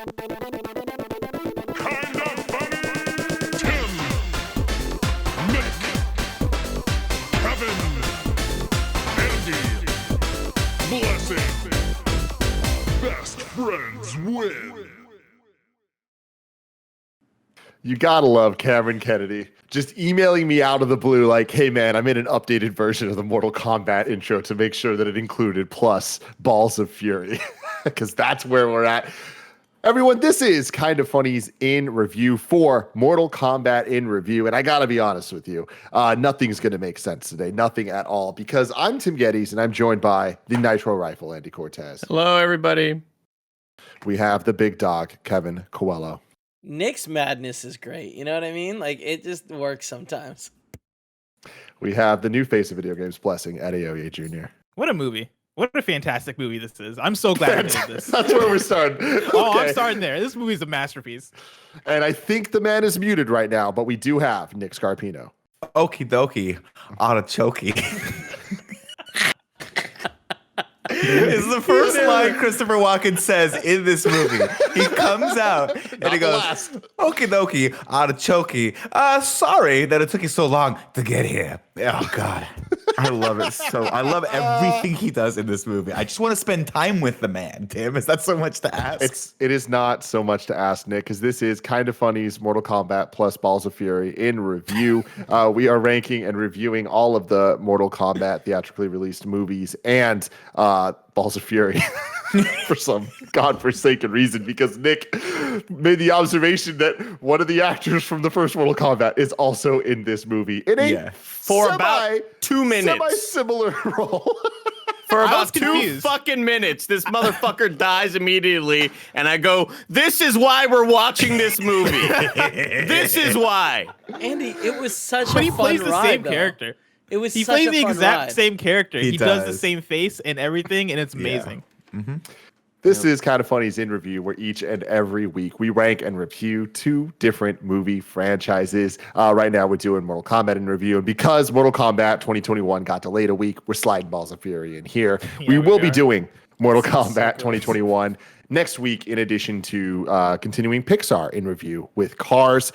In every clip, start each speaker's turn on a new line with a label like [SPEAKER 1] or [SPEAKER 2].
[SPEAKER 1] Kinda Funny Tim, Nick, Kevin, Andy, Blessing. Best friends win.
[SPEAKER 2] You gotta love Cameron Kennedy just emailing me out of the blue like, hey man, I made an updated version of the Mortal Kombat intro to make sure that it included plus Balls of Fury, because that's where we're at. Everyone, this is Kind of Funny's in review for Mortal Kombat in review, and I gotta be honest with you, nothing's gonna make sense today, nothing at all, because I'm Tim Gettys, and I'm joined by the Nitro Rifle, Andy Cortez.
[SPEAKER 3] Hello, everybody.
[SPEAKER 2] We have the big dog, Kevin Coelho.
[SPEAKER 4] Nick's madness is great. You know what I mean? Like, it just works sometimes.
[SPEAKER 2] We have the new face of video games, Blessing, Adeoye Jr.
[SPEAKER 5] What a movie. What a fantastic movie this is. I'm so glad we did this.
[SPEAKER 2] That's where we're starting.
[SPEAKER 5] Oh,
[SPEAKER 2] Okay.
[SPEAKER 5] I'm starting there. This movie is a masterpiece.
[SPEAKER 2] And I think the man is muted right now, but we do have Nick Scarpino.
[SPEAKER 6] Okie dokie, artichoke. Is the first line Christopher Walken says in this movie. He comes out and he goes, okie dokie, artichoke. Sorry that it took you so long to get here. Oh, God. I love it so. I love everything he does in this movie. I just want to spend time with the man, Tim. Is that so much to ask?
[SPEAKER 2] It is not so much to ask, Nick, because this is Kind of Funny's Mortal Kombat plus Balls of Fury in review. We are ranking and reviewing all of the Mortal Kombat theatrically released movies and Balls of Fury for some godforsaken reason, because Nick made the observation that one of the actors from the first Mortal Kombat is also in this movie in a
[SPEAKER 3] For about 2 minutes.
[SPEAKER 2] Semi-similar role.
[SPEAKER 3] For
[SPEAKER 5] I
[SPEAKER 3] about
[SPEAKER 5] was
[SPEAKER 3] 2
[SPEAKER 5] confused.
[SPEAKER 3] fucking minutes, this motherfucker dies immediately, and I go, this is why we're watching this movie. This is why.
[SPEAKER 4] Andy, it was such
[SPEAKER 5] But
[SPEAKER 4] a
[SPEAKER 5] he
[SPEAKER 4] fun
[SPEAKER 5] plays the
[SPEAKER 4] ride,
[SPEAKER 5] same
[SPEAKER 4] though.
[SPEAKER 5] character.
[SPEAKER 4] It was
[SPEAKER 5] He
[SPEAKER 4] such
[SPEAKER 5] plays
[SPEAKER 4] a
[SPEAKER 5] the
[SPEAKER 4] fun
[SPEAKER 5] exact
[SPEAKER 4] ride.
[SPEAKER 5] same character.
[SPEAKER 6] He
[SPEAKER 5] He does the
[SPEAKER 6] does.
[SPEAKER 5] same face and everything, and it's amazing.
[SPEAKER 2] This is Kind of Funny's in review, where each and every week we rank and review 2 different movie franchises. Right now we're doing Mortal Kombat in review, and because Mortal Kombat 2021 got delayed a week, we're sliding Balls of Fury in here. we will be doing Mortal Kombat 2021 next week, in addition to continuing Pixar in review with Cars.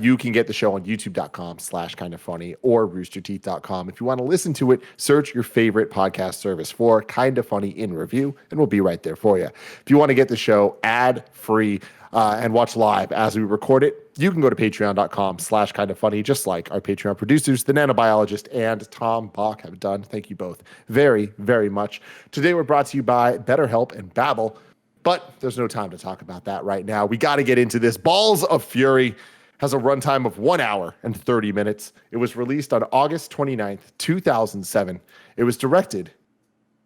[SPEAKER 2] You can get the show on youtube.com/kindoffunny or roosterteeth.com. If you want to listen to it, search your favorite podcast service for Kind of Funny in review, and we'll be right there for you. If you want to get the show ad-free and watch live as we record it, you can go to patreon.com/kindoffunny, just like our Patreon producers, the nanobiologist and Tom Bach, have done. Thank you both very, very much. Today we're brought to you by BetterHelp and Babbel. But there's no time to talk about that right now. We got to get into this. Balls of Fury has a runtime of 1 hour and 30 minutes. It was released on August 29th, 2007. It was directed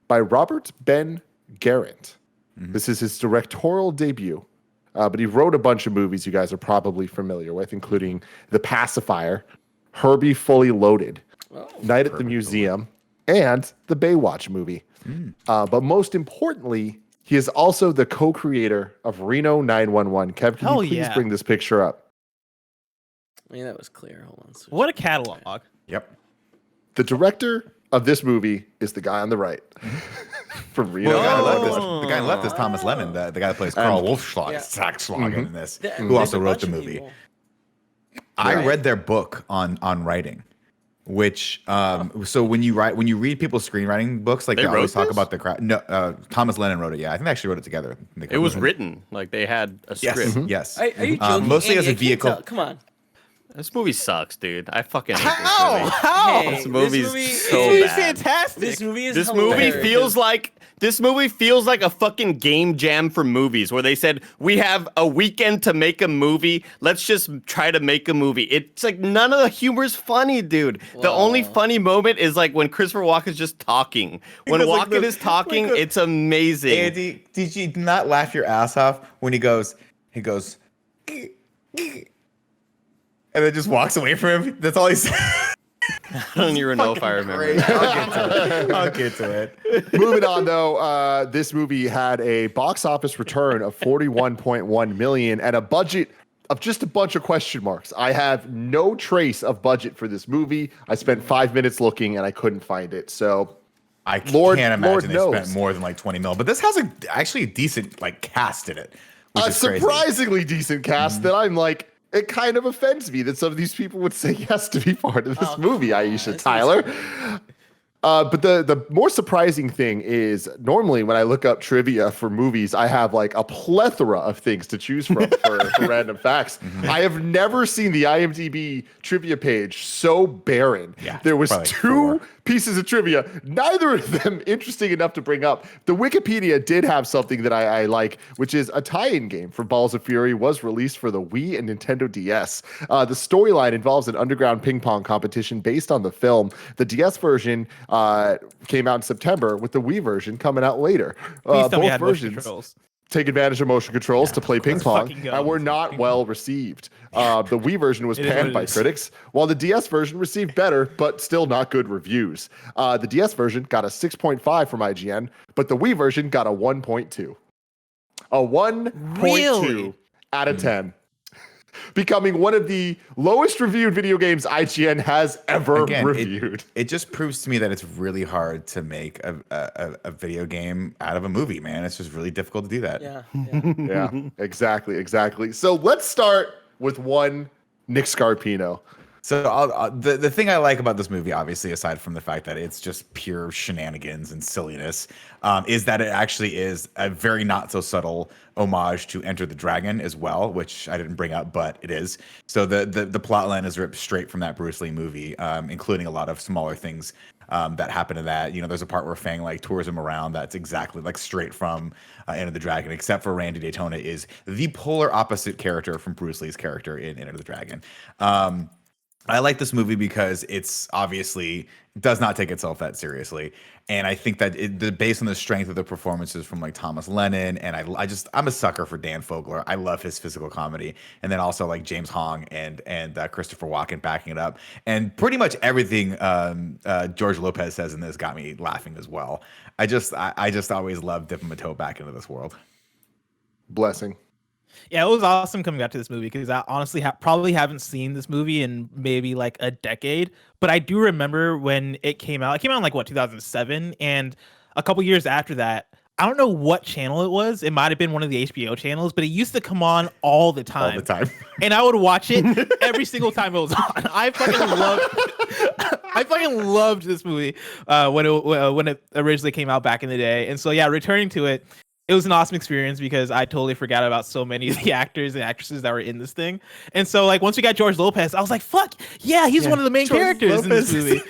[SPEAKER 2] by Robert Ben Garant. This is his directorial debut. But he wrote a bunch of movies you guys are probably familiar with, including The Pacifier, Herbie Fully Loaded, Night at the Museum, and the Baywatch movie. But most importantly, he is also the co-creator of Reno 911. Kev, can
[SPEAKER 5] Hell
[SPEAKER 2] you please
[SPEAKER 5] yeah.
[SPEAKER 2] bring this picture up?
[SPEAKER 4] Yeah, that was clear. Hold on. Switch.
[SPEAKER 5] What a catalog.
[SPEAKER 6] Yep.
[SPEAKER 2] The director of this movie is the guy on the right from Reno.
[SPEAKER 6] Well,
[SPEAKER 2] Oh.
[SPEAKER 6] the guy left is Thomas Lennon, the guy that plays Carl Wolfschlag in this, who also wrote the movie. I read their book on writing, which so when you read people's screenwriting books, like they always talk about the craft. No, Thomas Lennon wrote it. Yeah, I think they actually wrote it together.
[SPEAKER 3] It was written. Like, they had a
[SPEAKER 6] Yes,
[SPEAKER 3] script.
[SPEAKER 6] yes.
[SPEAKER 4] Are you joking?
[SPEAKER 6] Mostly
[SPEAKER 4] Andy,
[SPEAKER 6] as a
[SPEAKER 4] I can't
[SPEAKER 6] vehicle.
[SPEAKER 4] tell. Come on.
[SPEAKER 3] This movie sucks, dude. I fucking hate this
[SPEAKER 5] How?
[SPEAKER 3] movie.
[SPEAKER 5] How?
[SPEAKER 4] Hey,
[SPEAKER 3] This movie's
[SPEAKER 4] this movie
[SPEAKER 3] so
[SPEAKER 5] This movie's
[SPEAKER 3] bad.
[SPEAKER 5] fantastic.
[SPEAKER 4] This movie is
[SPEAKER 3] This movie
[SPEAKER 4] hilarious.
[SPEAKER 3] feels like a fucking game jam for movies, where they said, we have a weekend to make a movie. Let's just try to make a movie. It's like none of the humor's funny, dude. The only funny moment is like when Christopher Walken's just talking. When
[SPEAKER 6] does, like,
[SPEAKER 3] Walken
[SPEAKER 6] the-
[SPEAKER 3] is talking,
[SPEAKER 6] like the-
[SPEAKER 3] it's amazing.
[SPEAKER 6] Andy, did you not laugh your ass off when he goes, and then just walks away from him? That's all he said.
[SPEAKER 3] I don't even know if I remember.
[SPEAKER 6] Great. I'll get to it.
[SPEAKER 2] Moving on, though, this movie had a box office return of 41.1 million and a budget of just a bunch of question marks. I have no trace of budget for this movie. I spent 5 minutes looking and I couldn't find it. So
[SPEAKER 6] Can't
[SPEAKER 2] Lord
[SPEAKER 6] imagine they
[SPEAKER 2] knows.
[SPEAKER 6] spent more than like 20 mil. But this has actually a decent like cast in it,
[SPEAKER 2] a
[SPEAKER 6] is crazy.
[SPEAKER 2] surprisingly decent cast that I'm like, it kind of offends me that some of these people would say yes to be part of this movie,
[SPEAKER 4] come on,
[SPEAKER 2] Aisha
[SPEAKER 4] this
[SPEAKER 2] Tyler.
[SPEAKER 4] is
[SPEAKER 2] But the more surprising thing is normally when I look up trivia for movies, I have like a plethora of things to choose from for random facts. I have never seen the IMDb trivia page so barren.
[SPEAKER 6] Yeah,
[SPEAKER 2] There was
[SPEAKER 6] probably
[SPEAKER 2] two
[SPEAKER 6] 4.
[SPEAKER 2] pieces of trivia, neither of them interesting enough to bring up. The Wikipedia did have something that I like, which is a tie-in game for Balls of Fury was released for the Wii and Nintendo DS. The storyline involves an underground ping pong competition based on the film. The DS version came out in September, with the Wii version coming out later.
[SPEAKER 5] Please tell me
[SPEAKER 2] Both
[SPEAKER 5] it had motion
[SPEAKER 2] versions
[SPEAKER 5] controls.
[SPEAKER 2] take advantage of motion controls to play ping pong
[SPEAKER 5] fucking go.
[SPEAKER 2] and were not well received. The Wii version was
[SPEAKER 5] It is what
[SPEAKER 2] panned
[SPEAKER 5] it
[SPEAKER 2] by
[SPEAKER 5] is.
[SPEAKER 2] critics, while the DS version received better, but still not good reviews. The DS version got a 6.5 from IGN, but the Wii version got a 1.2. A 1.2
[SPEAKER 5] Really?
[SPEAKER 2] out of 10. Becoming one of the lowest reviewed video games IGN has ever
[SPEAKER 6] Again,
[SPEAKER 2] reviewed.
[SPEAKER 6] it just proves to me that it's really hard to make a video game out of a movie, man. It's just really difficult to do that.
[SPEAKER 4] Yeah.
[SPEAKER 2] Yeah, exactly. So let's start with one Nick Scarpino.
[SPEAKER 6] So the thing I like about this movie, obviously, aside from the fact that it's just pure shenanigans and silliness, is that it actually is a very not so subtle homage to Enter the Dragon as well, which I didn't bring up, but it is. So the plot line is ripped straight from that Bruce Lee movie, including a lot of smaller things that happen in that. You know, there's a part where Fang like tours him around that's exactly like straight from Enter the Dragon, except for Randy Daytona is the polar opposite character from Bruce Lee's character in Enter the Dragon. I like this movie because it's obviously does not take itself that seriously, and I think that based on the strength of the performances from like Thomas Lennon, and I'm a sucker for Dan Fogler. I love his physical comedy, and then also like James Hong and Christopher Walken backing it up, and pretty much everything George Lopez says in this got me laughing as well. I just always love dipping my toe back into this world.
[SPEAKER 2] Blessing.
[SPEAKER 5] Yeah, it was awesome coming back to this movie because I honestly probably haven't seen this movie in maybe like a decade. But I do remember when it came out. It came out in like 2007, and a couple years after that, I don't know what channel it was. It might have been one of the HBO channels, but it used to come on all the time.
[SPEAKER 6] All the time.
[SPEAKER 5] And I would watch it every single time it was on. I fucking loved this movie when it originally came out back in the day. And so yeah, returning to it. It was an awesome experience because I totally forgot about so many of the actors and actresses that were in this thing. And so like once we got George Lopez, I was like, fuck, yeah, he's one of the main characters in this movie.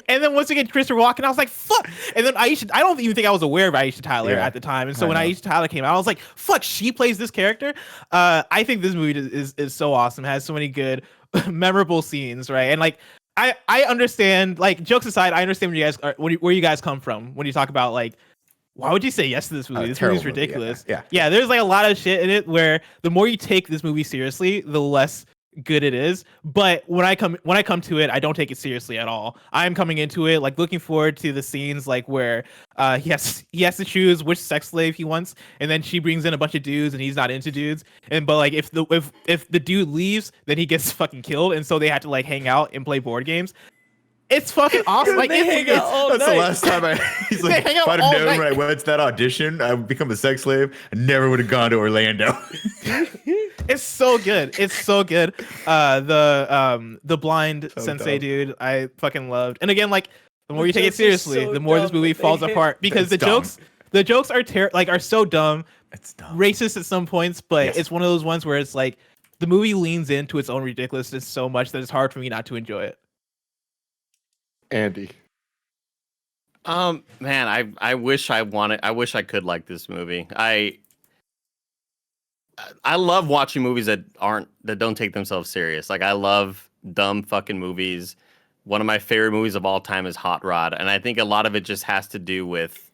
[SPEAKER 5] And then once we get Christopher Walken, I was like, fuck. And then Aisha, I don't even think I was aware of Aisha Tyler at the time. And so when Aisha Tyler came out, I was like, fuck, she plays this character. I think this movie is so awesome. It has so many good, memorable scenes, right? And like, I understand, like jokes aside, I understand where you guys come from when you talk about like, why would you say yes to this movie? This movie's ridiculous. Yeah, there's like a lot of shit in it where the more you take this movie seriously, the less good it is. But when I come to it, I don't take it seriously at all. I'm coming into it like looking forward to the scenes like where he has to choose which sex slave he wants, and then she brings in a bunch of dudes and he's not into dudes. But like if the dude leaves, then he gets fucking killed, and so they have to like hang out and play board games. It's fucking awesome. Like
[SPEAKER 6] that's the last time he's like, if I'd have known when I went to that audition, I would become a sex slave. I never would have gone to Orlando.
[SPEAKER 5] It's so good. It's so good. The blind sensei dude, I fucking loved. And again, like the more you take it seriously, the more this movie falls apart because the jokes are so dumb.
[SPEAKER 6] It's dumb.
[SPEAKER 5] Racist at some points, but it's one of those ones where it's like the movie leans into its own ridiculousness so much that it's hard for me not to enjoy it.
[SPEAKER 2] Andy.
[SPEAKER 3] Man, I wish I wish I could like this movie. I love watching movies that don't take themselves serious. Like I love dumb fucking movies. One of my favorite movies of all time is Hot Rod, and I think a lot of it just has to do with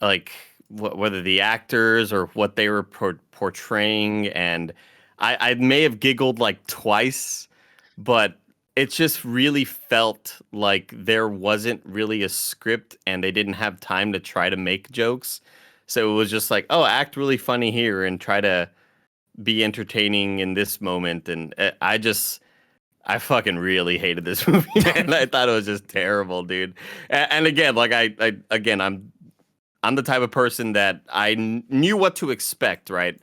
[SPEAKER 3] like whether the actors or what they were portraying. And I may have giggled like twice, but it just really felt like there wasn't really a script and they didn't have time to try to make jokes. So it was just like, oh, act really funny here and try to be entertaining in this moment. And I fucking really hated this movie, man. I thought it was just terrible, dude. And again, like I'm the type of person that I knew what to expect, right?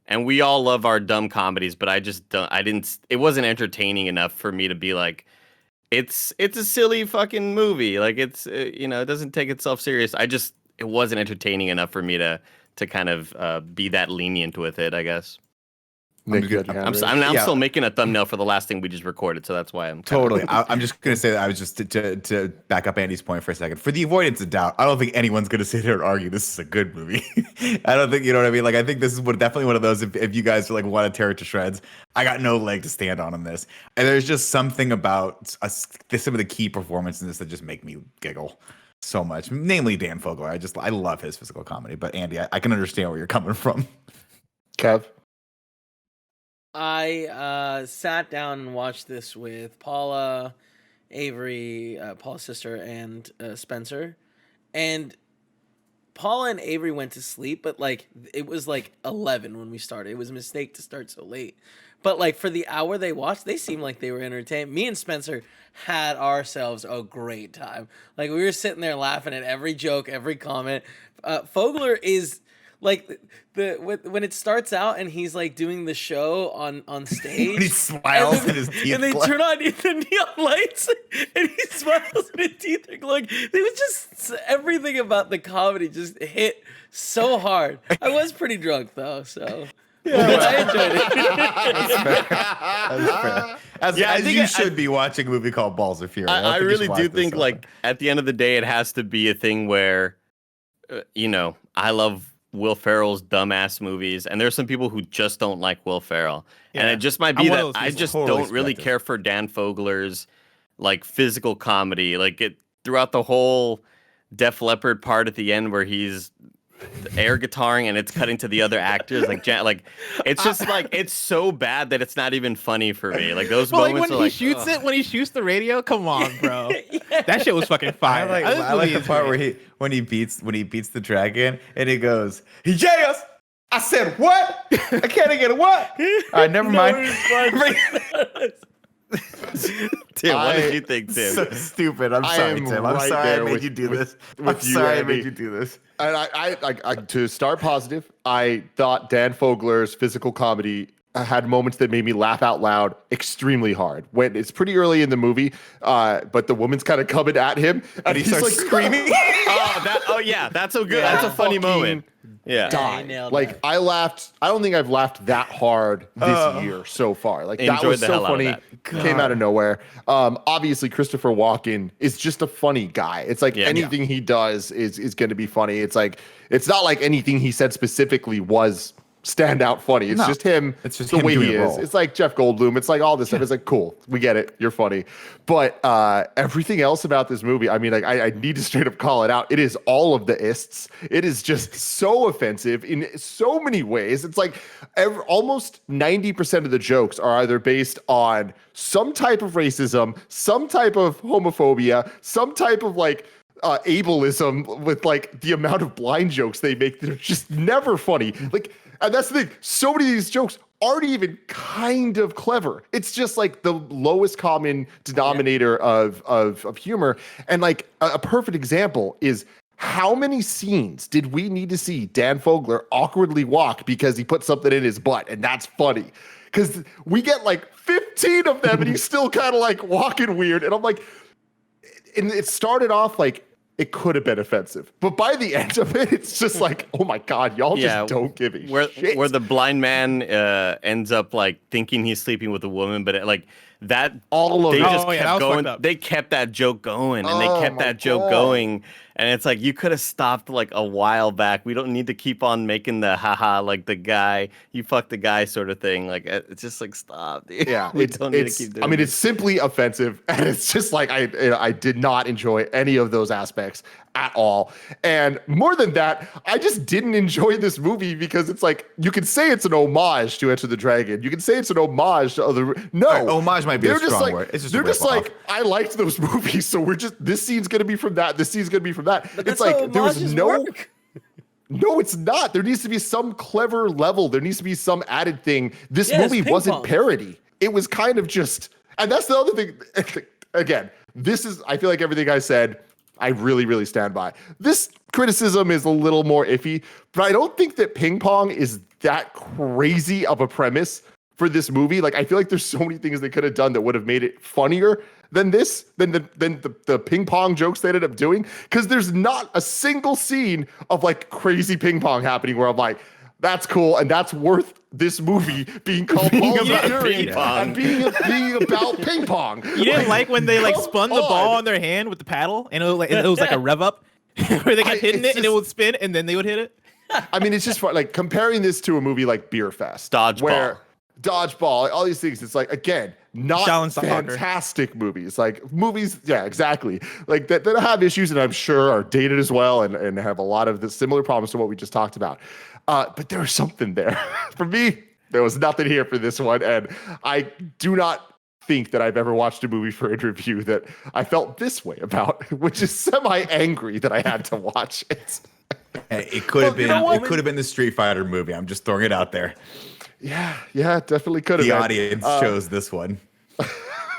[SPEAKER 3] and we all love our dumb comedies, but I just don't. I didn't. It wasn't entertaining enough for me to be like, it's a silly fucking movie. Like it's you know, it doesn't take itself serious. It wasn't entertaining enough for me to kind of be that lenient with it, I guess.
[SPEAKER 2] Nick,
[SPEAKER 3] I'm still making a thumbnail for the last thing we just recorded, so that's why I'm
[SPEAKER 6] totally. I'm just gonna say that I was just to back up Andy's point for a second. For the avoidance of doubt, I don't think anyone's gonna sit here and argue this is a good movie. I don't think, you know what I mean. Like, I think this is definitely one of those. If you guys like want to tear it to shreds, I got no leg to stand on this. And there's just something about some of the key performances in this that just make me giggle so much. Namely, Dan Fogler. I love his physical comedy. But Andy, I can understand where you're coming from.
[SPEAKER 2] Kev.
[SPEAKER 4] I sat down and watched this with Paula, Avery, Paula's sister, and Spencer. And Paula and Avery went to sleep, but like it was like 11 when we started. It was a mistake to start so late. But like for the hour they watched, they seemed like they were entertained. Me and Spencer had ourselves a great time. Like we were sitting there laughing at every joke, every comment. Fogler is like when it starts out and he's like doing the show on stage.
[SPEAKER 6] He smiles and his teeth
[SPEAKER 4] and they
[SPEAKER 6] glow.
[SPEAKER 4] turn on the neon lights and he smiles and his teeth are glowing. It was just everything about the comedy just hit so hard. I was pretty drunk though, so I enjoyed it.
[SPEAKER 6] That's fair. As you should be watching a movie called Balls of Fury.
[SPEAKER 3] I really do think like at the end of the day, it has to be a thing where, you know, I love Will Ferrell's dumbass movies, and there's some people who just don't like Will Ferrell, and it just might be that I just don't really care for Dan Fogler's like physical comedy, like it throughout the whole Def Leppard part at the end where he's air guitaring and it's cutting to the other actors, like it's just like it's so bad that it's not even funny for me. Like those moments
[SPEAKER 5] like when
[SPEAKER 3] are
[SPEAKER 5] he shoots it, when he shoots the radio, come on, bro, that shit was fucking fire.
[SPEAKER 6] I like the part where when he beats the dragon and he goes, "Yes, I said what? I can't get a what? All right, never mind."
[SPEAKER 3] Tim, what did you think, Tim?
[SPEAKER 6] So stupid. I'm sorry, Tim. I'm sorry I made you do this. I'm sorry I made you do this.
[SPEAKER 2] And I to start positive, I thought Dan Fogler's physical comedy had moments that made me laugh out loud extremely hard. When it's pretty early in the movie, but the woman's kind of coming at him, and he's like screaming.
[SPEAKER 3] That's so good. That's a funny moment. Yeah.
[SPEAKER 2] Like I laughed. I don't think I've laughed that hard this year so far. Like that was so funny. Came out of nowhere. Obviously Christopher Walken is just a funny guy. It's like anything he does is going to be funny. It's like it's not like anything he said specifically was standout funny. It's just him. It's just the way he is. It's like Jeff Goldblum. It's like all this stuff. It's like, cool. We get it. You're funny. But everything else about this movie, I mean, like I need to straight up call it out. It is all of the ists. It is just so offensive in so many ways. It's like almost 90% of the jokes are either based on some type of racism, some type of homophobia, some type of like ableism with like the amount of blind jokes they make. They're just never funny. Like, and that's the thing. So many of these jokes aren't even kind of clever. It's just like the lowest common denominator of humor. And like a perfect example is how many scenes did we need to see Dan Fogler awkwardly walk because he put something in his butt, and that's funny. Because we get like 15 of them and he's still kind of like walking weird. And I'm like, and it started off like it could have been offensive, but by the end of it, it's just like, oh my God, y'all just don't give a shit.
[SPEAKER 3] Where the blind man ends up like thinking he's sleeping with a woman, but kept going. They kept that joke going, and they kept that joke going. And it's like, you could have stopped like a while back. We don't need to keep on making the haha, like the guy, you fucked the guy sort of thing. Like, it's just like, stop, dude.
[SPEAKER 2] Yeah.
[SPEAKER 3] We don't need to keep doing
[SPEAKER 2] this. It's simply offensive. And it's just like, I did not enjoy any of those aspects at all. And more than that, I just didn't enjoy this movie because it's like, you can say it's an homage to Enter the Dragon. You can say it's an homage to other. No.
[SPEAKER 6] Homage might be a strong word.
[SPEAKER 2] They're just like, I liked those movies. So this scene's going to be from that. This scene's going to be from that.
[SPEAKER 4] But
[SPEAKER 2] it's like there was no.
[SPEAKER 4] Work.
[SPEAKER 2] No, it's not. There needs to be some clever level. There needs to be some added thing. This movie wasn't parody. It was kind of just, and that's the other thing. Again, I feel like everything I said, I really, really stand by. This criticism is a little more iffy, but I don't think that Ping Pong is that crazy of a premise for this movie. Like, I feel like there's so many things they could have done that would have made it funnier than this, than the ping pong jokes they ended up doing. Because there's not a single scene of like crazy ping pong happening where I'm like, that's cool, and that's worth this movie being called Balls of Fury and being about ping pong.
[SPEAKER 5] You didn't like when they like spun the ball on their hand with the paddle, and it was like a rev up where they kept hitting it, and it would spin, and then they would hit it.
[SPEAKER 2] I mean, it's just fun. Like comparing this to a movie like Beer Fest,
[SPEAKER 3] Dodgeball,
[SPEAKER 2] like, all these things. It's like, again, not fantastic movies. Like movies, yeah, exactly. Like that have issues, and I'm sure are dated as well, and have a lot of the similar problems to what we just talked about. But there was something there. For me, there was nothing here for this one, and I do not think that I've ever watched a movie for a review that I felt this way about, which is semi-angry that I had to watch it.
[SPEAKER 6] Hey, it could have been. It could have been the Street Fighter movie. I'm just throwing it out there.
[SPEAKER 2] Yeah, definitely could have.
[SPEAKER 6] The audience chose this one.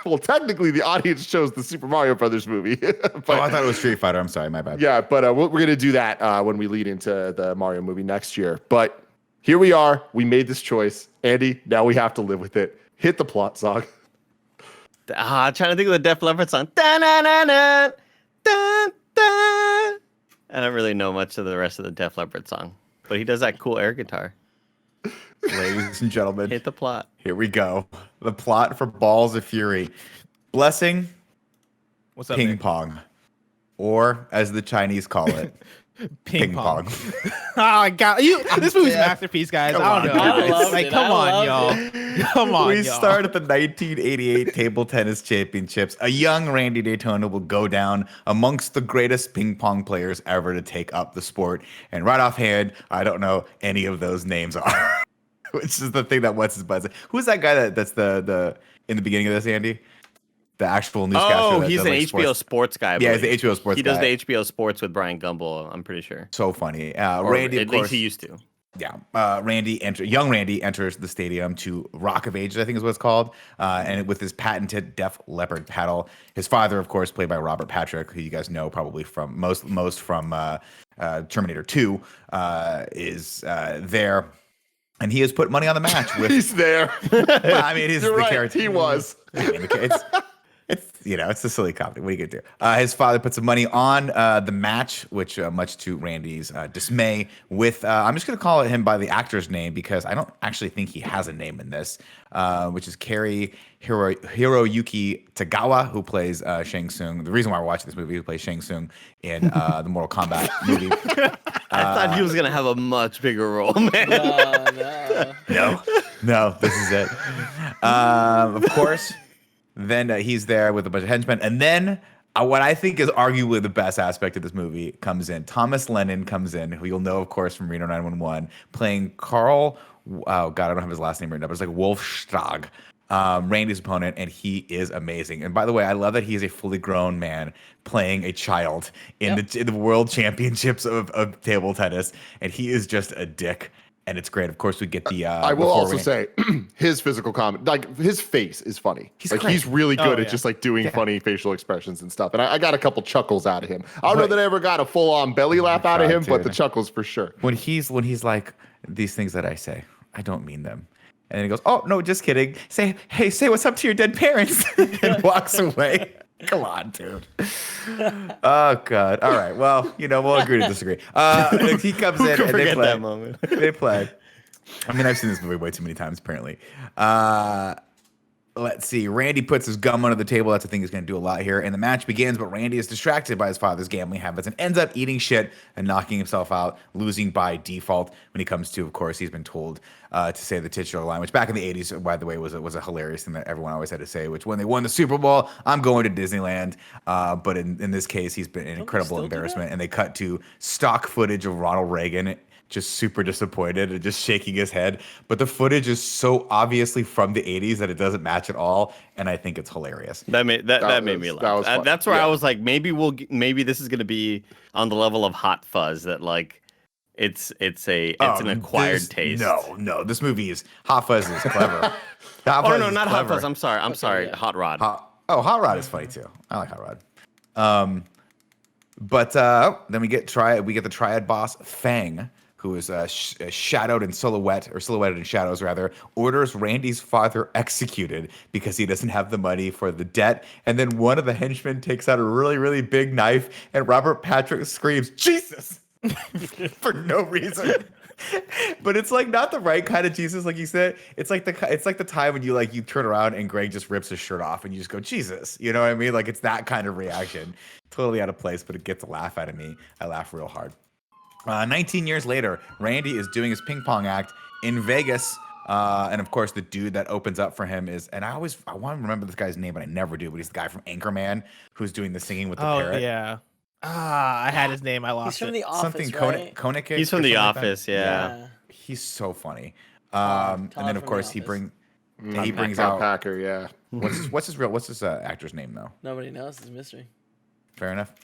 [SPEAKER 2] Well, technically, the audience chose the Super Mario Brothers movie. But,
[SPEAKER 6] I thought it was Street Fighter. I'm sorry, my bad.
[SPEAKER 2] Yeah, but we're going to do that when we lead into the Mario movie next year. But here we are. We made this choice. Andy, now we have to live with it. Hit the plot song.
[SPEAKER 3] Trying to think of the Def Leppard song. Da-na-na-na, da-da. I don't really know much of the rest of the Def Leppard song, but he does that cool air guitar.
[SPEAKER 6] Ladies and gentlemen,
[SPEAKER 3] Hit the plot.
[SPEAKER 6] Here we go. The plot for Balls of Fury. Blessing,
[SPEAKER 5] What's up,
[SPEAKER 6] ping
[SPEAKER 5] Nick?
[SPEAKER 6] pong, or as the Chinese call it,
[SPEAKER 5] Ping pong. Oh God, this movie's masterpiece, guys. I don't know.
[SPEAKER 4] I loved
[SPEAKER 5] Like,
[SPEAKER 4] it.
[SPEAKER 5] come
[SPEAKER 4] I
[SPEAKER 5] on,
[SPEAKER 4] loved
[SPEAKER 5] y'all. Come on,
[SPEAKER 6] We
[SPEAKER 5] y'all.
[SPEAKER 6] start at the 1988 Table Tennis Championships. A young Randy Daytona will go down amongst the greatest ping pong players ever to take up the sport. And right offhand, I don't know any of those names are. Which is the thing that what's his buzz. Who's that guy that's the in the beginning of this, Andy? The actual newscaster.
[SPEAKER 3] Oh,
[SPEAKER 6] that
[SPEAKER 3] he's
[SPEAKER 6] does,
[SPEAKER 3] an
[SPEAKER 6] like,
[SPEAKER 3] HBO sports guy. I
[SPEAKER 6] Yeah, he's
[SPEAKER 3] believe.
[SPEAKER 6] the HBO sports
[SPEAKER 3] He
[SPEAKER 6] guy.
[SPEAKER 3] does the HBO sports with Brian Gumbel, I'm pretty sure.
[SPEAKER 6] So funny.
[SPEAKER 3] Or
[SPEAKER 6] Randy, of
[SPEAKER 3] at
[SPEAKER 6] course.
[SPEAKER 3] least he used to.
[SPEAKER 6] Yeah, young Randy enters the stadium to Rock of Ages, I think is what it's called, and with his patented Def Leppard paddle. His father, of course, played by Robert Patrick, who you guys know probably from most from Terminator 2, is there, and he has put money on the match. With
[SPEAKER 2] He's there.
[SPEAKER 6] well, I mean,
[SPEAKER 2] You're
[SPEAKER 6] the
[SPEAKER 2] right.
[SPEAKER 6] character.
[SPEAKER 2] He was.
[SPEAKER 6] I mean, it's a silly comedy. What are you gonna do? His father put some money on the match, which much to Randy's dismay, with I'm just gonna call him by the actor's name because I don't actually think he has a name in this, which is Kerry Hiroyuki Tagawa, who plays Shang Tsung. The reason why we're watching this movie, who plays Shang Tsung in the Mortal Kombat movie.
[SPEAKER 3] I thought he was going to have a much bigger role, man.
[SPEAKER 6] No, this is it. Of course. Then he's there with a bunch of henchmen. And then what I think is arguably the best aspect of this movie comes in. Thomas Lennon comes in, who you'll know, of course, from Reno 911, playing Carl. Oh, God, I don't have his last name written up. It's like Wolfstrag, Randy's opponent, and he is amazing. And by the way, I love that he is a fully grown man playing a child in the world championships of table tennis. And he is just a dick. And it's great. Of course, we get the.
[SPEAKER 2] I will also say his physical comment, like his face is funny. He's really good at just like doing funny facial expressions and stuff. And I got a couple chuckles out of him. I don't know that I ever got a full on belly laugh out of him, but the chuckles for sure.
[SPEAKER 6] When he's like, these things that I say, I don't mean them. And then he goes, oh, no, just kidding. Say what's up to your dead parents. And walks away. Come on, dude. Oh, God. All right. Well, we'll agree to disagree. He comes in and they play.
[SPEAKER 3] That moment.
[SPEAKER 6] They play. I mean, I've seen this movie way too many times, apparently. Let's see. Randy puts his gum under the table. That's a thing he's going to do a lot here. And the match begins, but Randy is distracted by his father's gambling habits and ends up eating shit and knocking himself out, losing by default. When he comes to, of course, he's been told to say the titular line, which back in the 80s, by the way, was a hilarious thing that everyone always had to say, which when they won the Super Bowl, I'm going to Disneyland. But in this case, he's been an incredible embarrassment. And they cut to stock footage of Ronald Reagan just super disappointed and just shaking his head. But the footage is so obviously from the 80s that it doesn't match at all. And I think it's hilarious.
[SPEAKER 3] That made me laugh. That's where I was like, maybe this is going to be on the level of Hot Fuzz, that like it's an acquired taste.
[SPEAKER 6] No, this movie is Hot Fuzz is clever.
[SPEAKER 3] Not Hot Fuzz. I'm sorry.
[SPEAKER 4] Yeah.
[SPEAKER 3] Hot Rod.
[SPEAKER 6] Hot Rod is funny too. I like Hot Rod. But then we get the triad boss Fang, who is shadowed in silhouette, or silhouetted in shadows rather, orders Randy's father executed because he doesn't have the money for the debt. And then one of the henchmen takes out a really, really big knife, and Robert Patrick screams, "Jesus!" for no reason. But it's like not the right kind of Jesus, like you said. It's like the time when you turn around and Greg just rips his shirt off and you just go, "Jesus," you know what I mean? Like it's that kind of reaction. Totally out of place, but it gets a laugh out of me. I laugh real hard. 19 years later, Randy is doing his ping pong act in Vegas. And of course, the dude that opens up for him is, and I want to remember this guy's name, but I never do. But he's the guy from Anchorman who's doing the singing with the parrot.
[SPEAKER 5] Oh yeah. I had his name. I lost
[SPEAKER 4] He's from
[SPEAKER 5] it.
[SPEAKER 4] The Office,
[SPEAKER 6] Something
[SPEAKER 4] right?
[SPEAKER 6] Koenig.
[SPEAKER 3] He's from The Office, yeah.
[SPEAKER 6] He's so funny.
[SPEAKER 4] Todd
[SPEAKER 6] And then of
[SPEAKER 4] from
[SPEAKER 6] course
[SPEAKER 4] The
[SPEAKER 6] he
[SPEAKER 4] Office.
[SPEAKER 6] brings
[SPEAKER 2] Tom
[SPEAKER 6] out
[SPEAKER 2] Packer, yeah.
[SPEAKER 6] what's his actor's name though?
[SPEAKER 4] Nobody knows. It's a mystery.
[SPEAKER 6] Fair enough.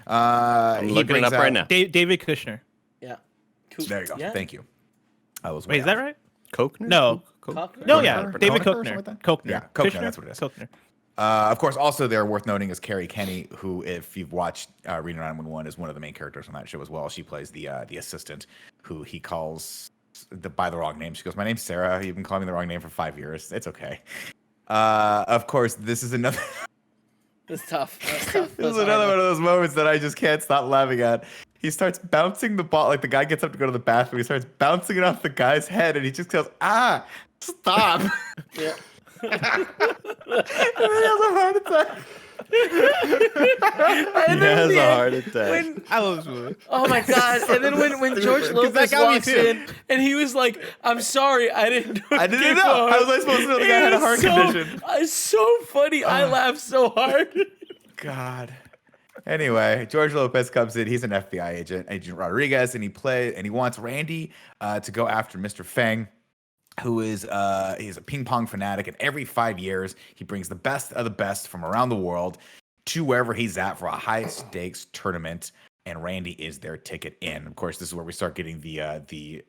[SPEAKER 3] I'm
[SPEAKER 6] He
[SPEAKER 3] looking it
[SPEAKER 6] brings
[SPEAKER 3] up
[SPEAKER 6] out-
[SPEAKER 3] right now.
[SPEAKER 5] David Kushner.
[SPEAKER 4] Yeah.
[SPEAKER 6] There you go.
[SPEAKER 4] Yeah.
[SPEAKER 6] Thank you. I was
[SPEAKER 5] Wait, is that right?
[SPEAKER 3] Kochner?
[SPEAKER 5] No.
[SPEAKER 4] Cochran?
[SPEAKER 5] No,
[SPEAKER 6] Kochner?
[SPEAKER 5] yeah.
[SPEAKER 6] Kochner
[SPEAKER 5] David
[SPEAKER 6] or something
[SPEAKER 5] Kochner.
[SPEAKER 6] like that?
[SPEAKER 5] Kochner.
[SPEAKER 6] Yeah, Kochner,
[SPEAKER 5] Kushner?
[SPEAKER 6] that's what it is.
[SPEAKER 5] Kochner.
[SPEAKER 6] Of course, also there worth noting is Carrie Kenny, who, if you've watched Reno 911, is one of the main characters on that show as well. She plays the assistant, who he calls by the wrong name. She goes, "My name's Sarah. You've been calling me the wrong name for 5 years. It's okay." Of course, this is another.
[SPEAKER 4] That's tough. That's tough.
[SPEAKER 6] This is another one of those moments that I just can't stop laughing at. He starts bouncing the ball, like the guy gets up to go to the bathroom. He starts bouncing it off the guy's head, and he just goes, "Ah, stop!"
[SPEAKER 4] Yeah.
[SPEAKER 6] And then he has a heart attack.
[SPEAKER 3] He has a heart attack.
[SPEAKER 4] When,
[SPEAKER 5] I love this movie.
[SPEAKER 4] oh my god! And then when George Lopez
[SPEAKER 5] got me
[SPEAKER 4] walks
[SPEAKER 5] too.
[SPEAKER 4] in and he was like, "I'm sorry, I didn't know."
[SPEAKER 6] I didn't know. How was I supposed to know the guy had a heart condition?
[SPEAKER 4] It's so funny. I laughed so hard.
[SPEAKER 6] God. Anyway, George Lopez comes in. He's an FBI agent, Agent Rodriguez, and he wants Randy to go after Mr. Feng, who is he's a ping pong fanatic, and every 5 years he brings the best of the best from around the world to wherever he's at for a high stakes tournament, and Randy is their ticket in. Of course, this is where we start getting the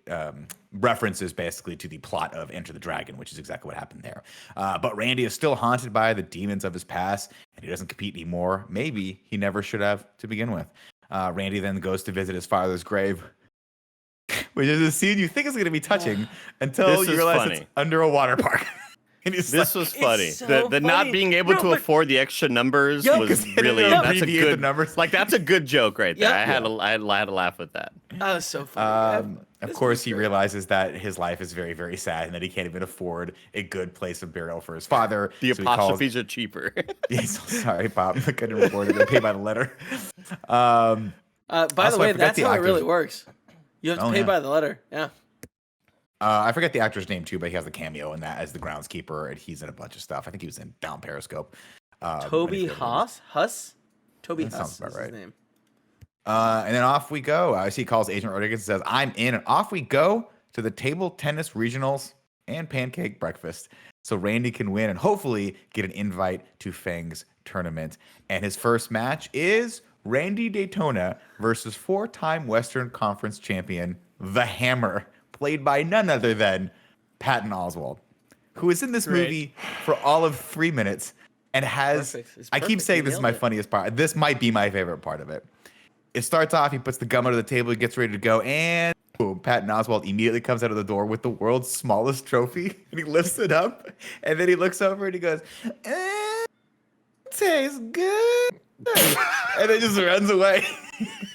[SPEAKER 6] references basically to the plot of Enter the Dragon, which is exactly what happened there. But Randy is still haunted by the demons of his past, and he doesn't compete anymore. Maybe he never should have to begin with. Randy then goes to visit his father's grave, which is a scene you think is going to be touching until
[SPEAKER 3] This
[SPEAKER 6] you
[SPEAKER 3] is
[SPEAKER 6] realize
[SPEAKER 3] funny.
[SPEAKER 6] it's under a water park. And he's
[SPEAKER 3] This
[SPEAKER 6] like,
[SPEAKER 3] was funny.
[SPEAKER 4] so
[SPEAKER 3] The not
[SPEAKER 4] funny.
[SPEAKER 3] being able
[SPEAKER 4] No,
[SPEAKER 3] to
[SPEAKER 4] but-
[SPEAKER 3] afford the extra numbers
[SPEAKER 6] Yeah,
[SPEAKER 3] was
[SPEAKER 6] 'cause they
[SPEAKER 3] really
[SPEAKER 6] didn't
[SPEAKER 3] that's a
[SPEAKER 6] abbreviate the
[SPEAKER 3] good
[SPEAKER 6] numbers.
[SPEAKER 3] like that's a good joke right there.
[SPEAKER 4] Yep.
[SPEAKER 3] I had to laugh with that.
[SPEAKER 4] That was so funny.
[SPEAKER 6] Of
[SPEAKER 4] This
[SPEAKER 6] course,
[SPEAKER 4] was
[SPEAKER 6] he
[SPEAKER 4] great.
[SPEAKER 6] realizes that his life is very, very sad and that he can't even afford a good place of burial for his father.
[SPEAKER 3] The
[SPEAKER 6] so he calls-
[SPEAKER 3] apostrophes are cheaper.
[SPEAKER 6] Yes, sorry, Bob. I couldn't afford it. They pay by the letter.
[SPEAKER 4] By
[SPEAKER 6] Also,
[SPEAKER 4] the
[SPEAKER 6] I
[SPEAKER 4] way,
[SPEAKER 6] forgot
[SPEAKER 4] that's
[SPEAKER 6] the
[SPEAKER 4] how it
[SPEAKER 6] actors.
[SPEAKER 4] really works. You have to
[SPEAKER 6] Oh,
[SPEAKER 4] pay
[SPEAKER 6] yeah.
[SPEAKER 4] by the letter. Yeah.
[SPEAKER 6] I forget the actor's name too, but he has a cameo in that as the groundskeeper, and he's in a bunch of stuff. I think he was in Down Periscope.
[SPEAKER 4] Toby Huss? Toby
[SPEAKER 6] That
[SPEAKER 4] Huss
[SPEAKER 6] sounds about
[SPEAKER 4] is his
[SPEAKER 6] right.
[SPEAKER 4] name.
[SPEAKER 6] And then off we go. I see he calls Agent Rodriguez and says, "I'm in," and off we go to the table tennis regionals and pancake breakfast. So Randy can win and hopefully get an invite to Feng's tournament. And his first match is Randy Daytona versus 4-time Western Conference champion, The Hammer, played by none other than Patton Oswalt, who is in this
[SPEAKER 5] Great.
[SPEAKER 6] movie for all of 3 minutes and has,
[SPEAKER 4] Perfect. It's
[SPEAKER 6] I keep
[SPEAKER 4] perfect.
[SPEAKER 6] saying
[SPEAKER 4] You
[SPEAKER 6] this is
[SPEAKER 4] nailed
[SPEAKER 6] my
[SPEAKER 4] it.
[SPEAKER 6] funniest part. This might be my favorite part of it. It starts off, he puts the gum under the table, he gets ready to go, and boom, Patton Oswalt immediately comes out of the door with the world's smallest trophy, and he lifts it up, and then he looks over and he goes, tastes good. And then just runs away.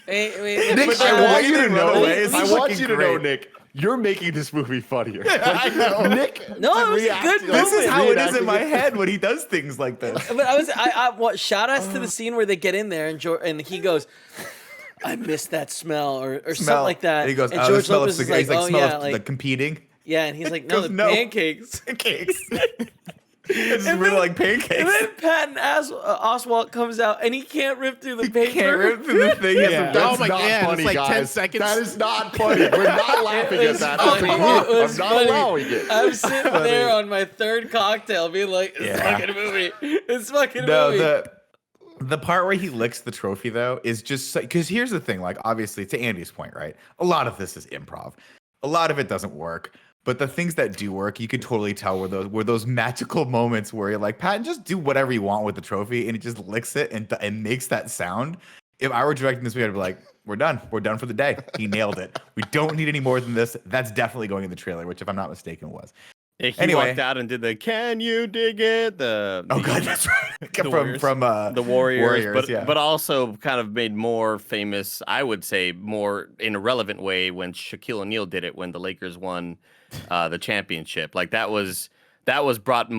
[SPEAKER 4] Wait,
[SPEAKER 2] Nick,
[SPEAKER 6] But
[SPEAKER 2] I
[SPEAKER 6] the
[SPEAKER 2] want
[SPEAKER 6] way
[SPEAKER 2] you
[SPEAKER 6] they
[SPEAKER 2] to
[SPEAKER 6] run
[SPEAKER 2] know.
[SPEAKER 6] away is
[SPEAKER 2] I want
[SPEAKER 6] fucking
[SPEAKER 2] you to know,
[SPEAKER 6] great.
[SPEAKER 2] Nick. You're making this movie funnier.
[SPEAKER 6] I know.
[SPEAKER 2] Nick,
[SPEAKER 4] No, it was a good
[SPEAKER 6] This is how it is in
[SPEAKER 2] reenacting
[SPEAKER 6] my head when he does things like this.
[SPEAKER 4] But what shout outs to the scene where they get in there and he goes, "I missed that smell," or something like that.
[SPEAKER 6] And he goes,
[SPEAKER 4] and
[SPEAKER 6] "Oh,
[SPEAKER 4] George
[SPEAKER 6] the smell
[SPEAKER 4] Lopez
[SPEAKER 6] of
[SPEAKER 4] is
[SPEAKER 6] cigar." He's like,
[SPEAKER 4] "Oh
[SPEAKER 6] smell
[SPEAKER 4] yeah,
[SPEAKER 6] of
[SPEAKER 4] like
[SPEAKER 6] the competing
[SPEAKER 4] yeah," and he's like, "No,
[SPEAKER 6] goes,
[SPEAKER 4] the
[SPEAKER 6] "No."
[SPEAKER 4] pancakes."
[SPEAKER 6] cakes. It's really
[SPEAKER 4] then-
[SPEAKER 6] like pancakes.
[SPEAKER 4] And then Patton Oswalt comes out and he can't rip through the
[SPEAKER 6] He
[SPEAKER 4] paper.
[SPEAKER 6] can't rip through the thing. He has
[SPEAKER 5] Yeah.
[SPEAKER 6] to-
[SPEAKER 2] That's
[SPEAKER 5] Oh my
[SPEAKER 2] not
[SPEAKER 5] God, it's
[SPEAKER 2] funny,
[SPEAKER 5] like 10
[SPEAKER 2] guys.
[SPEAKER 5] seconds.
[SPEAKER 2] That is not funny. We're not laughing
[SPEAKER 4] It
[SPEAKER 2] at
[SPEAKER 4] was
[SPEAKER 2] that.
[SPEAKER 4] funny.
[SPEAKER 2] I'm
[SPEAKER 4] It was
[SPEAKER 2] I'm not
[SPEAKER 4] funny.
[SPEAKER 2] allowing it.
[SPEAKER 4] I'm sitting there on my third cocktail, being like, "It's
[SPEAKER 6] Yeah.
[SPEAKER 4] fucking movie. It's fucking
[SPEAKER 6] No,
[SPEAKER 4] movie."
[SPEAKER 6] the part where he licks the trophy though is just because here's the thing. Like obviously, to Andy's point, right? A lot of this is improv. A lot of it doesn't work. But the things that do work, you could totally tell were those magical moments where you're like, Patton, just do whatever you want with the trophy, and he just licks it and makes that sound. if I were directing this movie, I'd be like, we're done. We're done for the day. He nailed it. We don't need any more than this. That's definitely going in the trailer, which, if I'm not mistaken, was.
[SPEAKER 3] Yeah, he
[SPEAKER 6] Anyway.
[SPEAKER 3] walked out and did the "Can you dig it?"
[SPEAKER 6] Oh God, that's right. from
[SPEAKER 3] the Warriors,
[SPEAKER 6] yeah.
[SPEAKER 3] but also kind of made more famous, I would say, more in a relevant way when Shaquille O'Neal did it when the Lakers won the championship. Like that was brought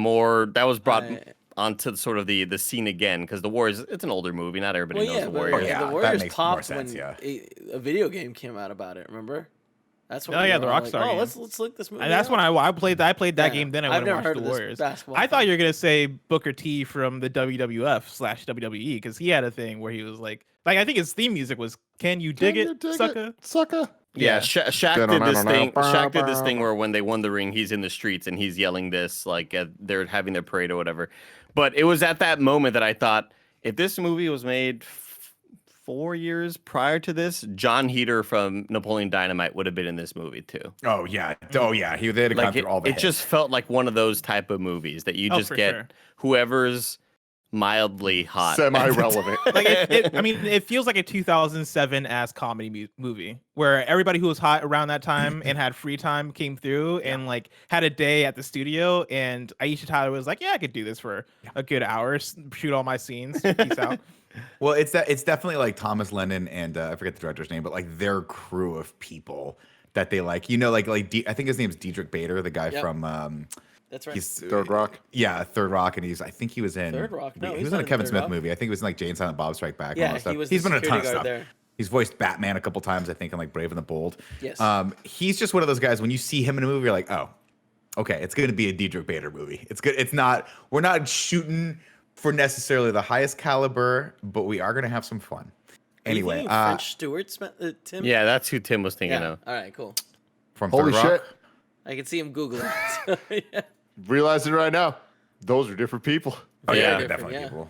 [SPEAKER 3] onto sort of the scene again, because the Warriors, it's an older movie, not everybody knows the Warriors.
[SPEAKER 6] yeah,
[SPEAKER 4] the
[SPEAKER 6] that
[SPEAKER 4] Warriors
[SPEAKER 6] makes more
[SPEAKER 4] popped
[SPEAKER 6] sense,
[SPEAKER 4] when
[SPEAKER 6] yeah.
[SPEAKER 4] a video game came out about it. Remember? That's when
[SPEAKER 5] Oh
[SPEAKER 4] we
[SPEAKER 5] yeah,
[SPEAKER 4] were
[SPEAKER 5] the
[SPEAKER 4] all
[SPEAKER 5] Rockstar
[SPEAKER 4] like,
[SPEAKER 5] game.
[SPEAKER 4] let's look this movie.
[SPEAKER 5] And that's
[SPEAKER 4] up.
[SPEAKER 5] when I played that
[SPEAKER 4] Yeah,
[SPEAKER 5] game. Then I
[SPEAKER 4] I've
[SPEAKER 5] went
[SPEAKER 4] never
[SPEAKER 5] and
[SPEAKER 4] heard
[SPEAKER 5] watched
[SPEAKER 4] of
[SPEAKER 5] the
[SPEAKER 4] this
[SPEAKER 5] Warriors.
[SPEAKER 4] basketball
[SPEAKER 5] I thought
[SPEAKER 4] thing.
[SPEAKER 5] you were gonna say Booker T from the WWF/WWE because he had a thing where he was like I think his theme music was "Can you dig it, sucker?"
[SPEAKER 2] Sucker.
[SPEAKER 3] Yeah, Shaq did this thing. Shaq did this thing
[SPEAKER 2] Ba-ba-ba-ba.
[SPEAKER 3] where when they won the ring, he's in the streets and he's yelling this like they're having their parade or whatever. But it was at that moment that I thought, if this movie was made 4 years prior to this, John Heater from Napoleon Dynamite would have been in this movie too.
[SPEAKER 6] Oh yeah. He they had to come
[SPEAKER 3] Like
[SPEAKER 6] through all the
[SPEAKER 3] it
[SPEAKER 6] hits.
[SPEAKER 3] just felt like one of those type of movies that you just
[SPEAKER 5] for
[SPEAKER 3] get
[SPEAKER 5] sure.
[SPEAKER 3] whoever's mildly hot.
[SPEAKER 2] Semi-relevant.
[SPEAKER 5] Like it feels like a 2007 ass comedy movie where everybody who was hot around that time and had free time came through and like had a day at the studio, and Aisha Tyler was like, yeah, I could do this for a good hour, shoot all my scenes, peace out.
[SPEAKER 6] Well, it's definitely like Thomas Lennon and I forget the director's name, but like their crew of people that they like. I think his name's Diedrich Bader, the guy
[SPEAKER 4] Yep.
[SPEAKER 6] from
[SPEAKER 4] That's right.
[SPEAKER 6] he's
[SPEAKER 2] Third Rock.
[SPEAKER 6] Yeah, Third Rock, and I think he was in
[SPEAKER 4] Third Rock? No,
[SPEAKER 6] he
[SPEAKER 4] he's
[SPEAKER 6] was in
[SPEAKER 4] not
[SPEAKER 6] a
[SPEAKER 4] in
[SPEAKER 6] Kevin
[SPEAKER 4] Third
[SPEAKER 6] Smith
[SPEAKER 4] Rock.
[SPEAKER 6] movie. I think it was in like Jay and Silent Bob Strike Back. and all
[SPEAKER 4] Yeah,
[SPEAKER 6] that stuff.
[SPEAKER 4] he was
[SPEAKER 6] He's
[SPEAKER 4] the
[SPEAKER 6] been in a ton of
[SPEAKER 4] security
[SPEAKER 6] stuff.
[SPEAKER 4] guard there.
[SPEAKER 6] He's voiced Batman a couple times, I think, in like Brave and the Bold.
[SPEAKER 4] Yes.
[SPEAKER 6] He's just one of those guys. When you see him in a movie, you're like, oh, okay, it's going to be a Diedrich Bader movie. It's good. We're not shooting for necessarily the highest caliber, but we are going to have some fun.
[SPEAKER 4] Are you
[SPEAKER 6] Anyway,
[SPEAKER 4] thinking French Stewart, Tim.
[SPEAKER 3] Yeah, that's who Tim was thinking
[SPEAKER 4] Yeah.
[SPEAKER 3] of.
[SPEAKER 4] All right, cool.
[SPEAKER 6] from
[SPEAKER 2] Holy
[SPEAKER 6] Third
[SPEAKER 2] shit.
[SPEAKER 6] Rock.
[SPEAKER 4] I can see him googling it. Yeah.
[SPEAKER 2] Realizing right now, those are different people.
[SPEAKER 6] Oh
[SPEAKER 3] Yeah.
[SPEAKER 6] yeah,
[SPEAKER 4] Different,
[SPEAKER 6] definitely
[SPEAKER 4] yeah.
[SPEAKER 6] people.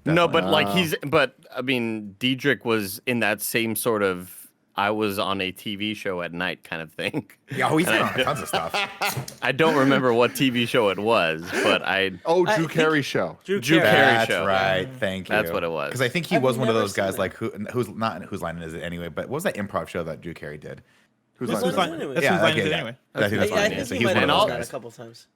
[SPEAKER 3] No, but like I mean, Diedrich was in that same sort of I was on a TV show at night kind of thing.
[SPEAKER 6] Yeah, he's been
[SPEAKER 3] And
[SPEAKER 6] on tons of stuff.
[SPEAKER 3] I don't remember what TV show it was, but
[SPEAKER 2] Oh,
[SPEAKER 4] I
[SPEAKER 2] Drew
[SPEAKER 4] think-
[SPEAKER 2] Carey show.
[SPEAKER 3] Drew
[SPEAKER 4] Carey.
[SPEAKER 3] Carey
[SPEAKER 6] That's
[SPEAKER 3] show.
[SPEAKER 6] right. Thank you.
[SPEAKER 3] That's what it was.
[SPEAKER 6] Because I think he
[SPEAKER 4] I've
[SPEAKER 6] was one of
[SPEAKER 4] never
[SPEAKER 6] those guys
[SPEAKER 4] seen
[SPEAKER 6] like whose line is it anyway? But what was that improv show that Drew Carey did?
[SPEAKER 2] Who's
[SPEAKER 4] This
[SPEAKER 2] like
[SPEAKER 4] was
[SPEAKER 2] that?
[SPEAKER 4] anyway.
[SPEAKER 5] That's
[SPEAKER 6] Yeah,
[SPEAKER 5] whose line
[SPEAKER 6] okay,
[SPEAKER 5] is it
[SPEAKER 6] yeah.
[SPEAKER 5] anyway.
[SPEAKER 6] I think that's
[SPEAKER 4] I
[SPEAKER 6] what it
[SPEAKER 4] think
[SPEAKER 6] is. So
[SPEAKER 4] he
[SPEAKER 6] he's
[SPEAKER 4] might
[SPEAKER 6] one
[SPEAKER 4] have
[SPEAKER 6] of
[SPEAKER 4] done
[SPEAKER 6] those
[SPEAKER 4] that a
[SPEAKER 6] guys.
[SPEAKER 4] couple times.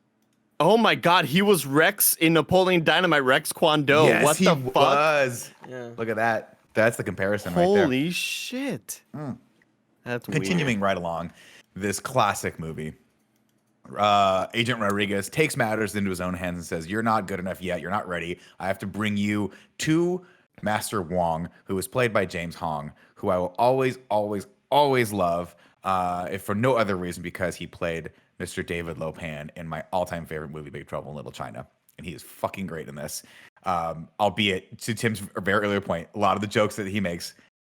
[SPEAKER 3] Oh my God, he was Rex in Napoleon Dynamite. Rex Kwon Do.
[SPEAKER 6] Yes,
[SPEAKER 3] What
[SPEAKER 6] he
[SPEAKER 3] the fuck?
[SPEAKER 6] was.
[SPEAKER 4] Yeah.
[SPEAKER 6] Look at that. That's the comparison right there.
[SPEAKER 3] Holy shit. That's
[SPEAKER 6] Continuing right along, this classic movie. Agent Rodriguez takes matters into his own hands and says, "You're not good enough yet. You're not ready. I have to bring you to Master Wong, who is played by James Hong, who I will always, always, always love, if for no other reason because he played Mr. David Lopan in my all-time favorite movie, Big Trouble in Little China, and he is fucking great in this. Albeit, to Tim's very earlier point, a lot of the jokes that he makes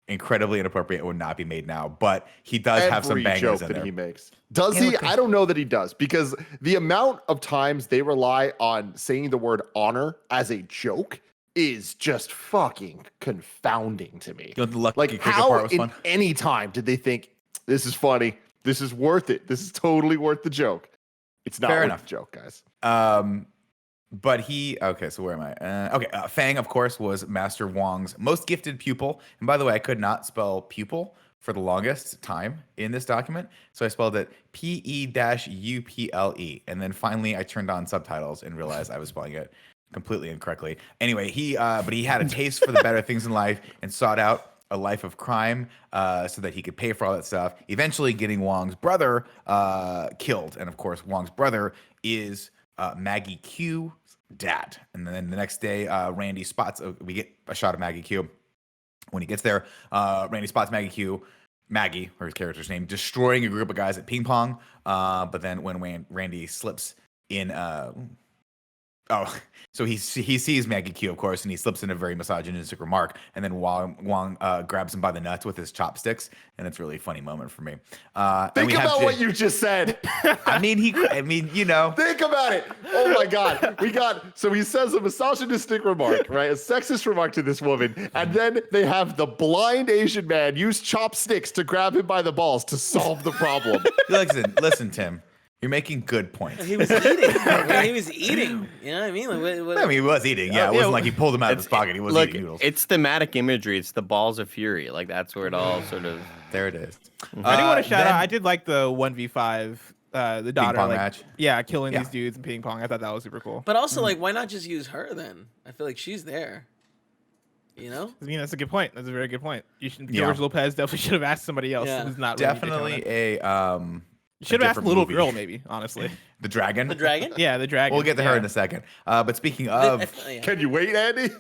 [SPEAKER 6] incredibly inappropriate and would not be made now, but he does have some
[SPEAKER 2] Every
[SPEAKER 6] bangers
[SPEAKER 2] joke
[SPEAKER 6] in
[SPEAKER 2] that
[SPEAKER 6] there.
[SPEAKER 2] he makes. Does
[SPEAKER 6] Yeah,
[SPEAKER 2] he?
[SPEAKER 6] look,
[SPEAKER 2] I don't know that he does, because the amount of times they rely on saying the word honor as a joke is just fucking confounding to me.
[SPEAKER 6] You know, the lucky
[SPEAKER 2] Like,
[SPEAKER 6] cricket
[SPEAKER 2] how
[SPEAKER 6] part was
[SPEAKER 2] in
[SPEAKER 6] fun.
[SPEAKER 2] any time did they think this is funny? This is worth it. This is totally worth the joke. It's not
[SPEAKER 6] Fair
[SPEAKER 2] worth
[SPEAKER 6] enough.
[SPEAKER 2] the joke, guys.
[SPEAKER 6] But okay, so where am I? Fang, of course, was Master Wong's most gifted pupil. And by the way, I could not spell pupil for the longest time in this document. So I spelled it P-E-U-P-L-E. And then finally I turned on subtitles and realized I was spelling it completely incorrectly. Anyway, but he had a taste for the better things in life and sought out a life of crime so that he could pay for all that stuff, eventually getting Wong's brother killed. And of course, Wong's brother is Maggie Q's dad. And then the next day, Randy spots, we get a shot of Maggie Q. When he gets there, Randy spots Maggie, or his character's name, destroying a group of guys at ping pong. But then when Randy slips in, so he sees Maggie Q, of course, and he slips in a very misogynistic remark, and then Wong grabs him by the nuts with his chopsticks, and it's a really funny moment for me.
[SPEAKER 2] Think about what you just said.
[SPEAKER 6] I mean, you know.
[SPEAKER 2] Think about it. Oh my God. So he says a misogynistic remark, right? A sexist remark to this woman. And then they have the blind Asian man use chopsticks to grab him by the balls to solve the problem.
[SPEAKER 6] Listen, Tim. You're making good points.
[SPEAKER 4] He was eating. He was eating. You know what I mean? Like, what,
[SPEAKER 6] I mean, he was eating. Yeah, it wasn't like he pulled him out of his pocket. He was eating noodles.
[SPEAKER 3] It's thematic imagery. It's the balls of fury. Like that's where it all sort of.
[SPEAKER 6] There it is.
[SPEAKER 5] I do want to shout out. I did like the 1v5. The daughter,
[SPEAKER 6] pong
[SPEAKER 5] like,
[SPEAKER 6] match.
[SPEAKER 5] Yeah, killing these dudes in ping pong. I thought that was super cool.
[SPEAKER 4] But also, like, why not just use her then? I feel like she's there. You know?
[SPEAKER 5] I mean, that's a good point. That's a very good point. George Lopez definitely should have asked somebody else who's not really
[SPEAKER 6] definitely
[SPEAKER 5] You should have asked the little girl, maybe. Honestly,
[SPEAKER 6] the dragon.
[SPEAKER 4] The dragon?
[SPEAKER 5] Yeah, the dragon.
[SPEAKER 6] We'll get to her in a second. But speaking of,
[SPEAKER 2] Can you wait, Andy?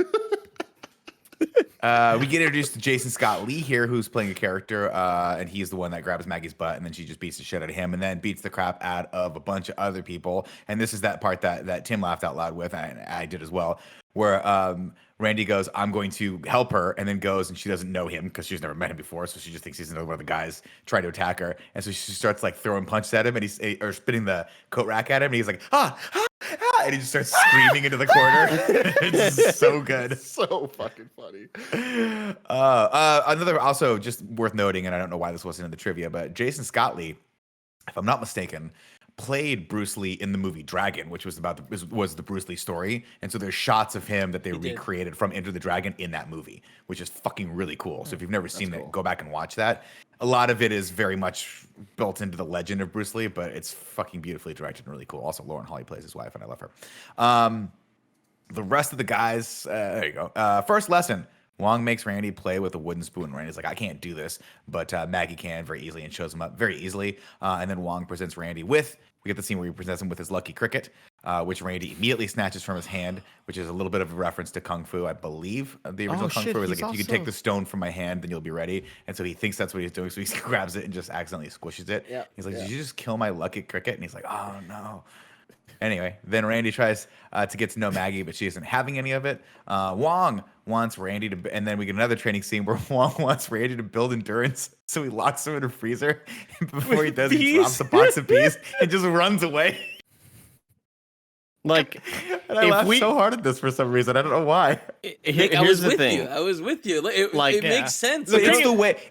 [SPEAKER 6] we get introduced to Jason Scott Lee here, who's playing a character, and he's the one that grabs Maggie's butt, and then she just beats the shit out of him, and then beats the crap out of a bunch of other people. And this is that part that Tim laughed out loud with, and I did as well, where Randy goes, "I'm going to help her," and then goes, and she doesn't know him because she's never met him before, so she just thinks he's another one of the guys trying to attack her, and so she starts like throwing punches at him, and or spinning the coat rack at him, and he's like, and he just starts screaming into the corner. It's so good.
[SPEAKER 2] So fucking funny.
[SPEAKER 6] Another also just worth noting, and I don't know why this wasn't in the trivia, but Jason Scott Lee, if I'm not mistaken, played Bruce Lee in the movie Dragon, which was was the Bruce Lee story. And so there's shots of him that they recreated from Enter the Dragon in that movie, which is fucking really cool. So if you've never seen it, go back and watch that. A lot of it is very much built into the legend of Bruce Lee, but it's fucking beautifully directed and really cool. Also, Lauren Holly plays his wife, and I love her. The rest of the guys, there you go. First lesson. Wong makes Randy play with a wooden spoon. Randy's like, I can't do this, but Maggie can very easily and shows him up very easily. And then Wong presents Randy we get the scene where he presents him with his lucky cricket, which Randy immediately snatches from his hand, which is a little bit of a reference to Kung Fu, I believe. The original Kung Fu was like, if you could take the stone from my hand, then you'll be ready. And so he thinks that's what he's doing. So he grabs it and just accidentally squishes it.
[SPEAKER 4] Yeah.
[SPEAKER 6] He's like, did you just kill my lucky cricket? And he's like, oh, no. Anyway, then Randy tries to get to know Maggie, but she isn't having any of it. Wong wants Randy to, and then we get another training scene where Wong wants Randy to build endurance, so he locks him in a freezer. And before he does, he drops a box of peas and just runs away.
[SPEAKER 3] Like,
[SPEAKER 6] and I laughed so hard at this for some reason. I don't know why.
[SPEAKER 4] Nick, I was with you. I was with you. It makes sense.
[SPEAKER 6] Look,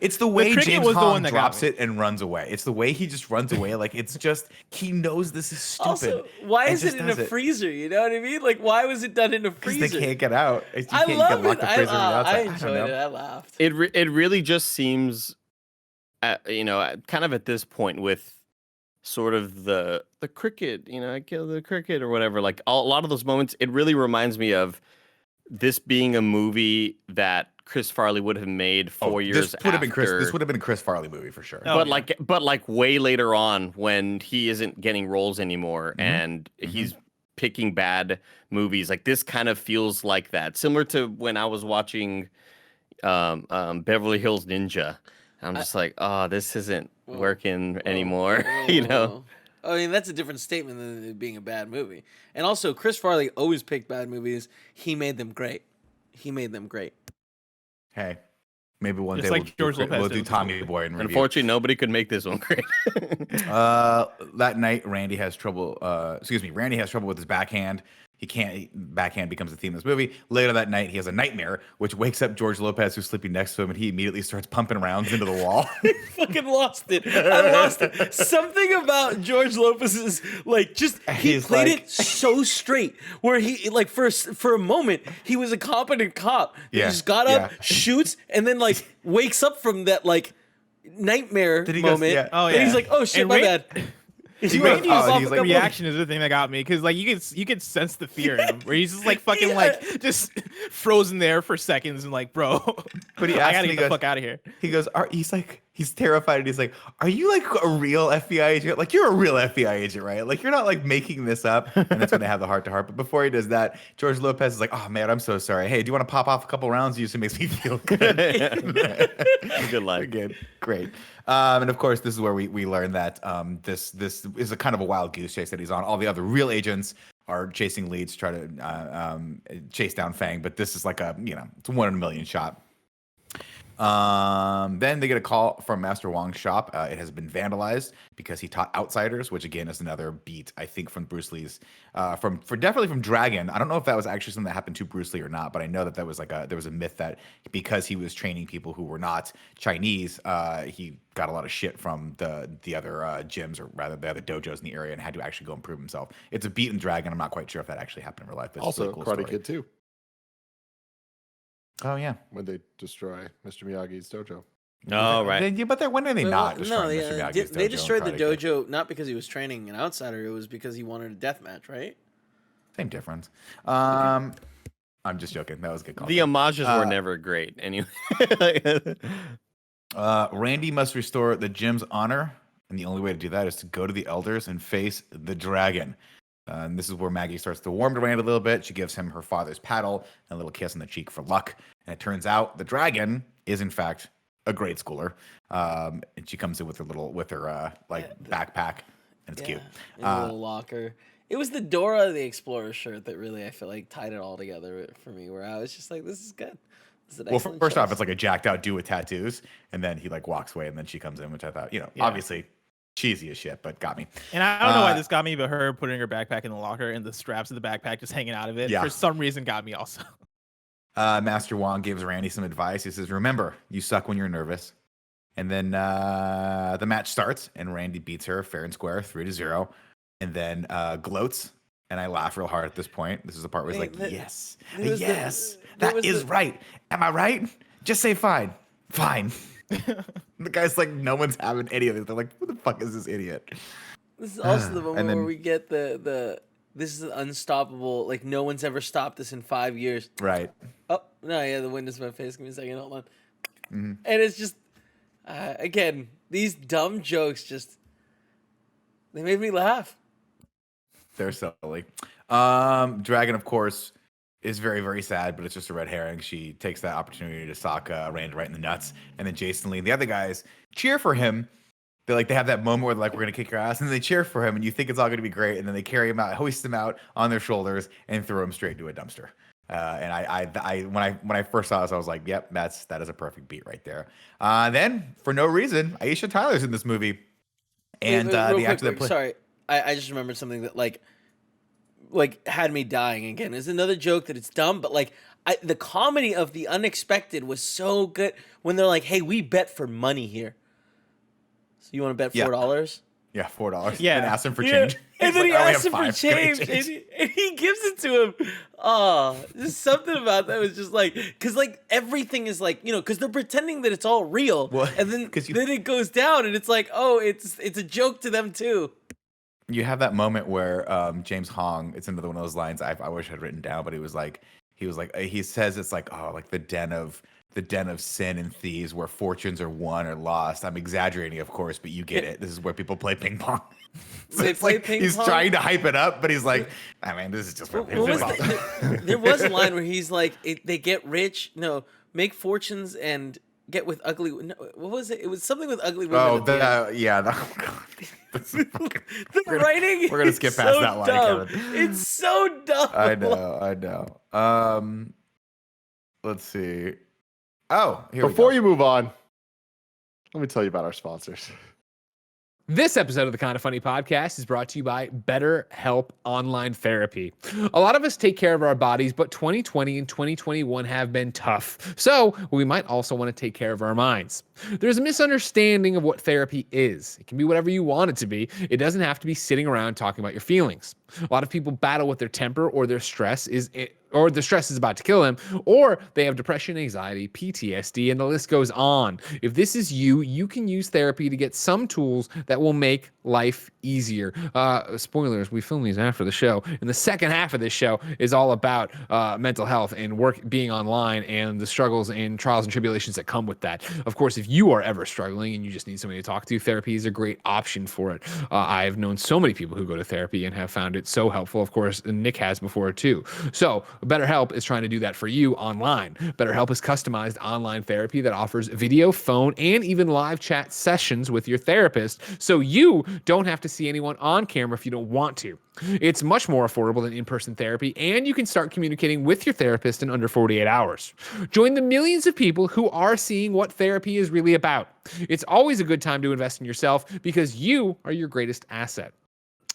[SPEAKER 6] it's the way James Hong drops it and runs away. It's the way he just runs away. Like, it's just, he knows this is stupid.
[SPEAKER 4] Also, why is it in a freezer? You know what I mean? Like, why was it done in a freezer?
[SPEAKER 6] Because they can't get out.
[SPEAKER 4] I love it. I enjoyed it. I laughed.
[SPEAKER 3] It really just seems, kind of at this point with sort of the cricket, I kill the cricket or whatever. Like a lot of those moments, it really reminds me of this being a movie that Chris Farley would have made 4 years after.
[SPEAKER 6] This would have been a Chris Farley movie for sure.
[SPEAKER 3] But like way later on when he isn't getting roles anymore and he's picking bad movies. Like this kind of feels like that. Similar to when I was watching Beverly Hills Ninja. I'm just like, oh, this isn't working anymore.
[SPEAKER 4] I mean, that's a different statement than it being a bad movie. And also, Chris Farley always picked bad movies. He made them great.
[SPEAKER 6] Hey, maybe one
[SPEAKER 5] Just
[SPEAKER 6] day
[SPEAKER 5] like
[SPEAKER 6] we'll do Tommy Boy and review.
[SPEAKER 3] Unfortunately, nobody could make this one great.
[SPEAKER 6] That night, Randy has trouble. Randy has trouble with his backhand. He can't. Backhand becomes the theme of this movie. Later that night, he has a nightmare, which wakes up George Lopez, who's sleeping next to him, and he immediately starts pumping rounds into the wall.
[SPEAKER 4] I fucking lost it. I lost it. Something about George Lopez's he played it so straight, where he for a moment he was a competent cop. He just got up, shoots, and then wakes up from that nightmare moment. And he's like, "Oh shit, my bad."
[SPEAKER 5] Randy's reaction is the thing that got me, because you could sense the fear in him, where he's just fucking just frozen there for seconds and bro,
[SPEAKER 6] but he
[SPEAKER 5] I gotta get the fuck out of here.
[SPEAKER 6] He goes, he's terrified, and he's like, "Are you a real FBI agent? Like you're a real FBI agent, right? Like you're not making this up." And that's when they have the heart to heart. But before he does that, George Lopez is like, "Oh man, I'm so sorry. Hey, do you want to pop off a couple rounds? It just makes me feel good."
[SPEAKER 3] Good luck.
[SPEAKER 6] Again, great. And of course, this is where we learn that this is a kind of a wild goose chase that he's on. All the other real agents are chasing leads to try to chase down Fang, but this is it's a 1 in a million shot. Then they get a call from Master Wong's shop. It has been vandalized because he taught outsiders, which again is another beat, I think, from Bruce Lee's, definitely from Dragon. I don't know if that was actually something that happened to Bruce Lee or not, but I know that there was a myth that because he was training people who were not Chinese, he got a lot of shit from the other gyms, or rather the other dojos in the area, and had to actually go and prove himself. It's a beat in Dragon. I'm not quite sure if that actually happened in real life. But it's
[SPEAKER 2] Also,
[SPEAKER 6] a really cool
[SPEAKER 2] Karate
[SPEAKER 6] story.
[SPEAKER 2] Kid 2,
[SPEAKER 6] Oh yeah.
[SPEAKER 2] when they destroy Mr. Miyagi's dojo.
[SPEAKER 3] Oh, right.
[SPEAKER 6] When are they not
[SPEAKER 4] No,
[SPEAKER 6] destroying Mr. Miyagi's
[SPEAKER 4] they
[SPEAKER 6] dojo
[SPEAKER 4] destroyed the
[SPEAKER 6] in Karate Kid?
[SPEAKER 4] dojo not because he was training an outsider. It was because he wanted a death match, right?
[SPEAKER 6] Same difference. I'm just joking. That was a good call.
[SPEAKER 3] The homages were never great. Anyway.
[SPEAKER 6] Randy must restore the gym's honor, and the only way to do that is to go to the elders and face the dragon. And this is where Maggie starts to warm to Randy a little bit. She gives him her father's paddle and a little kiss on the cheek for luck. And it turns out the dragon is in fact a grade schooler. And she comes in with her backpack, and it's cute.
[SPEAKER 4] In a little locker. It was the Dora the Explorer shirt that really, I feel like, tied it all together for me, where I was just like, this is good. This is an
[SPEAKER 6] Well,
[SPEAKER 4] excellent
[SPEAKER 6] first
[SPEAKER 4] choice.
[SPEAKER 6] off, it's like a jacked out dude with tattoos, and then he like walks away, and then she comes in, which I thought, obviously cheesy as shit, but got me.
[SPEAKER 5] And I don't know why this got me, but her putting her backpack in the locker and the straps of the backpack just hanging out of it for some reason got me also.
[SPEAKER 6] Master Wong gives Randy some advice. He says, remember, you suck when you're nervous. And then the match starts, and Randy beats her fair and square, 3-0, and then gloats. And I laugh real hard at this point. This is the part where he's like, yes, that is right. Am I right? Just say fine. Fine. The guy's like, no one's having any of it. They're like, who the fuck is this idiot?
[SPEAKER 4] This is also the moment where we get the this is unstoppable. Like, no one's ever stopped this in 5 years.
[SPEAKER 6] Right.
[SPEAKER 4] Oh, no, yeah, the wind is in my face. Give me a second. Hold on. And it's just, again, these dumb jokes they made me laugh.
[SPEAKER 6] They're silly. Dragon, of course, is very, very sad, but it's just a red herring. She takes that opportunity to sock Randy right in the nuts. And then Jason Lee and the other guys cheer for him. They have that moment where they're like, we're going to kick your ass. And then they cheer for him, and you think it's all going to be great. And then they carry him out, hoist him out on their shoulders, and throw him straight into a dumpster. And when I first saw this, I was like, yep, that is a perfect beat right there. Then, for no reason, Aisha Tyler's in this movie. And the actor that plays...
[SPEAKER 4] Sorry, I just remembered something that like had me dying again. It's another joke that it's dumb, but like the comedy of the unexpected was so good when they're like, "Hey, we bet for money here. So you want to bet $4?"
[SPEAKER 6] Yeah, $4.
[SPEAKER 5] Yeah.
[SPEAKER 6] And ask him for change.
[SPEAKER 4] And then he
[SPEAKER 6] like, "I only
[SPEAKER 4] asks him
[SPEAKER 6] have
[SPEAKER 4] for
[SPEAKER 6] 5. Can I
[SPEAKER 4] change, and he gives it to him. Oh, there's something about that was just like, because like everything is like, because they're pretending that it's all real, and then then it goes down, and it's like, oh, it's a joke to them too.
[SPEAKER 6] You have that moment where James Hong, it's another one of those lines I wish I'd written down, but he says it's like, oh, like the den of sin and thieves where fortunes are won or lost. I'm exaggerating, of course, but you get it. This is where people play ping pong. So it's like he's trying to hype it up, but he's like, I mean, this is just where people play ping pong.
[SPEAKER 4] There was a line where he's like, they get rich, make fortunes and get with ugly. No, what was it? It was something with ugly women.
[SPEAKER 6] Oh,
[SPEAKER 4] the writing.
[SPEAKER 6] We're gonna skip past that line,
[SPEAKER 4] dumb.
[SPEAKER 6] Kevin.
[SPEAKER 4] It's so dumb.
[SPEAKER 6] I know. Let's see. Oh,
[SPEAKER 2] Before you move on, let me tell you about our sponsors.
[SPEAKER 7] This episode of the Kind of Funny podcast is brought to you by BetterHelp Online Therapy. A lot of us take care of our bodies, but 2020 and 2021 have been tough. So we might also want to take care of our minds. There's a misunderstanding of what therapy is. It can be whatever you want it to be. It doesn't have to be sitting around talking about your feelings. A lot of people battle with their temper or their stress or the stress is about to kill them, or they have depression, anxiety, PTSD, and the list goes on. If this is you, you can use therapy to get some tools that will make life easier. Spoilers, we film these after the show, and the second half of this show is all about mental health and being online and the struggles and trials and tribulations that come with that. Of course, if you are ever struggling and you just need somebody to talk to, therapy is a great option for it. I've known so many people who go to therapy and have found it it so helpful. Of course, Nick has before too. So BetterHelp is trying to do that for you online. BetterHelp is customized online therapy that offers video, phone, and even live chat sessions with your therapist, so you don't have to see anyone on camera if you don't want to. It's much more affordable than in-person therapy, and you can start communicating with your therapist in under 48 hours. Join the millions of people who are seeing what therapy is really about. It's always a good time to invest in yourself because you are your greatest asset.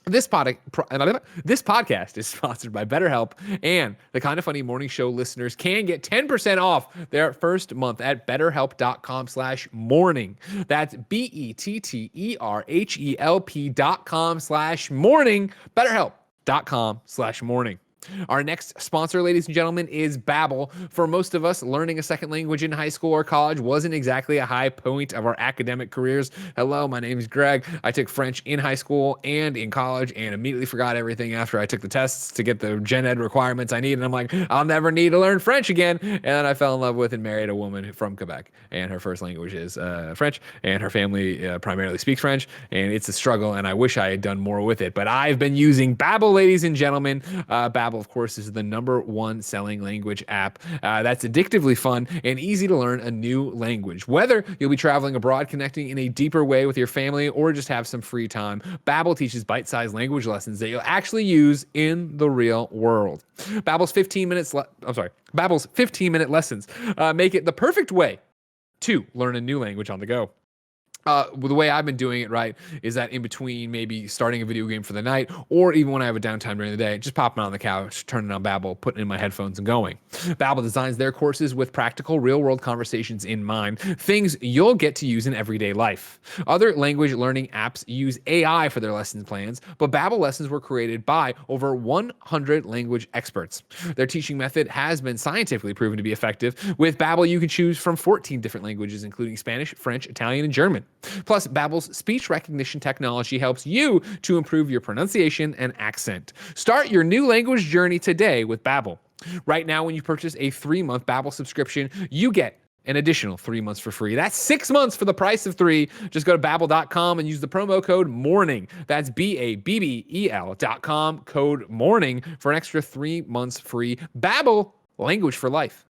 [SPEAKER 7] This podcast is sponsored by BetterHelp, and the Kind of Funny Morning Show listeners can get 10% off their first month at betterhelp.com/morning. That's BetterHelp.com/morning. BetterHelp.com/morning. Our next sponsor, ladies and gentlemen, is Babbel. For most of us, learning a second language in high school or college wasn't exactly a high point of our academic careers. Hello, my name is Greg. I took French in high school and in college and immediately forgot everything after I took the tests to get the gen ed requirements I need. And I'm like, I'll never need to learn French again. And then I fell in love with and married a woman from Quebec. And her first language is French. And her family primarily speaks French. And it's a struggle. And I wish I had done more with it. But I've been using Babbel, ladies and gentlemen. Babbel, of course, is the #1 selling language app that's addictively fun and easy to learn a new language. Whether you'll be traveling abroad, connecting in a deeper way with your family, or just have some free time, Babbel teaches bite-sized language lessons that you'll actually use in the real world. Babbel's 15-minute lessons make it the perfect way to learn a new language on the go. The way I've been doing it, right, is that in between maybe starting a video game for the night, or even when I have a downtime during the day, just popping on the couch, turning on Babbel, putting in my headphones and going. Babbel designs their courses with practical, real-world conversations in mind, things you'll get to use in everyday life. Other language learning apps use AI for their lesson plans, but Babbel lessons were created by over 100 language experts. Their teaching method has been scientifically proven to be effective. With Babbel, you can choose from 14 different languages, including Spanish, French, Italian, and German. Plus, Babbel's speech recognition technology helps you to improve your pronunciation and accent. Start your new language journey today with Babbel. Right now, when you purchase a 3-month Babbel subscription, you get an additional 3 months for free. That's 6 months for the price of 3. Just go to Babbel.com and use the promo code MORNING. That's BABBEL.com, code MORNING, for an extra 3 months free. Babbel, language for life.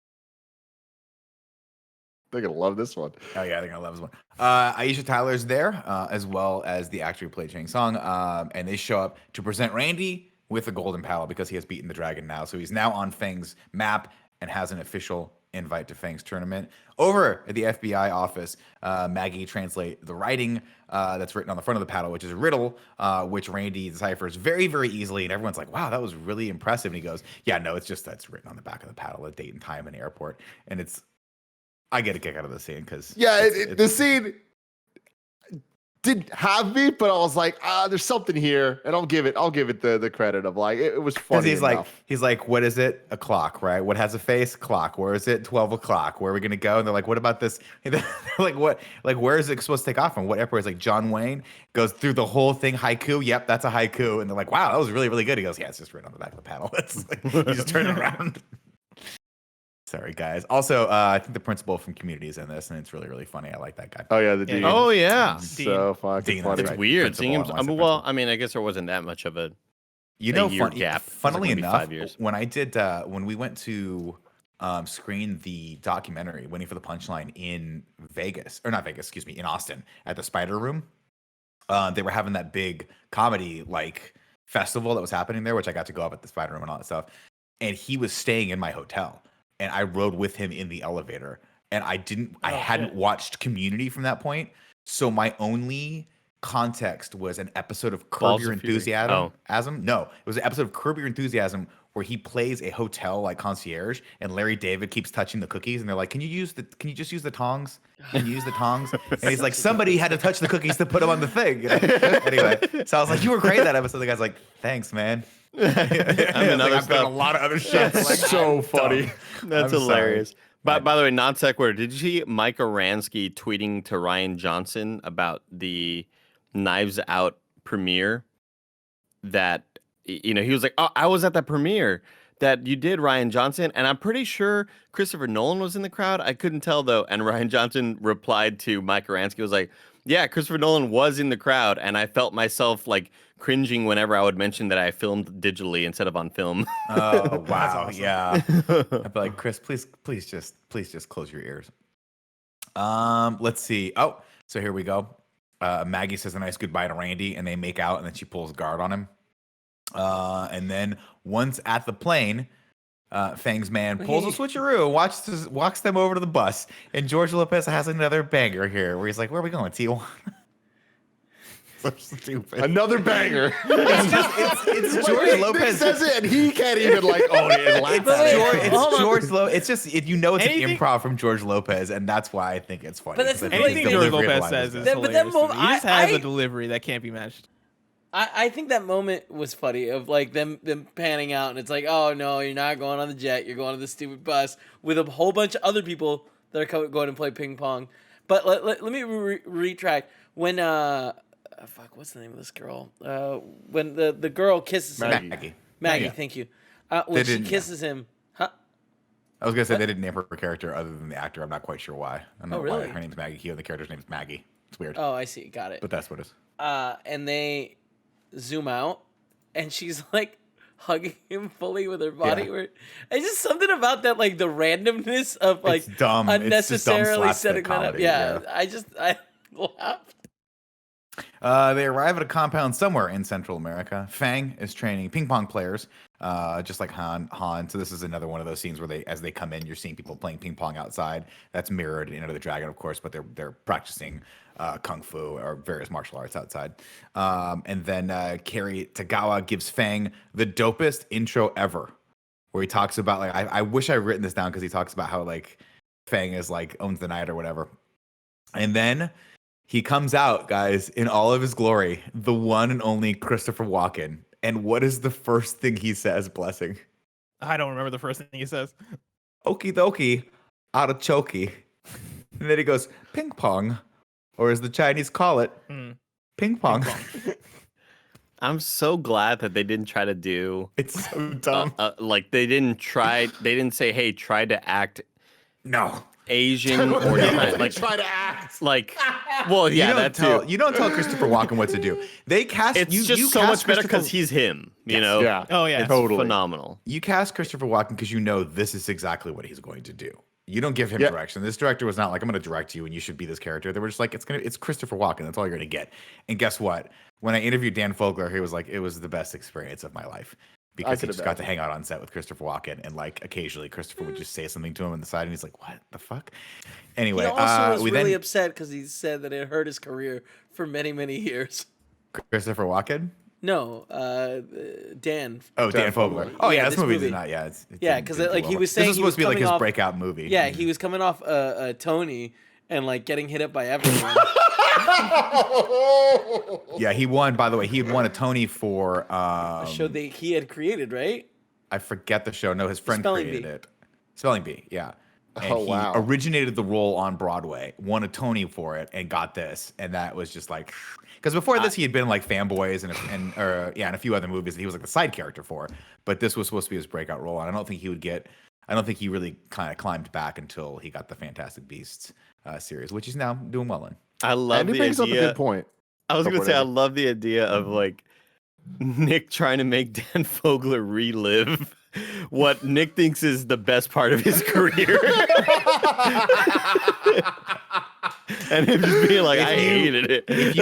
[SPEAKER 2] They're gonna love this one.
[SPEAKER 6] Oh yeah, they're gonna love this one. Aisha Tyler's there, as well as the actor who played Chang Song, and they show up to present Randy with the golden paddle because he has beaten the dragon now. So he's now on Fang's map and has an official invite to Fang's tournament. Over at the FBI office, Maggie translate the writing that's written on the front of the paddle, which is a riddle, which Randy deciphers very, very easily. And everyone's like, wow, that was really impressive. And he goes, yeah, no, it's just that's written on the back of the paddle, a date and time and airport. And I get a kick out of the scene because
[SPEAKER 2] the scene didn't have me, but I was like, there's something here, and I'll give it the credit of like it was funny.
[SPEAKER 6] He's like, what is it? A clock, right? What has a face? Clock. Where is it? 12 o'clock. Where are we gonna go? And they're like, what about this? And they're like, what? Like, where is it supposed to take off from? What airport? Is like John Wayne goes through the whole thing. Haiku. Yep, that's a haiku. And they're like, wow, that was really, really good. He goes, yeah, it's just written on the back of the paddle. It's like, you just turn it around. Sorry, guys. Also, I think the principal from Community is in this, and it's really, really funny. I like that guy.
[SPEAKER 2] Oh yeah, the Dean.
[SPEAKER 3] Oh yeah,
[SPEAKER 2] So fucking funny.
[SPEAKER 3] it's weird seeing him. I mean, I guess there wasn't that much of a year gap.
[SPEAKER 6] Funnily
[SPEAKER 3] like
[SPEAKER 6] enough,
[SPEAKER 3] 5 years.
[SPEAKER 6] when I did when we went to screen the documentary "Waiting for the Punchline" in Vegas, or not Vegas, excuse me, in Austin at the Spider Room, they were having that big comedy like festival that was happening there, which I got to go up at the Spider Room and all that stuff. And he was staying in my hotel. And I rode with him in the elevator, and I hadn't watched Community from that point. So my only context was an episode of Curb Your Enthusiasm. No, it was an episode of Curb Your Enthusiasm where he plays a hotel like concierge, and Larry David keeps touching the cookies, and they're like, "Can you just use the tongs? Can you use the tongs?" And he's like, "Somebody had to touch the cookies to put them on the thing." You know? Anyway, so I was like, "You were great that episode." The guy's like, "Thanks, man." I've done a lot of other shit.
[SPEAKER 2] That's so funny.
[SPEAKER 3] That's hilarious. By the way, non sequitur. Did you see Mike Oransky tweeting to Ryan Johnson about the Knives Out premiere? That he was like, "Oh, I was at that premiere that you did, Ryan Johnson," and I'm pretty sure Christopher Nolan was in the crowd. I couldn't tell though. And Ryan Johnson replied to Mike Oransky, was like, Yeah, Christopher Nolan was in the crowd, and I felt myself like cringing whenever I would mention that I filmed digitally instead of on film.
[SPEAKER 6] Oh wow, yeah. I'd be like, Chris, please just close your ears. Let's see. Oh, so here we go. Maggie says a nice goodbye to Randy, and they make out, and then she pulls guard on him. And then once at the plane, Fang's man pulls a switcheroo, walks them over to the bus, and George Lopez has another banger here, where he's like, "Where are we going, Tijuana?" So stupid.
[SPEAKER 2] Another banger.
[SPEAKER 6] It's George Lopez.
[SPEAKER 2] Nick says it, and he can't even like own it and laugh at it.
[SPEAKER 6] It's George Lopez. It's just it's an
[SPEAKER 5] Anything-
[SPEAKER 6] improv from George Lopez, and that's why I think it's funny.
[SPEAKER 4] But that's
[SPEAKER 6] 'cause I
[SPEAKER 4] the
[SPEAKER 6] think
[SPEAKER 5] Anything
[SPEAKER 6] the
[SPEAKER 5] George
[SPEAKER 6] delivery of the
[SPEAKER 5] Lopez
[SPEAKER 6] line
[SPEAKER 5] says
[SPEAKER 6] is
[SPEAKER 5] is
[SPEAKER 6] best.
[SPEAKER 4] But that
[SPEAKER 5] hilarious. to me.
[SPEAKER 4] moment-
[SPEAKER 5] He just
[SPEAKER 4] I-
[SPEAKER 5] has a delivery that can't be matched.
[SPEAKER 4] I think that moment was funny of like them panning out, and it's like, oh no, you're not going on the jet, you're going on the stupid bus with a whole bunch of other people that are going to play ping pong. But let me retract when fuck, what's the name of this girl? When the girl kisses him. Maggie,
[SPEAKER 6] Yeah.
[SPEAKER 4] thank you. When she
[SPEAKER 6] didn't-
[SPEAKER 4] kisses him, huh?
[SPEAKER 6] I was gonna say they didn't name her character other than the actor. I'm not quite sure why. I don't know
[SPEAKER 4] really?
[SPEAKER 6] why her name's Maggie Keogh. The character's name is Maggie. It's weird,
[SPEAKER 4] Oh, I see, got it.
[SPEAKER 6] but that's what it is.
[SPEAKER 4] And they zoom out, and she's like hugging him fully with her body.
[SPEAKER 6] Yeah.
[SPEAKER 4] Where it's just something about that, like the randomness of like
[SPEAKER 6] It's dumb. It's just dumb
[SPEAKER 4] unnecessarily
[SPEAKER 6] slapstick
[SPEAKER 4] setting that up.
[SPEAKER 6] comedy,
[SPEAKER 4] Yeah,
[SPEAKER 6] yeah.
[SPEAKER 4] I laughed.
[SPEAKER 6] They arrive at a compound somewhere in Central America. Fang is training ping pong players, just like Han. So this is another one of those scenes where as they come in, you're seeing people playing ping pong outside. That's mirrored in Enter the Dragon, of course, but they're practicing kung fu or various martial arts outside. And then Cary Tagawa gives Fang the dopest intro ever, where he talks about like I wish I'd written this down because he talks about how like Fang is like owns the night or whatever, and then he comes out, guys, in all of his glory, the one and only Christopher Walken. And what is the first thing he says, Blessing?
[SPEAKER 5] I don't remember the first thing he says.
[SPEAKER 6] Okie dokie, artichoke. And then he goes, ping pong, or as the Chinese call it, ping pong.
[SPEAKER 3] I'm so glad that they didn't try to do
[SPEAKER 6] It's so dumb.
[SPEAKER 3] like they didn't say, hey, try to act
[SPEAKER 6] No.
[SPEAKER 3] Asian or like
[SPEAKER 2] try to act.
[SPEAKER 3] like well, yeah, that too.
[SPEAKER 6] You don't tell Christopher Walken what to do. They cast
[SPEAKER 3] It's
[SPEAKER 6] you.
[SPEAKER 3] just
[SPEAKER 6] you
[SPEAKER 3] so
[SPEAKER 6] cast
[SPEAKER 3] much better because
[SPEAKER 6] Christopher-
[SPEAKER 3] he's him, you know?
[SPEAKER 2] Yeah.
[SPEAKER 5] Oh yeah.
[SPEAKER 3] It's
[SPEAKER 2] Totally.
[SPEAKER 3] phenomenal.
[SPEAKER 6] You cast Christopher Walken because you know this is exactly what he's going to do. You don't give him
[SPEAKER 2] Yeah.
[SPEAKER 6] direction. This director was not like, I'm going to direct you and you should be this character. They were just like, it's Christopher Walken. That's all you're going to get. And guess what? When I interviewed Dan Fogler, he was like, it was the best experience of my life because he
[SPEAKER 2] could
[SPEAKER 6] just got to hang out on set with Christopher Walken. And like occasionally Christopher would just say something to him on the side and he's like, what the fuck? Anyway,
[SPEAKER 4] He also was
[SPEAKER 6] we
[SPEAKER 4] really
[SPEAKER 6] then
[SPEAKER 4] upset because he said that it hurt his career for many, many years.
[SPEAKER 6] Christopher Walken.
[SPEAKER 4] No, Dan.
[SPEAKER 6] Oh, Dan Fogler. Oh
[SPEAKER 4] Yeah,
[SPEAKER 6] yeah, this
[SPEAKER 4] this
[SPEAKER 6] movie
[SPEAKER 4] movie.
[SPEAKER 6] did not. Yeah, it
[SPEAKER 4] Yeah,
[SPEAKER 6] didn't
[SPEAKER 4] 'cause,
[SPEAKER 6] do
[SPEAKER 4] like,
[SPEAKER 6] well.
[SPEAKER 4] he was
[SPEAKER 6] This
[SPEAKER 4] saying
[SPEAKER 6] was
[SPEAKER 4] he
[SPEAKER 6] supposed
[SPEAKER 4] was
[SPEAKER 6] to be like
[SPEAKER 4] coming
[SPEAKER 6] his
[SPEAKER 4] off-
[SPEAKER 6] breakout movie.
[SPEAKER 4] Yeah, he was coming off Tony and like getting hit up by everyone.
[SPEAKER 6] Yeah, he won. By the way, he had won a Tony for
[SPEAKER 4] A show that he had created, right?
[SPEAKER 6] I forget the show. No, his friend
[SPEAKER 4] Spelling
[SPEAKER 6] created
[SPEAKER 4] Bee.
[SPEAKER 6] it. Spelling Bee, yeah. And
[SPEAKER 2] Oh,
[SPEAKER 6] he
[SPEAKER 2] wow.
[SPEAKER 6] originated the role on Broadway, won a Tony for it, and got this. And that was just like, because before this, he had been like Fanboys and a few other movies that he was like the side character for. But this was supposed to be his breakout role, and I don't think he really kind of climbed back until he got the Fantastic Beasts series, which he's now doing well in.
[SPEAKER 3] I love
[SPEAKER 2] And he
[SPEAKER 3] the
[SPEAKER 2] brings up a
[SPEAKER 3] idea.
[SPEAKER 2] good point.
[SPEAKER 3] I was
[SPEAKER 2] Oh,
[SPEAKER 3] gonna say I
[SPEAKER 2] whatever.
[SPEAKER 3] love the idea of like Nick trying to make Dan Fogler relive what Nick thinks is the best part of his career. And him just being like, I hated it.
[SPEAKER 6] If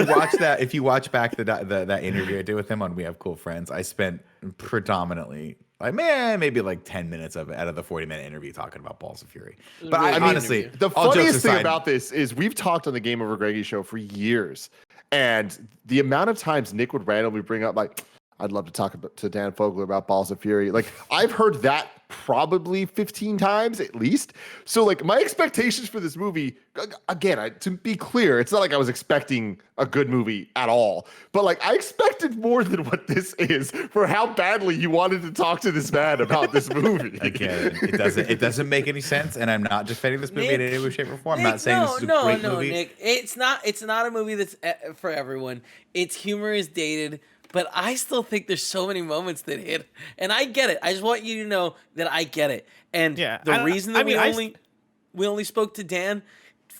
[SPEAKER 6] you watch back that interview I did with him on We Have Cool Friends, I spent predominantly maybe like 10 minutes of it out of the 40-minute interview talking about Balls of Fury. But
[SPEAKER 4] really
[SPEAKER 6] I
[SPEAKER 4] good
[SPEAKER 6] honestly,
[SPEAKER 4] interview.
[SPEAKER 2] The
[SPEAKER 6] all jokes
[SPEAKER 2] funniest thing
[SPEAKER 6] aside,
[SPEAKER 2] about this is we've talked on the Game Over Greggy show for years, and the amount of times Nick would randomly bring up like, I'd love to talk to Dan Fogler about Balls of Fury. Like, I've heard that probably 15 times at least. So like my expectations for this movie, again, to be clear, it's not like I was expecting a good movie at all, but like I expected more than what this is for how badly you wanted to talk to this man about this movie.
[SPEAKER 6] again, it doesn't make any sense, and I'm not defending this movie in any way, shape, or form. I'm not saying this is a great movie.
[SPEAKER 4] Nick. It's not a movie that's for everyone. Its humor is dated, but I still think there's so many moments that hit, and I get it. I just want you to know that I get it. And
[SPEAKER 5] Yeah,
[SPEAKER 4] the reason that we only spoke to Dan,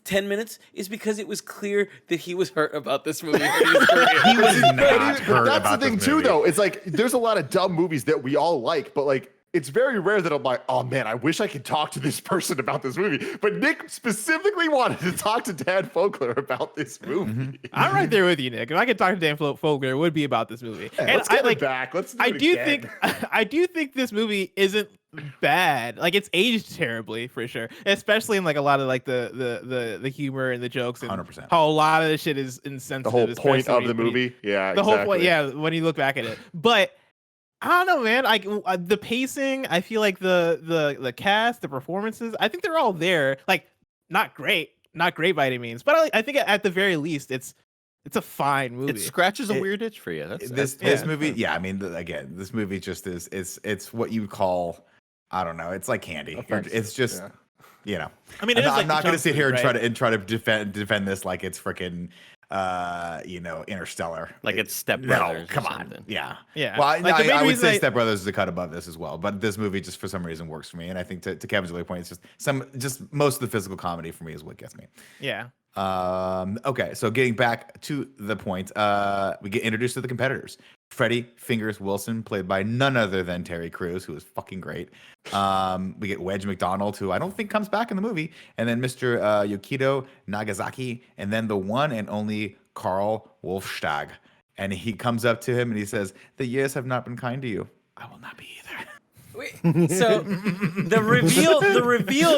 [SPEAKER 4] 10 minutes is because it was clear that he was hurt about this movie. He was
[SPEAKER 6] not hurt
[SPEAKER 2] That's
[SPEAKER 6] about
[SPEAKER 2] the thing
[SPEAKER 6] this
[SPEAKER 2] too,
[SPEAKER 6] movie.
[SPEAKER 2] though. It's like there's a lot of dumb movies that we all like, but like it's very rare that I'm like, oh man, I wish I could talk to this person about this movie. But Nick specifically wanted to talk to Dan Fogler about this movie.
[SPEAKER 5] I'm right there with you, Nick. If I could talk to Dan Fogler, it would be about this movie.
[SPEAKER 2] Yeah,
[SPEAKER 5] and
[SPEAKER 2] let's get
[SPEAKER 5] I
[SPEAKER 2] it back. Let's do
[SPEAKER 5] I
[SPEAKER 2] it
[SPEAKER 5] do
[SPEAKER 2] again.
[SPEAKER 5] think I do think this movie isn't bad. Like it's aged terribly for sure, especially in like a lot of like the humor and the jokes and
[SPEAKER 6] 100%.
[SPEAKER 5] how a lot of the shit is insensitive.
[SPEAKER 2] The whole point
[SPEAKER 5] especially
[SPEAKER 2] of the
[SPEAKER 5] when you-
[SPEAKER 2] movie. Yeah,
[SPEAKER 5] the
[SPEAKER 2] exactly.
[SPEAKER 5] whole point, yeah, when you look back at it. But I don't know, man. Like the pacing, I feel like the cast, the performances, I think they're all there. Like not great by any means, but I think at the very least, it's a fine movie.
[SPEAKER 3] It scratches a weird itch for you.
[SPEAKER 6] This movie, yeah, I mean, again, this movie just is it's what you call, I don't know, it's like candy. It's just, you know.
[SPEAKER 5] I mean,
[SPEAKER 6] I'm not going to sit here and
[SPEAKER 5] right?
[SPEAKER 6] try to defend this like it's freaking, you know, Interstellar.
[SPEAKER 3] Like it's Step Brothers.
[SPEAKER 6] No, come
[SPEAKER 3] or
[SPEAKER 6] on,
[SPEAKER 3] something.
[SPEAKER 6] yeah.
[SPEAKER 5] Like, the big
[SPEAKER 6] I would
[SPEAKER 5] reason
[SPEAKER 6] say Step Brothers is a cut above this as well, but this movie just for some reason works for me, and I think to Kevin's earlier point, it's just most of the physical comedy for me is what gets me.
[SPEAKER 5] Yeah.
[SPEAKER 6] Okay, so getting back to the point, we get introduced to the competitors. Freddie Fingers Wilson, played by none other than Terry Crews, who is fucking great. We get Wedge McDonald, who I don't think comes back in the movie, and then Mr. Yukito Nagasaki, and then the one and only Carl Wolfstag. And he comes up to him and he says, "The years have not been kind to you. I will not be either."
[SPEAKER 4] Wait, so the reveal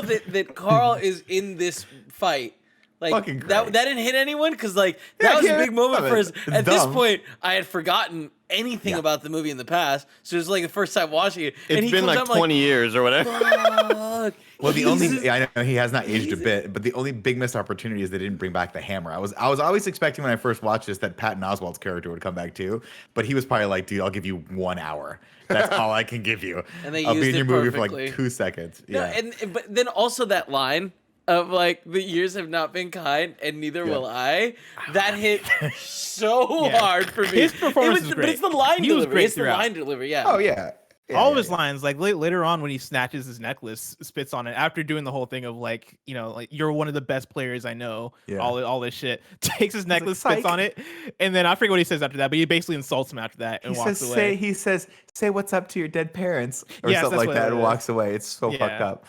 [SPEAKER 4] that Carl is in this fight, like
[SPEAKER 6] Fucking
[SPEAKER 4] that
[SPEAKER 6] great.
[SPEAKER 4] didn't hit anyone because like that was a
[SPEAKER 6] yeah,
[SPEAKER 4] big moment
[SPEAKER 6] I
[SPEAKER 4] for
[SPEAKER 6] mean,
[SPEAKER 4] us.
[SPEAKER 6] it's
[SPEAKER 4] At this
[SPEAKER 6] dumb.
[SPEAKER 4] point, I had forgotten anything about the movie in the past, so it was like the first time watching it. and
[SPEAKER 3] It's
[SPEAKER 4] he
[SPEAKER 3] been
[SPEAKER 4] comes
[SPEAKER 3] like
[SPEAKER 4] out
[SPEAKER 3] 20 years or whatever.
[SPEAKER 4] Fuck.
[SPEAKER 6] Well, the
[SPEAKER 4] He's
[SPEAKER 6] only
[SPEAKER 4] just-
[SPEAKER 6] I know he has not aged a bit, but the only big missed opportunity is they didn't bring back the hammer. I was always expecting when I first watched this that Patton Oswalt's character would come back too, but he was probably like, "Dude, I'll give you 1 hour. That's all I can give you.
[SPEAKER 4] And they
[SPEAKER 6] I'll be
[SPEAKER 4] used
[SPEAKER 6] in your
[SPEAKER 4] it
[SPEAKER 6] movie
[SPEAKER 4] perfectly.
[SPEAKER 6] for like 2 seconds."
[SPEAKER 4] No,
[SPEAKER 6] Yeah,
[SPEAKER 4] but then also that line of like the years have not been kind and neither will I. That hit so
[SPEAKER 5] Yeah.
[SPEAKER 4] hard for me.
[SPEAKER 5] His performance was
[SPEAKER 4] But
[SPEAKER 5] great.
[SPEAKER 4] it's the line
[SPEAKER 5] He was
[SPEAKER 4] delivery.
[SPEAKER 5] great
[SPEAKER 4] It's the
[SPEAKER 5] throughout.
[SPEAKER 4] line delivery. Yeah.
[SPEAKER 6] oh yeah.
[SPEAKER 5] All of his lines, like later on when he snatches his necklace, spits on it after doing the whole thing of like, you know, like you're one of the best players I know.
[SPEAKER 6] Yeah.
[SPEAKER 5] All this shit. Takes his necklace,
[SPEAKER 6] like,
[SPEAKER 5] spits on it, and then I forget what he says after that, but he basically insults him after that and walks away.
[SPEAKER 6] He says, "Say what's up to your dead parents," or
[SPEAKER 5] Yes,
[SPEAKER 6] something
[SPEAKER 5] that's
[SPEAKER 6] like
[SPEAKER 5] what
[SPEAKER 6] that,
[SPEAKER 5] it
[SPEAKER 6] and
[SPEAKER 5] is.
[SPEAKER 6] walks away. It's so
[SPEAKER 5] Yeah.
[SPEAKER 6] fucked up.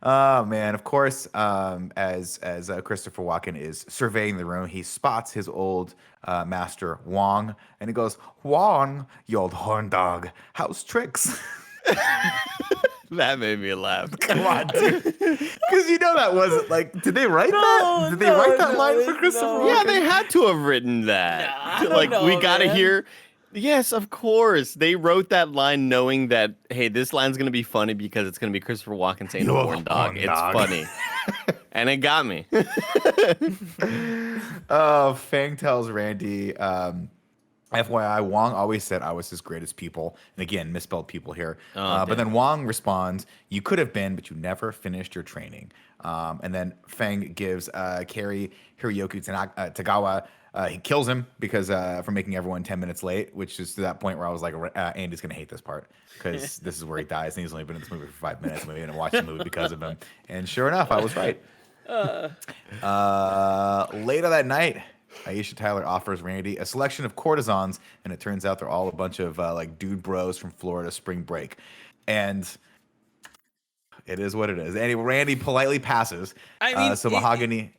[SPEAKER 6] Oh man! Of course, as Christopher Walken is surveying the room, he spots his old master Wong, and he goes, "Wong, you old horn dog, how's tricks?"
[SPEAKER 3] That made me laugh.
[SPEAKER 6] Come on, dude. Because you know that wasn't like, did they write that? Did they write that line for Christopher Walken?
[SPEAKER 3] Yeah, they had to have written that.
[SPEAKER 4] I don't
[SPEAKER 3] Like, we
[SPEAKER 4] know,
[SPEAKER 3] gotta
[SPEAKER 4] man.
[SPEAKER 3] hear. Yes, of course. They wrote that line knowing that, hey, this line's gonna be funny because it's gonna be Christopher Walken saying
[SPEAKER 6] You're
[SPEAKER 3] horn
[SPEAKER 6] a
[SPEAKER 3] dog.
[SPEAKER 6] horn
[SPEAKER 3] It's
[SPEAKER 6] dog.
[SPEAKER 3] funny. And it got me.
[SPEAKER 6] Oh, Fang tells Randy, FYI, Wong always said I was his greatest pupil. And again, misspelled pupil here. But then Wong responds, "You could have been, but you never finished your training." And then Fang gives Kari Hiroyoki Tagawa, he kills him because for making everyone 10 minutes late, which is to that point where I was like, Andy's going to hate this part because this is where he dies. And he's only been in this movie for 5 minutes. Maybe and watch the movie because of him. And sure enough, I was right. Later that night, Aisha Tyler offers Randy a selection of courtesans, and it turns out they're all a bunch of like dude bros from Florida spring break. And it is what it is. Anyway, Randy politely passes.
[SPEAKER 4] I mean,
[SPEAKER 6] so Mahogany.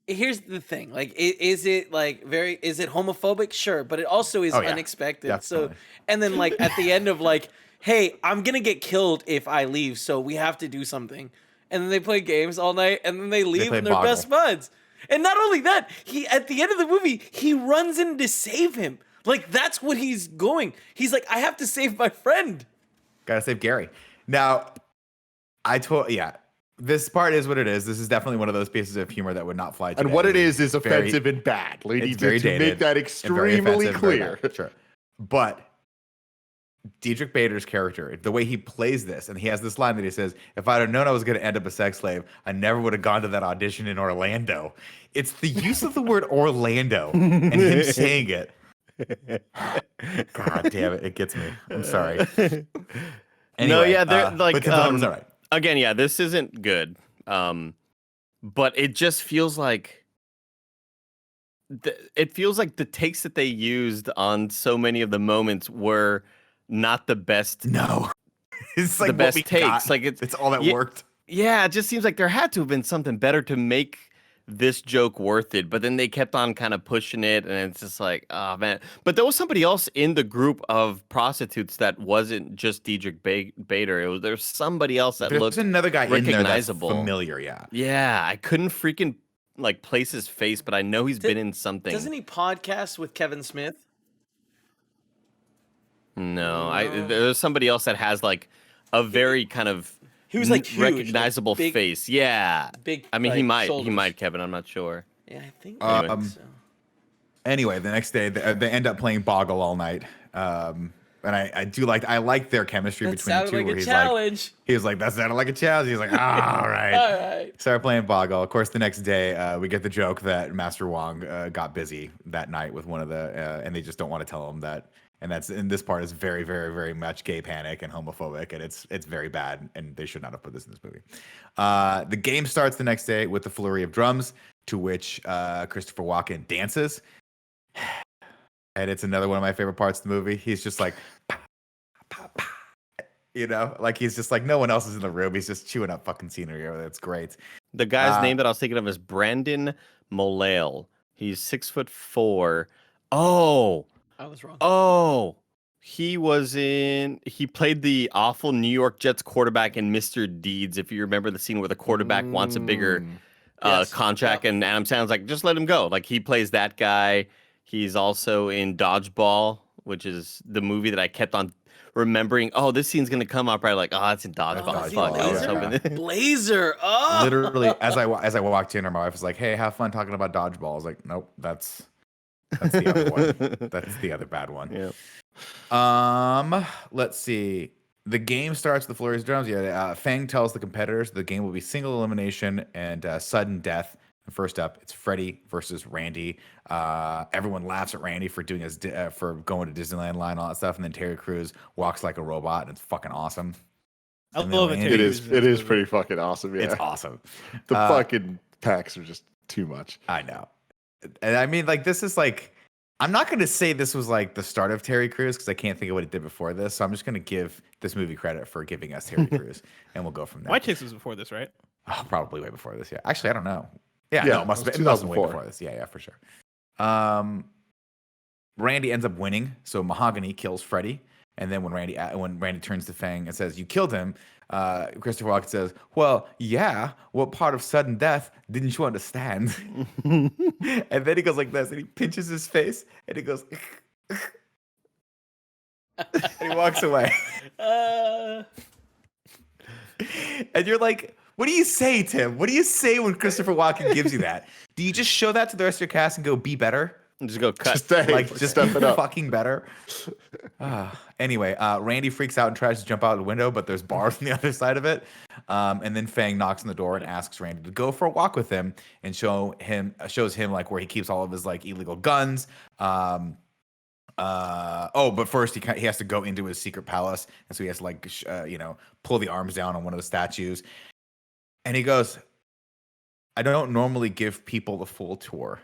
[SPEAKER 4] Here's the thing, like, is it homophobic? Sure, but it also is
[SPEAKER 6] Oh, yeah.
[SPEAKER 4] unexpected.
[SPEAKER 6] Definitely.
[SPEAKER 4] So, and then like at the end of like, hey, I'm gonna get killed if I leave, so we have to do something. And then they play games all night, and then they leave,
[SPEAKER 6] play
[SPEAKER 4] and they're
[SPEAKER 6] Boggle.
[SPEAKER 4] best buds. And not only that, he at the end of the movie, he runs in to save him. Like that's what he's going. He's like, I have to save my friend.
[SPEAKER 6] Gotta save Gary. Now, this part is what it is. This is definitely one of those pieces of humor that would not fly today.
[SPEAKER 2] And what it is
[SPEAKER 6] very-
[SPEAKER 2] offensive and bad. We
[SPEAKER 6] it's
[SPEAKER 2] need
[SPEAKER 6] very
[SPEAKER 2] to make
[SPEAKER 6] dated
[SPEAKER 2] that
[SPEAKER 6] and very
[SPEAKER 2] extremely
[SPEAKER 6] offensive, very
[SPEAKER 2] clear.
[SPEAKER 6] bad. Sure. But Diedrich Bader's character, the way he plays this, and he has this line that he says, "If I'd have known I was going to end up a sex slave, I never would have gone to that audition in Orlando." It's the use of the word Orlando and him saying it. God damn it. It gets me. I'm sorry.
[SPEAKER 3] No,
[SPEAKER 6] Anyway,
[SPEAKER 3] yeah, they're like
[SPEAKER 6] but Tim Dillon was all right.
[SPEAKER 3] again, yeah, this isn't good. but it just feels like the takes that they used on so many of the moments were not the best.
[SPEAKER 6] No, it's like
[SPEAKER 3] the best
[SPEAKER 6] what we
[SPEAKER 3] takes.
[SPEAKER 6] got.
[SPEAKER 3] Like
[SPEAKER 6] it's all that
[SPEAKER 3] yeah,
[SPEAKER 6] worked.
[SPEAKER 3] Yeah, it just seems like there had to have been something better to make this joke worth it. But then they kept on kind of pushing it, and it's just like, oh man. But there was somebody else in the group of prostitutes that wasn't just Diedrich Bader. There's somebody else that
[SPEAKER 6] There's
[SPEAKER 3] looked
[SPEAKER 6] another guy in there that's
[SPEAKER 3] recognizable.
[SPEAKER 6] familiar. Yeah.
[SPEAKER 3] Yeah, I couldn't freaking like place his face, but I know he's been in something.
[SPEAKER 4] Doesn't he podcast with Kevin Smith?
[SPEAKER 3] No, there's somebody else that has like a very kind of
[SPEAKER 4] He was like huge,
[SPEAKER 3] recognizable
[SPEAKER 4] like, big,
[SPEAKER 3] face. Yeah,
[SPEAKER 4] big.
[SPEAKER 3] I mean,
[SPEAKER 4] like,
[SPEAKER 3] he might, Kevin. I'm not sure.
[SPEAKER 4] Yeah, I think. So.
[SPEAKER 6] Anyway, the next day they end up playing Boggle all night. And I like their chemistry
[SPEAKER 4] That
[SPEAKER 6] between the
[SPEAKER 4] sounded
[SPEAKER 6] two.
[SPEAKER 4] like
[SPEAKER 6] Where
[SPEAKER 4] a
[SPEAKER 6] he's
[SPEAKER 4] challenge.
[SPEAKER 6] like, he was like, that sounded like a challenge. He's like, all right.
[SPEAKER 4] All right.
[SPEAKER 6] Start playing Boggle. Of course, the next day we get the joke that Master Wong got busy that night with one of the, and they just don't want to tell him that. And this part is very, very, very much gay panic and homophobic, and it's very bad, and they should not have put this in this movie. The game starts the next day with the flurry of drums, to which Christopher Walken dances. And it's another one of my favorite parts of the movie. He's just like, pow, pow, pow. You know, like he's just like, no one else is in the room. He's just chewing up fucking scenery. It's great.
[SPEAKER 3] The guy's name that I was thinking of is Brandon Molale. He's 6'4". Oh,
[SPEAKER 4] I was wrong.
[SPEAKER 3] Oh, he played the awful New York Jets quarterback in Mr. Deeds. If you remember the scene where the quarterback wants a bigger contract, and Adam Sandler's like, just let him go. Like he plays that guy. He's also in Dodgeball, which is the movie that I kept on remembering. Oh, this scene's gonna come up right. Like, oh, it's in Dodgeball. Fuck, I was hoping.
[SPEAKER 4] Blazer. Oh,
[SPEAKER 6] Literally, as I walked in, my wife was like, "Hey, have fun talking about Dodgeball." I was like, "Nope, that's the other one. That's the other bad one."
[SPEAKER 3] Yeah.
[SPEAKER 6] Let's see. The game starts with the flurries of drums. Yeah, Fang tells the competitors the game will be single elimination and sudden death. And first up, it's Freddy versus Randy. Everyone laughs at Randy for doing for going to Disneyland line, all that stuff, and then Terry Crews walks like a robot, and it's fucking awesome.
[SPEAKER 5] I love it.
[SPEAKER 2] It is pretty fucking awesome. Yeah,
[SPEAKER 6] it's awesome.
[SPEAKER 2] The fucking packs are just too much.
[SPEAKER 6] I know, and I mean, like, this is like, I'm not going to say this was like the start of Terry Crews because I can't think of what he did before this. So I'm just going to give this movie credit for giving us Terry Crews, and we'll go from there.
[SPEAKER 5] White Chicks was before this, right?
[SPEAKER 6] Oh, probably way before this. Yeah, actually, I don't know. Yeah,
[SPEAKER 2] Yeah,
[SPEAKER 6] no, it must have been way
[SPEAKER 2] 2004.
[SPEAKER 6] before this. Yeah, for sure. Randy ends up winning, so Mahogany kills Freddy, and then when Randy turns to Fang and says, "You killed him," Christopher Walken says, "Well, yeah. What part of sudden death didn't you understand?" And then he goes like this, and he pinches his face, and he goes, and he walks away. And you're like, what do you say, Tim? What do you say when Christopher Walken gives you that? Do you just show that to the rest of your cast and go, be better?
[SPEAKER 3] Just go cut.
[SPEAKER 6] Just
[SPEAKER 2] step it up.
[SPEAKER 6] fucking better. Anyway, Randy freaks out and tries to jump out the window, but there's bars on the other side of it. And then Fang knocks on the door and asks Randy to go for a walk with him and shows him like where he keeps all of his like illegal guns. But first he has to go into his secret palace, and so he has to like pull the arms down on one of the statues. And he goes, "I don't normally give people the full tour,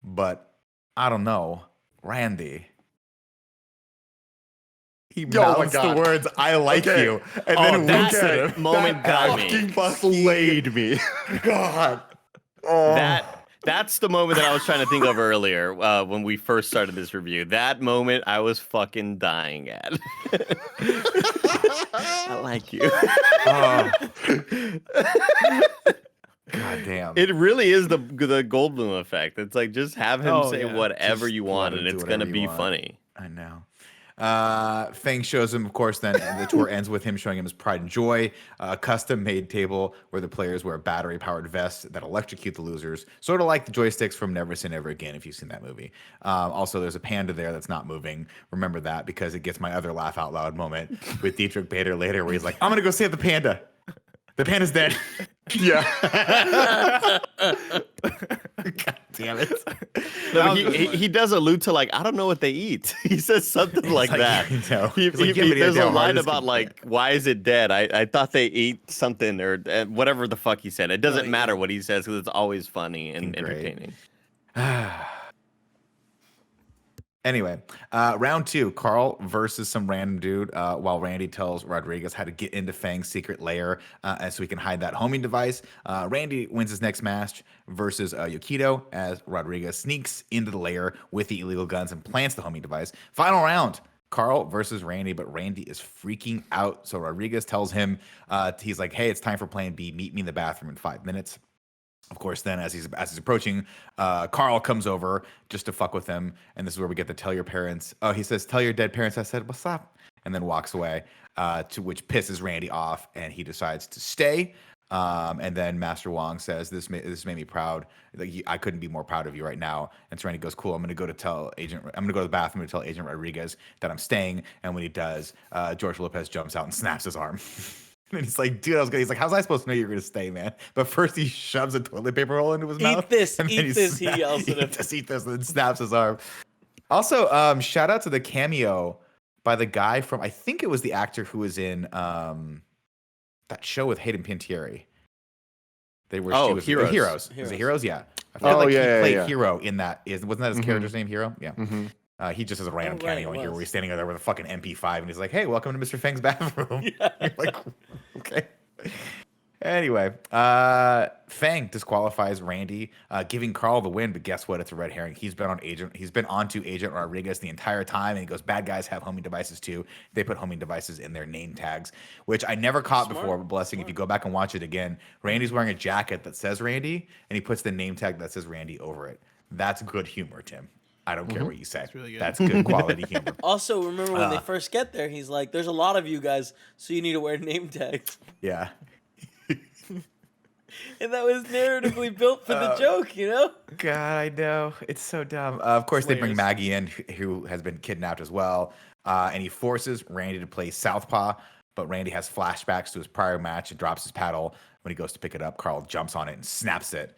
[SPEAKER 6] but I don't know, Randy." He mouths the words, "I like you," and then winks at him.
[SPEAKER 3] Moment got me.
[SPEAKER 2] Fucking slayed me.
[SPEAKER 6] God.
[SPEAKER 3] That's the moment that I was trying to think of earlier when we first started this review. That moment I was fucking dying at. I like you.
[SPEAKER 6] God damn.
[SPEAKER 3] It really is the Goldblum effect. It's like just have him say
[SPEAKER 5] yeah.
[SPEAKER 3] whatever you want, and it's gonna be
[SPEAKER 6] want.
[SPEAKER 3] funny.
[SPEAKER 6] I know. Fang shows him, of course, then the tour ends with him showing him his pride and joy, a custom-made table where the players wear battery-powered vests that electrocute the losers, sort of like the joysticks from Never Say Never Again, if you've seen that movie. Also, there's a panda there that's not moving. Remember that, because it gets my other laugh out loud moment with Diedrich Bader later, where he's like, "I'm gonna go save the panda. The panda's dead."
[SPEAKER 2] Yeah.
[SPEAKER 6] God damn it.
[SPEAKER 3] No, but he does allude to like I don't know what they eat. He says something like that.
[SPEAKER 6] No.
[SPEAKER 3] There's a line about like why is it dead? I thought they eat something or whatever the fuck he said. It doesn't matter what he says because it's always funny and entertaining.
[SPEAKER 6] Anyway, round 2, Carl versus some random dude while Randy tells Rodriguez how to get into Fang's secret lair so he can hide that homing device. Randy wins his next match versus Yokito as Rodriguez sneaks into the lair with the illegal guns and plants the homing device. Final round, Carl versus Randy, but Randy is freaking out. So Rodriguez tells him, he's like, hey, it's time for plan B. Meet me in the bathroom in 5 minutes. Of course, then as he's approaching, Carl comes over just to fuck with him, and this is where we get the tell your parents. Oh, he says, "Tell your dead parents I said what's up," and then walks away. To which pisses Randy off, and he decides to stay. And then Master Wong says, "This made me proud. Like, I couldn't be more proud of you right now." And so Randy goes, "Cool. I'm gonna go to the bathroom to tell Agent Rodriguez that I'm staying." And when he does, George Lopez jumps out and snaps his arm. And he's like, dude, I was good. He's like, how's I supposed to know you're going to stay, man? But first he shoves a toilet paper roll into his mouth.
[SPEAKER 4] Eat this, he yells at him.
[SPEAKER 6] Just eat this, and then snaps his arm. Also, shout out to the cameo by the guy from, I think it was the actor who was in that show with Hayden Panettiere.
[SPEAKER 3] Heroes.
[SPEAKER 6] Heroes. Was it Heroes? Yeah. I feel he played Hero in that. Wasn't that his character's name, Hero? Yeah.
[SPEAKER 2] Mm-hmm.
[SPEAKER 6] He just has a random cameo in here where he's standing there with a fucking MP5 and he's like, hey, welcome to Mr. Fang's bathroom. Yeah. You're like, okay. Anyway, Fang disqualifies Randy, giving Carl the win, but guess what? It's a red herring. He's been onto Agent Rodriguez the entire time, and he goes, bad guys have homing devices too. They put homing devices in their name tags, which I never caught before, but Blessing, if you go back and watch it again, Randy's wearing a jacket that says Randy, and he puts the name tag that says Randy over it. That's good humor, Tim. I don't care what you say.
[SPEAKER 5] Really good.
[SPEAKER 6] That's good quality humor.
[SPEAKER 4] Also, remember when they first get there, he's like, there's a lot of you guys, so you need to wear name tags.
[SPEAKER 6] Yeah.
[SPEAKER 4] And that was narratively built for the joke, you know?
[SPEAKER 6] God, I know. It's so dumb. Of course, they bring Maggie in, who has been kidnapped as well. And he forces Randy to play Southpaw, but Randy has flashbacks to his prior match and drops his paddle. When he goes to pick it up, Carl jumps on it and snaps it.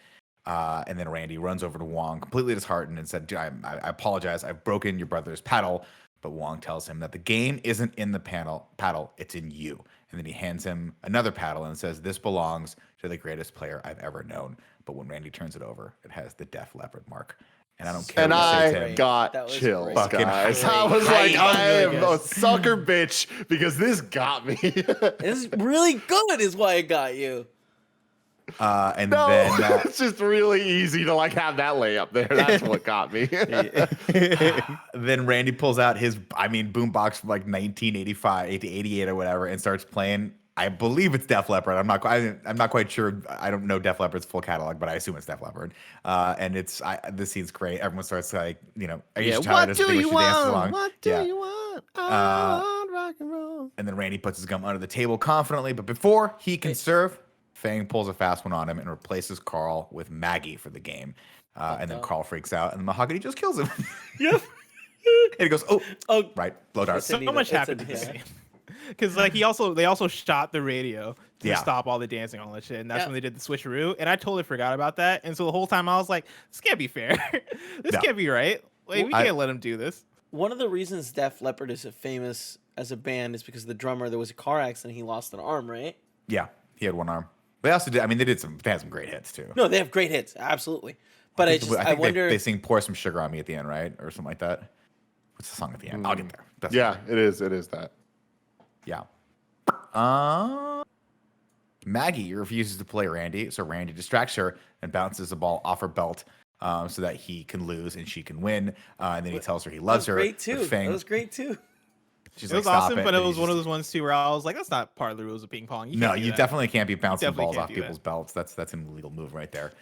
[SPEAKER 6] And then Randy runs over to Wong, completely disheartened, and said, I apologize. I've broken your brother's paddle. But Wong tells him that the game isn't in the paddle, it's in you. And then he hands him another paddle and says, this belongs to the greatest player I've ever known. But when Randy turns it over, it has the Def Leppard mark. And I don't care.
[SPEAKER 2] And
[SPEAKER 6] what you say,
[SPEAKER 2] I
[SPEAKER 6] Tim.
[SPEAKER 2] got chills, guys.
[SPEAKER 6] Great.
[SPEAKER 2] I was like, I am
[SPEAKER 4] Really
[SPEAKER 2] a sucker bitch because this got me.
[SPEAKER 4] It's really good is why it got you.
[SPEAKER 6] And
[SPEAKER 2] No,
[SPEAKER 6] then
[SPEAKER 2] it's just really easy to like have that layup there. That's what got me.
[SPEAKER 6] then Randy pulls out his, boombox from like 1985, 88 or whatever, and starts playing. I believe it's Def Leppard. I'm not quite sure. I don't know Def Leppard's full catalog, but I assume it's Def Leppard. And this scene's great. Everyone starts like,
[SPEAKER 3] What do you want? What do you want? I want rock and roll.
[SPEAKER 6] And then Randy puts his gum under the table confidently, but before he can serve, Fang pulls a fast one on him and replaces Carl with Maggie for the game. And then Carl freaks out, and the Mahogany just kills him.
[SPEAKER 4] Yep.
[SPEAKER 6] And he goes, oh, right, blow darts.
[SPEAKER 5] So much happened in this scene. Because like they also shot the radio to stop all the dancing, all that shit, and that's when they did the switcheroo. And I totally forgot about that. And so the whole time I was like, this can't be fair. This can't be right. Like we can't let him do this.
[SPEAKER 4] One of the reasons Def Leppard is famous as a band is because the drummer, there was a car accident, he lost an arm, right?
[SPEAKER 6] Yeah, he had one arm. They also did. They had some great hits too.
[SPEAKER 4] No, they have great hits, absolutely. But I wonder.
[SPEAKER 6] They sing "Pour Some Sugar on Me" at the end, right, or something like that. What's the song at the end? I'll get there. That's
[SPEAKER 2] It is. It is that.
[SPEAKER 6] Yeah. Maggie refuses to play Randy, so Randy distracts her and bounces the ball off her belt, so that he can lose and she can win. And then he tells her he loves her.
[SPEAKER 4] Great too. That was great too.
[SPEAKER 6] She's
[SPEAKER 5] it was awesome, but it was one of those ones too where I was like, "That's not part of the rules of ping pong."
[SPEAKER 6] You definitely can't be bouncing balls off people's belts. That's an illegal move right there.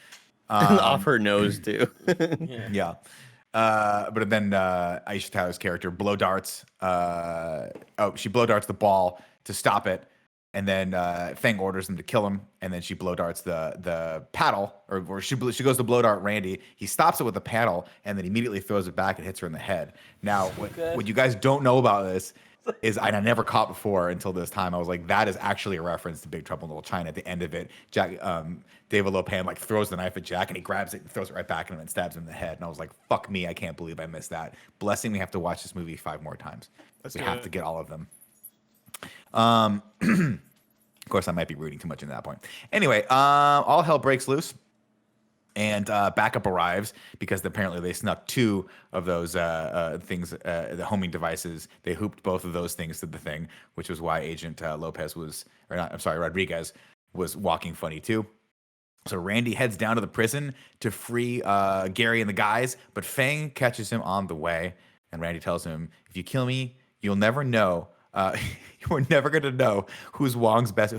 [SPEAKER 3] Off her nose too.
[SPEAKER 6] Yeah. But then Aisha Tyler's character blow darts. She blow darts the ball to stop it, and then Fang orders him to kill him, and then she blow darts the paddle, or she goes to blow dart Randy. He stops it with the paddle, and then immediately throws it back and hits her in the head. Now, what you guys don't know about this is, and I never caught before until this time. I was like, that is actually a reference to Big Trouble in Little China. At the end of it, David Lopan like throws the knife at Jack and he grabs it and throws it right back at him and stabs him in the head. And I was like, fuck me, I can't believe I missed that. Blessing, we have to watch this movie 5 more times. We have to get all of them. Of course, I might be rooting too much into that point. Anyway, all hell breaks loose. And backup arrives because apparently they snuck 2 of those things, the homing devices. They hooped both of those things to the thing, which was why Agent Rodriguez was walking funny too. So Randy heads down to the prison to free Gary and the guys, but Fang catches him on the way. And Randy tells him, if you kill me, you'll never know. We're never going to know who Wong's best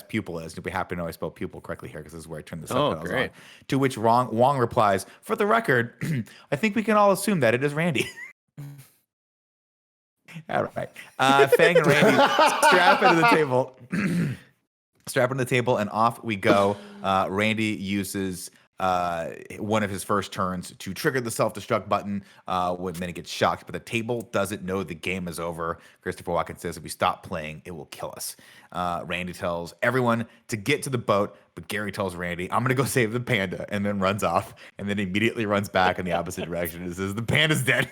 [SPEAKER 6] pupil is. We happen to know I spelled pupil correctly here because this is where I turned the subtitles on. To which Wong replies, for the record, I think we can all assume that it is Randy. All right. Fang and Randy strap into the table, and off we go. Randy uses one of his first turns to trigger the self-destruct button when then he gets shocked, but the table doesn't know the game is over. Christopher Walken says if we stop playing, it will kill us. Randy tells everyone to get to the boat, but Gary tells Randy, I'm going to go save the panda, and then runs off, and then immediately runs back in the opposite direction and says, the panda's dead.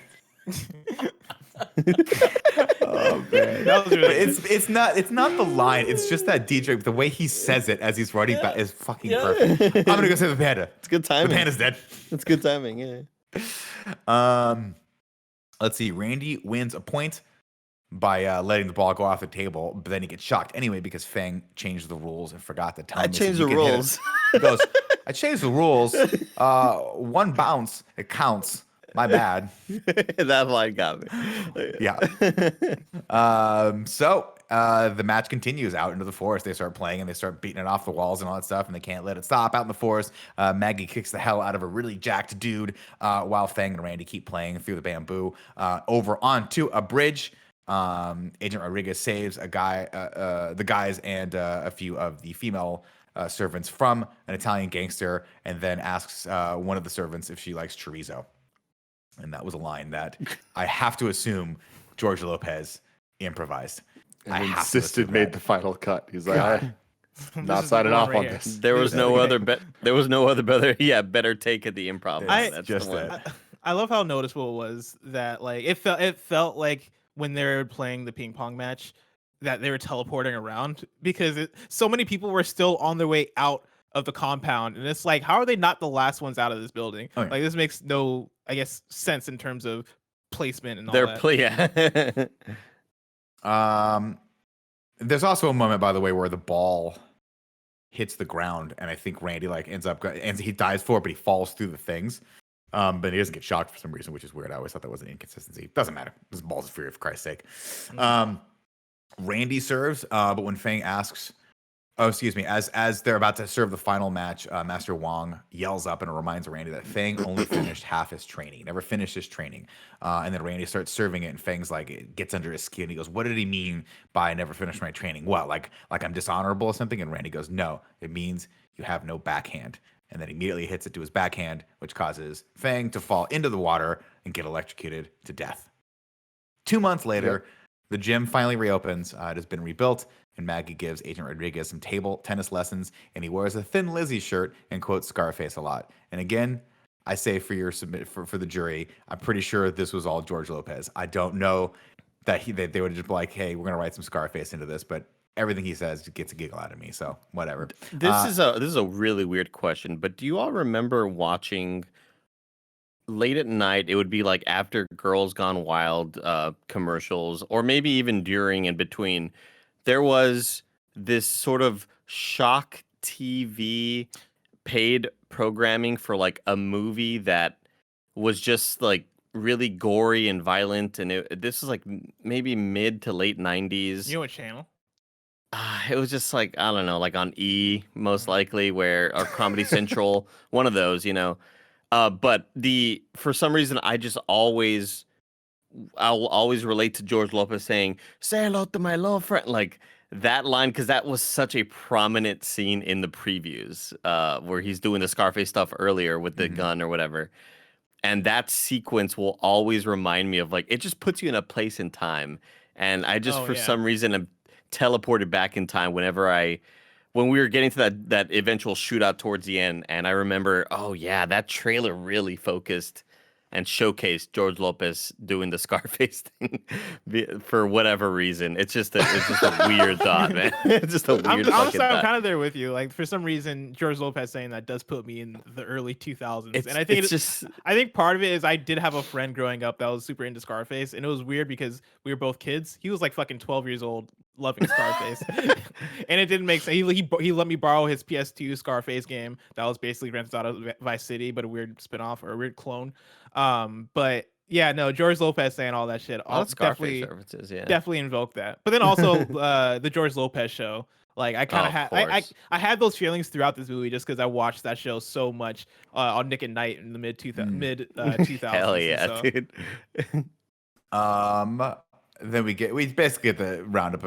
[SPEAKER 6] Oh man, that was really it's not the line. It's just that DJ, the way he says it as he's running back is fucking perfect. I'm gonna go save the panda.
[SPEAKER 3] It's good timing.
[SPEAKER 6] The panda's dead.
[SPEAKER 3] It's good timing. Yeah.
[SPEAKER 6] Let's see. Randy wins a point by letting the ball go off the table, but then he gets shocked anyway because Fang changed the rules and forgot to tell him.
[SPEAKER 3] I changed the rules.
[SPEAKER 6] He goes, I changed the rules. 1 bounce, it counts. My bad.
[SPEAKER 3] That line got me.
[SPEAKER 6] Yeah. So the match continues out into the forest. They start playing and they start beating it off the walls and all that stuff, and they can't let it stop out in the forest. Maggie kicks the hell out of a really jacked dude while Fang and Randy keep playing through the bamboo over onto a bridge. Agent Rodriguez saves the guys and a few of the female servants from an Italian gangster, and then asks one of the servants if she likes chorizo. And that was a line that I have to assume George Lopez improvised.
[SPEAKER 2] And insisted made the final cut. He's like, I'm not signing off on this.
[SPEAKER 3] There was no other better take at the improv.
[SPEAKER 5] I love how noticeable it was that like it felt like when they were playing the ping pong match that they were teleporting around because so many people were still on their way out of the compound, and it's like, how are they not the last ones out of this building? Oh, yeah. Like this makes no, I guess, sense in terms of placement and all that.
[SPEAKER 6] There's also a moment, by the way, where the ball hits the ground, and I think Randy he dives for it, but he falls through the things. But he doesn't get shocked for some reason, which is weird. I always thought that was an inconsistency. Doesn't matter. This ball's free, for Christ's sake. Randy serves, but when Fang asks, as they're about to serve the final match, Master Wong yells up and reminds Randy that Fang only finished half his training, never finished his training. And then Randy starts serving it, and Fang's like, it gets under his skin. He goes, what did he mean by I never finished my training? What, like I'm dishonorable or something? And Randy goes, no, it means you have no backhand. And then immediately hits it to his backhand, which causes Fang to fall into the water and get electrocuted to death. 2 months later, the gym finally reopens. It has been rebuilt, and Maggie gives Agent Rodriguez some table tennis lessons, and he wears a Thin Lizzy shirt and quotes Scarface a lot. And again, I say for the jury, I'm pretty sure this was all George Lopez. I don't know that they would just be like, hey, we're gonna write some Scarface into this, but everything he says gets a giggle out of me, so whatever.
[SPEAKER 3] This is a really weird question, but do you all remember watching late at night? It would be like after Girls Gone Wild commercials, or maybe even during and between. There was this sort of shock TV paid programming for like a movie that was just like really gory and violent, and this was like maybe mid to late 90s.
[SPEAKER 5] You know what channel?
[SPEAKER 3] It was just like, I don't know, like on E, most likely, or Comedy Central, one of those, you know. But for some reason, I'll always relate to George Lopez saying, say hello to my little friend. Like that line, because that was such a prominent scene in the previews where he's doing the Scarface stuff earlier with the gun or whatever. And that sequence will always remind me of like it just puts you in a place in time. And I just for some reason am teleported back in time when we were getting to that eventual shootout towards the end. And I remember, oh yeah, that trailer really focused and showcased George Lopez doing the Scarface thing for whatever reason. It's just a weird thought, man. It's just a weird
[SPEAKER 5] I'm
[SPEAKER 3] fucking thought.
[SPEAKER 5] kind of there with you. Like for some reason, George Lopez saying that does put me in the early 2000s, and I think I think part of it is I did have a friend growing up that was super into Scarface, and it was weird because we were both kids. He was like fucking 12 years old, loving Scarface, and it didn't make sense. He let me borrow his PS2 Scarface game that was basically Grand Theft Auto Vice City, but a weird spinoff or a weird clone. But yeah, no, George Lopez saying all that shit. I'll definitely invoke that. But then also the George Lopez show. Like I kind of had I had those feelings throughout this movie just because I watched that show so much on Nick at Night in the mid 2000s.
[SPEAKER 3] Hell yeah,
[SPEAKER 5] so.
[SPEAKER 3] dude.
[SPEAKER 6] Then we basically get the roundup.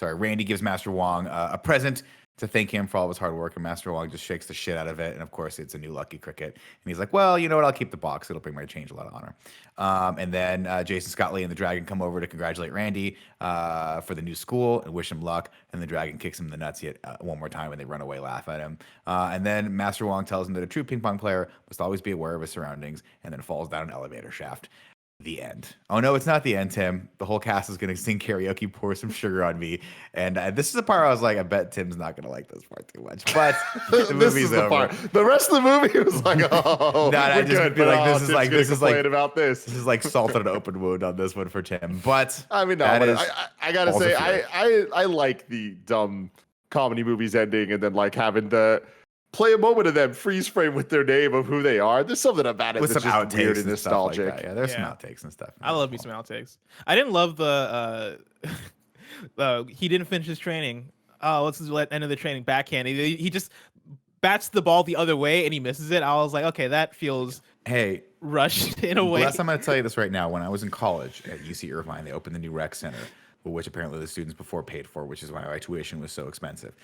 [SPEAKER 6] Randy gives Master Wong a present to thank him for all of his hard work, and Master Wong just shakes the shit out of it. And of course, it's a new Lucky Cricket. And he's like, well, you know what? I'll keep the box. It'll bring my change a lot of honor. And then Jason Scott Lee and the Dragon come over to congratulate Randy for the new school and wish him luck. And the Dragon kicks him in the nuts yet one more time, and they run away, laugh at him. And then Master Wong tells him that a true ping pong player must always be aware of his surroundings, and then falls down an elevator shaft. The end. Oh no, it's not the end, Tim. The whole cast is going to sing karaoke, Pour Some Sugar on Me. And this is the part where I was like, I bet Tim's not going to like this part too much. But the movie's over. Part.
[SPEAKER 2] The rest of the movie was like, oh,
[SPEAKER 6] I just
[SPEAKER 2] good,
[SPEAKER 6] feel like
[SPEAKER 2] this is like
[SPEAKER 6] about this. This is like salt on an open wound on this one for Tim. But
[SPEAKER 2] I mean, no, I gotta say, I like the dumb comedy movies ending and then like having the play a moment of them freeze frame with their name of who they are. There's something about it
[SPEAKER 6] with
[SPEAKER 2] that's
[SPEAKER 6] some
[SPEAKER 2] just weird and nostalgic.
[SPEAKER 6] Like yeah, there's some outtakes and stuff.
[SPEAKER 5] I love me some outtakes. I didn't love the he didn't finish his training. Oh, let's just end of the training backhand. He just bats the ball the other way and he misses it. I was like, okay, that feels rushed in a way.
[SPEAKER 6] I'm going to tell you this right now. When I was in college at UC Irvine, they opened the new rec center, which apparently the students before paid for, which is why my tuition was so expensive.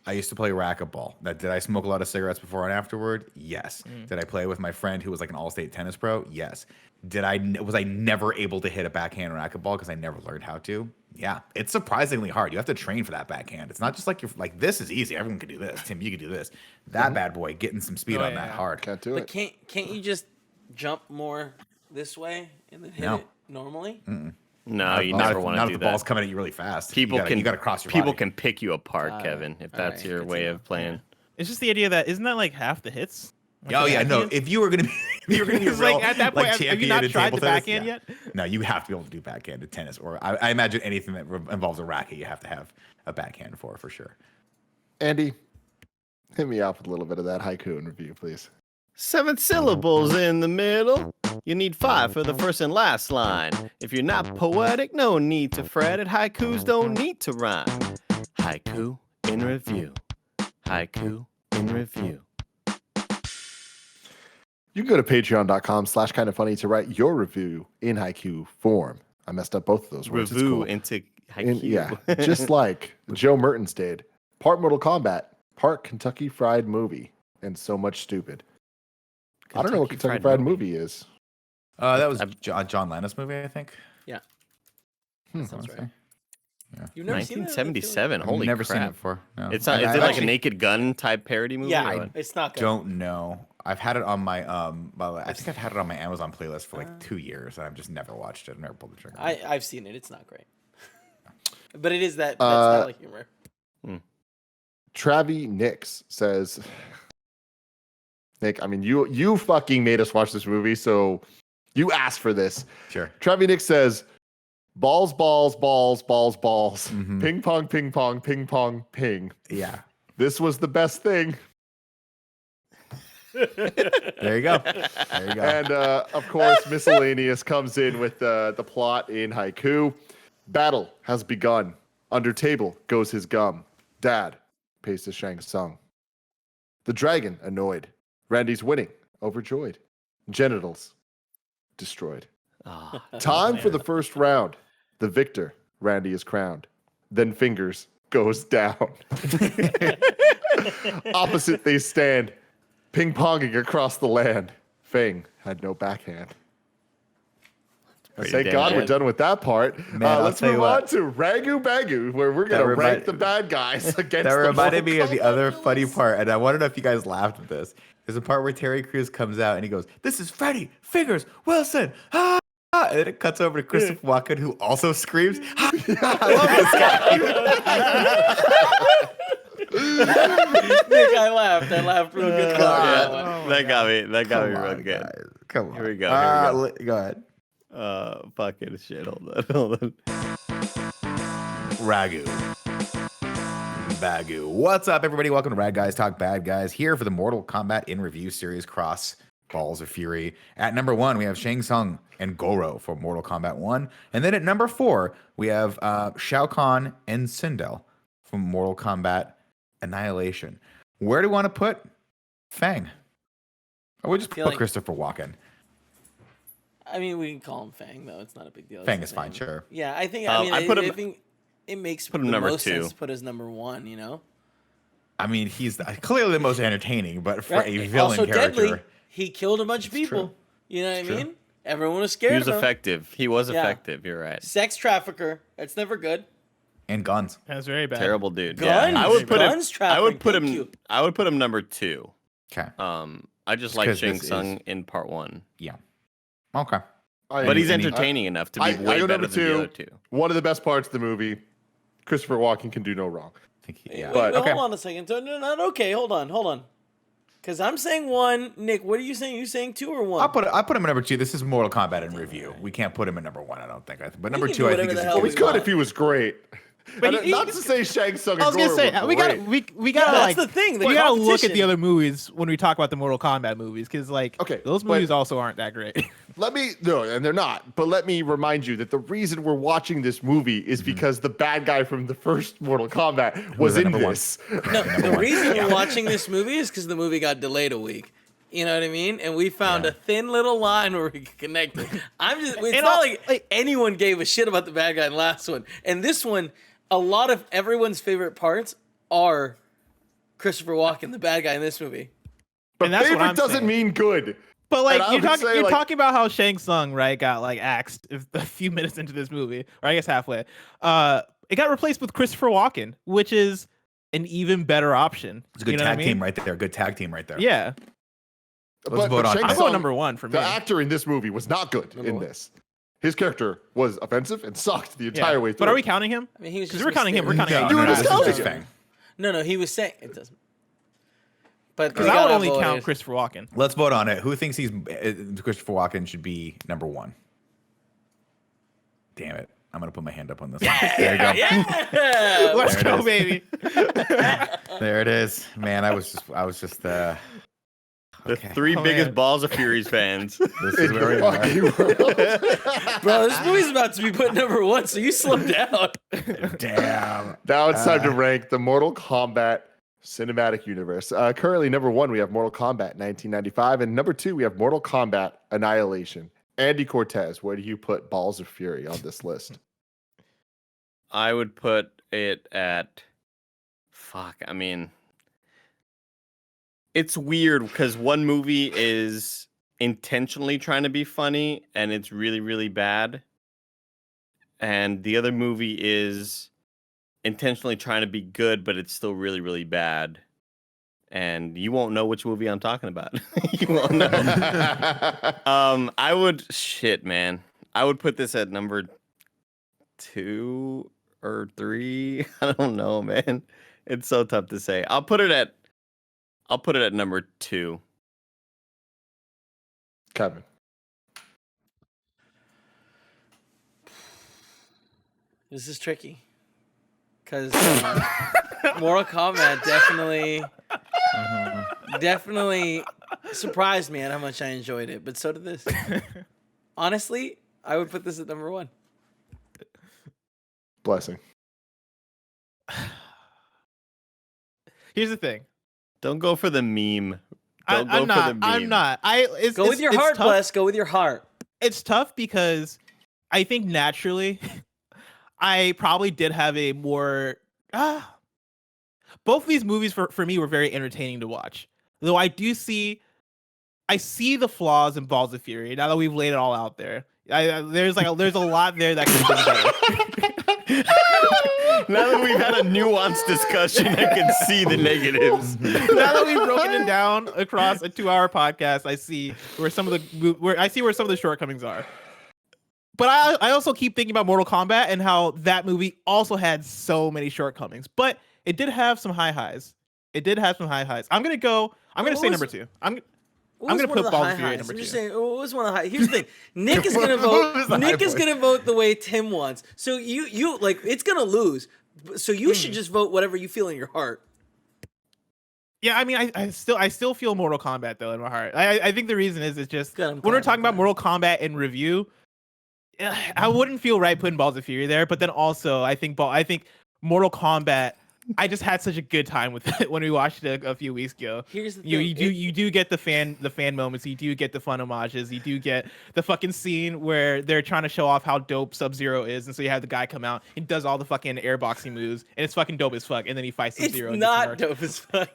[SPEAKER 6] I used to play racquetball. Did I smoke a lot of cigarettes before and afterward? Yes. Did I play with my friend who was like an all-state tennis pro? Yes. Was I never able to hit a backhand racquetball because I never learned how to? Yeah. It's surprisingly hard. You have to train for that backhand. It's not just like this is easy. Everyone can do this. Tim, you can do this. That bad boy getting some speed on that hard.
[SPEAKER 2] Can't do it.
[SPEAKER 4] Can't you just jump more this way and then hit it normally?
[SPEAKER 3] No, you never want to do that.
[SPEAKER 6] Not if the ball's coming at you really fast. You got to cross your
[SPEAKER 3] People
[SPEAKER 6] body.
[SPEAKER 3] can pick you apart, Kevin, if that's your way of playing.
[SPEAKER 5] Yeah. It's just the idea that isn't that like half the hits?
[SPEAKER 6] Like no. If you were gonna be,
[SPEAKER 5] like at that point, have you not tried the backhand yet?
[SPEAKER 6] No, you have to be able to do backhanded tennis, or I imagine anything that involves a racket, you have to have a backhand for sure.
[SPEAKER 2] Andy, hit me off with a little bit of that haiku in review, please.
[SPEAKER 3] 7 syllables in the middle. You need 5 for the first and last line. If you're not poetic, no need to fret it. Haikus don't need to rhyme. Haiku in review. Haiku in review.
[SPEAKER 2] You can go to patreon.com/kindoffunny to write your review in haiku form. I messed up both of those words.
[SPEAKER 3] Review
[SPEAKER 2] cool.
[SPEAKER 3] into haiku.
[SPEAKER 2] Yeah, just like Joe Mertens did. Part Mortal Kombat, part Kentucky Fried Movie, and so much stupid. I don't know what Kentucky Fried Movie is.
[SPEAKER 6] That was John Lennon movie, I think.
[SPEAKER 4] Yeah. That sounds right.
[SPEAKER 6] Yeah.
[SPEAKER 4] You've never
[SPEAKER 3] 1977. Holy
[SPEAKER 6] never
[SPEAKER 3] crap.
[SPEAKER 6] seen it before. No.
[SPEAKER 3] It's not, is it like a Naked Gun type parody movie?
[SPEAKER 4] Yeah, it's not good.
[SPEAKER 6] Don't know. I've had it on my I think I've had it on my Amazon playlist for like 2 years, and I've just never watched it. I've never pulled the trigger.
[SPEAKER 4] I've seen it. It's not great. But it is that style of humor.
[SPEAKER 2] Travi Nix says, Nick, I mean, you fucking made us watch this movie, so you asked for this.
[SPEAKER 6] Sure.
[SPEAKER 2] Travi Nix says, balls, balls, balls, balls, balls.
[SPEAKER 6] Mm-hmm.
[SPEAKER 2] Ping pong, ping pong, ping pong, ping.
[SPEAKER 6] Yeah.
[SPEAKER 2] This was the best thing.
[SPEAKER 6] There you go. There you go.
[SPEAKER 2] And of course, miscellaneous comes in with the plot in haiku. Battle has begun. Under table goes his gum. Dad pays to Shang Tsung. The dragon annoyed. Randy's winning, overjoyed. Genitals destroyed. Time for the first round. The victor, Randy, is crowned. Then fingers goes down. Opposite they stand. Ping-ponging across the land. Fang had no backhand. Thank God we're done with that part.
[SPEAKER 6] Man,
[SPEAKER 2] Let's move on to Ragu Bagu, where we're going to rank the bad guys against
[SPEAKER 6] That
[SPEAKER 2] the
[SPEAKER 6] reminded me of
[SPEAKER 2] Mortal
[SPEAKER 6] the other
[SPEAKER 2] Kombat
[SPEAKER 6] funny
[SPEAKER 2] villains.
[SPEAKER 6] part, and I want to know if you guys laughed at this. There's a part where Terry Crews comes out and he goes, "This is Freddy Fingers Wilson." Ah! And then it cuts over to Christopher Walken, who also screams. I love this guy.
[SPEAKER 4] Nick, I laughed real good.
[SPEAKER 3] That got me
[SPEAKER 6] Come
[SPEAKER 3] real
[SPEAKER 6] on,
[SPEAKER 3] good.
[SPEAKER 6] guys. Come on.
[SPEAKER 3] Here we go,
[SPEAKER 6] Go ahead.
[SPEAKER 3] Fucking shit. Hold on.
[SPEAKER 6] Ragu. Bagu. What's up, everybody? Welcome to Rad Guys Talk Bad Guys, here for the Mortal Kombat in Review series cross Balls of Fury. At number 1, we have Shang Tsung and Goro for Mortal Kombat 1. And then at number 4, we have Shao Kahn and Sindel from Mortal Kombat Annihilation. Where do we want to put Fang? Or we just put
[SPEAKER 4] like-
[SPEAKER 6] Christopher Walken.
[SPEAKER 4] I mean, we can call him Fang though. It's not a big deal.
[SPEAKER 6] Fang
[SPEAKER 4] It's
[SPEAKER 6] is
[SPEAKER 4] his
[SPEAKER 6] fine,
[SPEAKER 4] name.
[SPEAKER 6] sure.
[SPEAKER 4] Yeah, I think.
[SPEAKER 3] I put him-
[SPEAKER 4] I think it makes
[SPEAKER 3] put him
[SPEAKER 4] the
[SPEAKER 3] number
[SPEAKER 4] most
[SPEAKER 3] 2.
[SPEAKER 4] sense to put as number 1. You know,
[SPEAKER 6] I mean, he's clearly the most entertaining, but for
[SPEAKER 4] right?
[SPEAKER 6] a villain
[SPEAKER 4] Also
[SPEAKER 6] character.
[SPEAKER 4] deadly. He killed a bunch of people.
[SPEAKER 6] true.
[SPEAKER 4] You know what
[SPEAKER 6] It's
[SPEAKER 4] I
[SPEAKER 6] true.
[SPEAKER 4] mean? Everyone was scared
[SPEAKER 3] He was
[SPEAKER 4] of him.
[SPEAKER 3] effective. He was
[SPEAKER 4] Yeah.
[SPEAKER 3] effective. You're right.
[SPEAKER 4] Sex trafficker. That's never good.
[SPEAKER 6] And guns.
[SPEAKER 5] That's very bad.
[SPEAKER 3] Terrible dude.
[SPEAKER 4] Guns.
[SPEAKER 3] I would put
[SPEAKER 4] Guns
[SPEAKER 3] him. I would put
[SPEAKER 4] trafficking.
[SPEAKER 3] him.
[SPEAKER 4] Thank you.
[SPEAKER 3] I would put him number 2.
[SPEAKER 6] Okay.
[SPEAKER 3] I just like
[SPEAKER 6] 'cause
[SPEAKER 3] Shang
[SPEAKER 6] this
[SPEAKER 3] Tsung
[SPEAKER 6] is-
[SPEAKER 3] in part 1,
[SPEAKER 6] Yeah. Okay.
[SPEAKER 3] but he's
[SPEAKER 6] and he-
[SPEAKER 3] entertaining enough to be
[SPEAKER 2] I
[SPEAKER 3] way
[SPEAKER 2] go
[SPEAKER 3] better
[SPEAKER 2] number
[SPEAKER 3] than the other
[SPEAKER 2] 2.
[SPEAKER 3] 2.
[SPEAKER 2] One of the best parts of the movie. Christopher Walken can do no wrong.
[SPEAKER 6] Yeah.
[SPEAKER 2] But-
[SPEAKER 4] Wait,
[SPEAKER 6] okay.
[SPEAKER 4] hold on a second. No, not okay. Hold on. Because I'm saying 1. Nick, what are you saying? You saying 2 or 1?
[SPEAKER 6] I'll put him at number 2. This is Mortal Kombat in review. We can't put him at number 1, I don't think. But number
[SPEAKER 4] can
[SPEAKER 6] 2,
[SPEAKER 4] do
[SPEAKER 6] I think
[SPEAKER 4] whatever
[SPEAKER 6] is
[SPEAKER 4] the
[SPEAKER 6] a
[SPEAKER 4] hell
[SPEAKER 2] Well,
[SPEAKER 6] good
[SPEAKER 2] we could
[SPEAKER 6] spot.
[SPEAKER 2] if he was great.
[SPEAKER 5] But
[SPEAKER 2] And
[SPEAKER 5] he-
[SPEAKER 2] not to say Shang Tsung
[SPEAKER 5] I was
[SPEAKER 2] and
[SPEAKER 5] gonna
[SPEAKER 2] Goro
[SPEAKER 5] say
[SPEAKER 2] were
[SPEAKER 5] we
[SPEAKER 2] great.
[SPEAKER 5] we gotta
[SPEAKER 4] Yeah,
[SPEAKER 5] like
[SPEAKER 4] that's the thing.
[SPEAKER 5] we gotta look at
[SPEAKER 4] competition.
[SPEAKER 5] the other movies when we talk about the Mortal Kombat movies because like
[SPEAKER 2] Okay,
[SPEAKER 5] those
[SPEAKER 2] but-
[SPEAKER 5] movies also aren't that great.
[SPEAKER 2] No, and they're not. But let me remind you that the reason we're watching this movie is because the bad guy from the first Mortal Kombat was
[SPEAKER 6] at
[SPEAKER 2] in
[SPEAKER 6] number 1?
[SPEAKER 2] this.
[SPEAKER 4] No, the reason we're watching this movie is because the movie got delayed a week. You know what I mean? And we found a thin little line where we could connect. It's
[SPEAKER 5] And
[SPEAKER 4] not
[SPEAKER 5] I'll-
[SPEAKER 4] like anyone gave a shit about the bad guy in the last one. And this one, a lot of everyone's favorite parts are Christopher Walken, the bad guy in this movie.
[SPEAKER 2] But
[SPEAKER 5] And that's what
[SPEAKER 2] favorite
[SPEAKER 5] I'm
[SPEAKER 2] doesn't
[SPEAKER 5] saying.
[SPEAKER 2] mean good.
[SPEAKER 5] But like
[SPEAKER 2] And I
[SPEAKER 5] you're
[SPEAKER 2] would
[SPEAKER 5] talking,
[SPEAKER 2] say,
[SPEAKER 5] you're
[SPEAKER 2] like-
[SPEAKER 5] talking about how Shang Tsung right got like axed a few minutes into this movie, or I guess halfway. It got replaced with Christopher Walken, which is an even better option.
[SPEAKER 6] It's a good
[SPEAKER 5] You know what I
[SPEAKER 6] tag team
[SPEAKER 5] mean?
[SPEAKER 6] right there. Good tag team right there.
[SPEAKER 5] Yeah,
[SPEAKER 6] Let's vote on
[SPEAKER 2] Shang
[SPEAKER 6] it.
[SPEAKER 5] I'm
[SPEAKER 2] Tsung,
[SPEAKER 5] going number 1 for me.
[SPEAKER 2] the actor in this movie was not good
[SPEAKER 4] Number
[SPEAKER 2] in
[SPEAKER 4] 1.
[SPEAKER 2] this. His character was offensive and sucked the entire way through.
[SPEAKER 5] But are we counting him?
[SPEAKER 4] I mean, he was
[SPEAKER 5] Because
[SPEAKER 4] just
[SPEAKER 5] we're counting him. We're counting
[SPEAKER 6] No,
[SPEAKER 5] him.
[SPEAKER 2] You
[SPEAKER 6] no,
[SPEAKER 2] were
[SPEAKER 6] no,
[SPEAKER 2] just
[SPEAKER 6] this is
[SPEAKER 2] counting
[SPEAKER 6] just
[SPEAKER 2] him.
[SPEAKER 6] Fang.
[SPEAKER 4] No, he was saying it doesn't. But
[SPEAKER 5] Because
[SPEAKER 4] we
[SPEAKER 5] I would
[SPEAKER 4] gotta
[SPEAKER 5] only
[SPEAKER 4] vote
[SPEAKER 5] count
[SPEAKER 4] it.
[SPEAKER 5] Christopher Walken.
[SPEAKER 6] Let's vote on it. Who thinks Christopher Walken should be number 1? Damn it. I'm going to put my hand up on this one. There you go.
[SPEAKER 4] Yeah.
[SPEAKER 5] Let's
[SPEAKER 6] There it
[SPEAKER 5] go,
[SPEAKER 6] is.
[SPEAKER 5] baby.
[SPEAKER 6] There it is. Man, I was just
[SPEAKER 3] The
[SPEAKER 6] okay.
[SPEAKER 3] 3
[SPEAKER 5] Oh,
[SPEAKER 3] biggest
[SPEAKER 5] man.
[SPEAKER 3] Balls of Fury's fans.
[SPEAKER 6] This is
[SPEAKER 2] In
[SPEAKER 6] where we
[SPEAKER 2] your
[SPEAKER 6] are.
[SPEAKER 2] fucking world.
[SPEAKER 4] Bro, this movie's about to be put number 1, so you slow down.
[SPEAKER 6] Damn.
[SPEAKER 2] Now it's time to rank the Mortal Kombat cinematic universe. Currently, number 1, we have Mortal Kombat 1995. And number 2, we have Mortal Kombat Annihilation. Andy Cortez, where do you put Balls of Fury on this list?
[SPEAKER 3] I would put it at. Fuck. I mean, it's weird because one movie is intentionally trying to be funny and it's really, really bad. And the other movie is intentionally trying to be good, but it's still really, really bad. And you won't know which movie I'm talking about. You won't know. I would man. I would put this at number 2 or 3. I don't know, man. It's so tough to say. I'll put it at number 2.
[SPEAKER 2] Kevin.
[SPEAKER 4] This is tricky. Because Mortal Kombat definitely surprised me at how much I enjoyed it, but so did this. Honestly, I would put this at number 1.
[SPEAKER 2] Blessing.
[SPEAKER 5] Here's the thing.
[SPEAKER 3] Don't go for the meme. Don't go
[SPEAKER 5] I'm
[SPEAKER 3] for
[SPEAKER 5] not.
[SPEAKER 3] the meme.
[SPEAKER 5] I'm not.
[SPEAKER 4] Go with your heart,
[SPEAKER 5] tough.
[SPEAKER 4] Bless. Go with your heart.
[SPEAKER 5] It's tough because I think naturally I probably did have a more both of these movies for me were very entertaining to watch. Though I see the flaws in Balls of Fury now that we've laid it all out there. There's a lot there that could be better.
[SPEAKER 3] Now that we've had a nuanced discussion, I can see the negatives.
[SPEAKER 5] Now that we've broken it down across a 2-hour podcast, I see where some of the shortcomings are. But I also keep thinking about Mortal Kombat and how that movie also had so many shortcomings, but it did have some high highs. I'm gonna say number 2. I'm gonna put Balls of Fury at number 2.
[SPEAKER 4] I'm just saying, what was one of the high? Here's the thing: Nick is gonna vote. Nick is gonna vote the way Tim wants. So you like it's gonna lose. So you should just vote whatever you feel in your heart.
[SPEAKER 5] Yeah, I mean, I still feel Mortal Kombat though in my heart. I think the reason is it's just
[SPEAKER 4] Good,
[SPEAKER 5] when we're talking about Mortal Kombat in review, I wouldn't feel right putting Balls of Fury there. But then also, I think Mortal Kombat. I just had such a good time with it when we watched it a few weeks ago.
[SPEAKER 4] Here's the thing.
[SPEAKER 5] You do get the fan moments. You do get the fun homages. You do get the fucking scene where they're trying to show off how dope Sub-Zero is, and so you have the guy come out and does all the fucking airboxing moves, and it's fucking dope as fuck. And then he fights Sub-Zero.
[SPEAKER 4] It's not dope as fuck.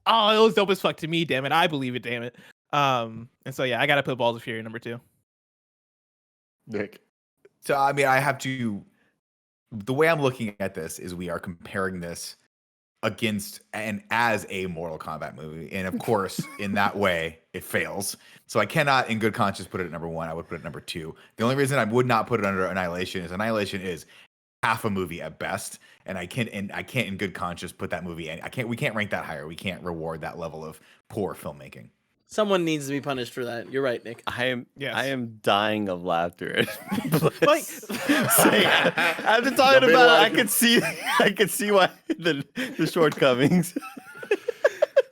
[SPEAKER 5] Oh, it was dope as fuck to me. Damn it, I believe it. Damn it. And so yeah, I gotta put Balls of Fury number 2.
[SPEAKER 2] Nick.
[SPEAKER 6] So I mean, I have to. The way I'm looking at this is we are comparing this against and as a Mortal Kombat movie, and of course, in that way, it fails. So I cannot, in good conscience, put it at number 1. I would put it at number 2. The only reason I would not put it under Annihilation is half a movie at best, and I can't, in good conscience, put that movie in. We can't rank that higher. We can't reward that level of poor filmmaking.
[SPEAKER 4] Someone needs to be punished for that. You're right, Nick.
[SPEAKER 3] I am dying of laughter.
[SPEAKER 5] Like,
[SPEAKER 3] After talking about it, I could see why the shortcomings.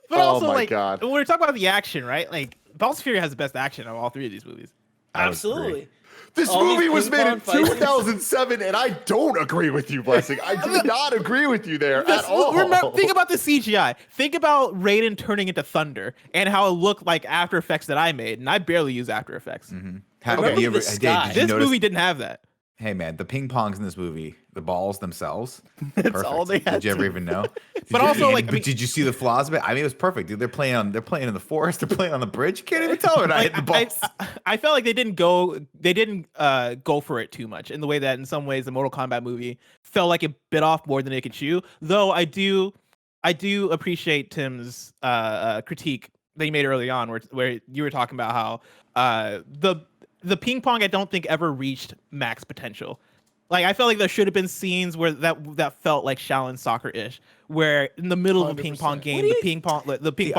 [SPEAKER 5] But
[SPEAKER 2] Oh
[SPEAKER 5] also,
[SPEAKER 2] my
[SPEAKER 5] like,
[SPEAKER 2] God.
[SPEAKER 5] when we're talking about the action, right? Like, Balls of Fury has the best action of all 3 of these movies.
[SPEAKER 4] Absolutely.
[SPEAKER 2] This
[SPEAKER 4] All these
[SPEAKER 2] movie was
[SPEAKER 4] ping
[SPEAKER 2] made
[SPEAKER 4] pong
[SPEAKER 2] in
[SPEAKER 4] fights.
[SPEAKER 2] 2007, and I don't agree with you, Blessing. I do not agree with you there at all.
[SPEAKER 5] Think about the CGI. Think about Raiden turning into thunder and how it looked like After Effects that I made, and I barely use After Effects.
[SPEAKER 4] Remember the sky.
[SPEAKER 5] This movie didn't have that.
[SPEAKER 6] Hey man, the ping pongs in this movie, the balls themselves.
[SPEAKER 3] That's all they had.
[SPEAKER 6] Did you ever even know?
[SPEAKER 5] But also, like,
[SPEAKER 6] did you see the flaws of it? I mean, it was perfect, dude. They're playing in the forest. They're playing on the bridge. You can't even tell they're not hitting the balls.
[SPEAKER 5] I felt like they didn't go for it too much in the way that in some ways the Mortal Kombat movie felt like it bit off more than it could chew. Though I do appreciate Tim's critique that he made early on, where you were talking about how the ping pong I don't think ever reached max potential. Like, I felt like there should have been scenes where that felt like Shaolin soccer-ish, where in the middle of a ping pong game, the ping pong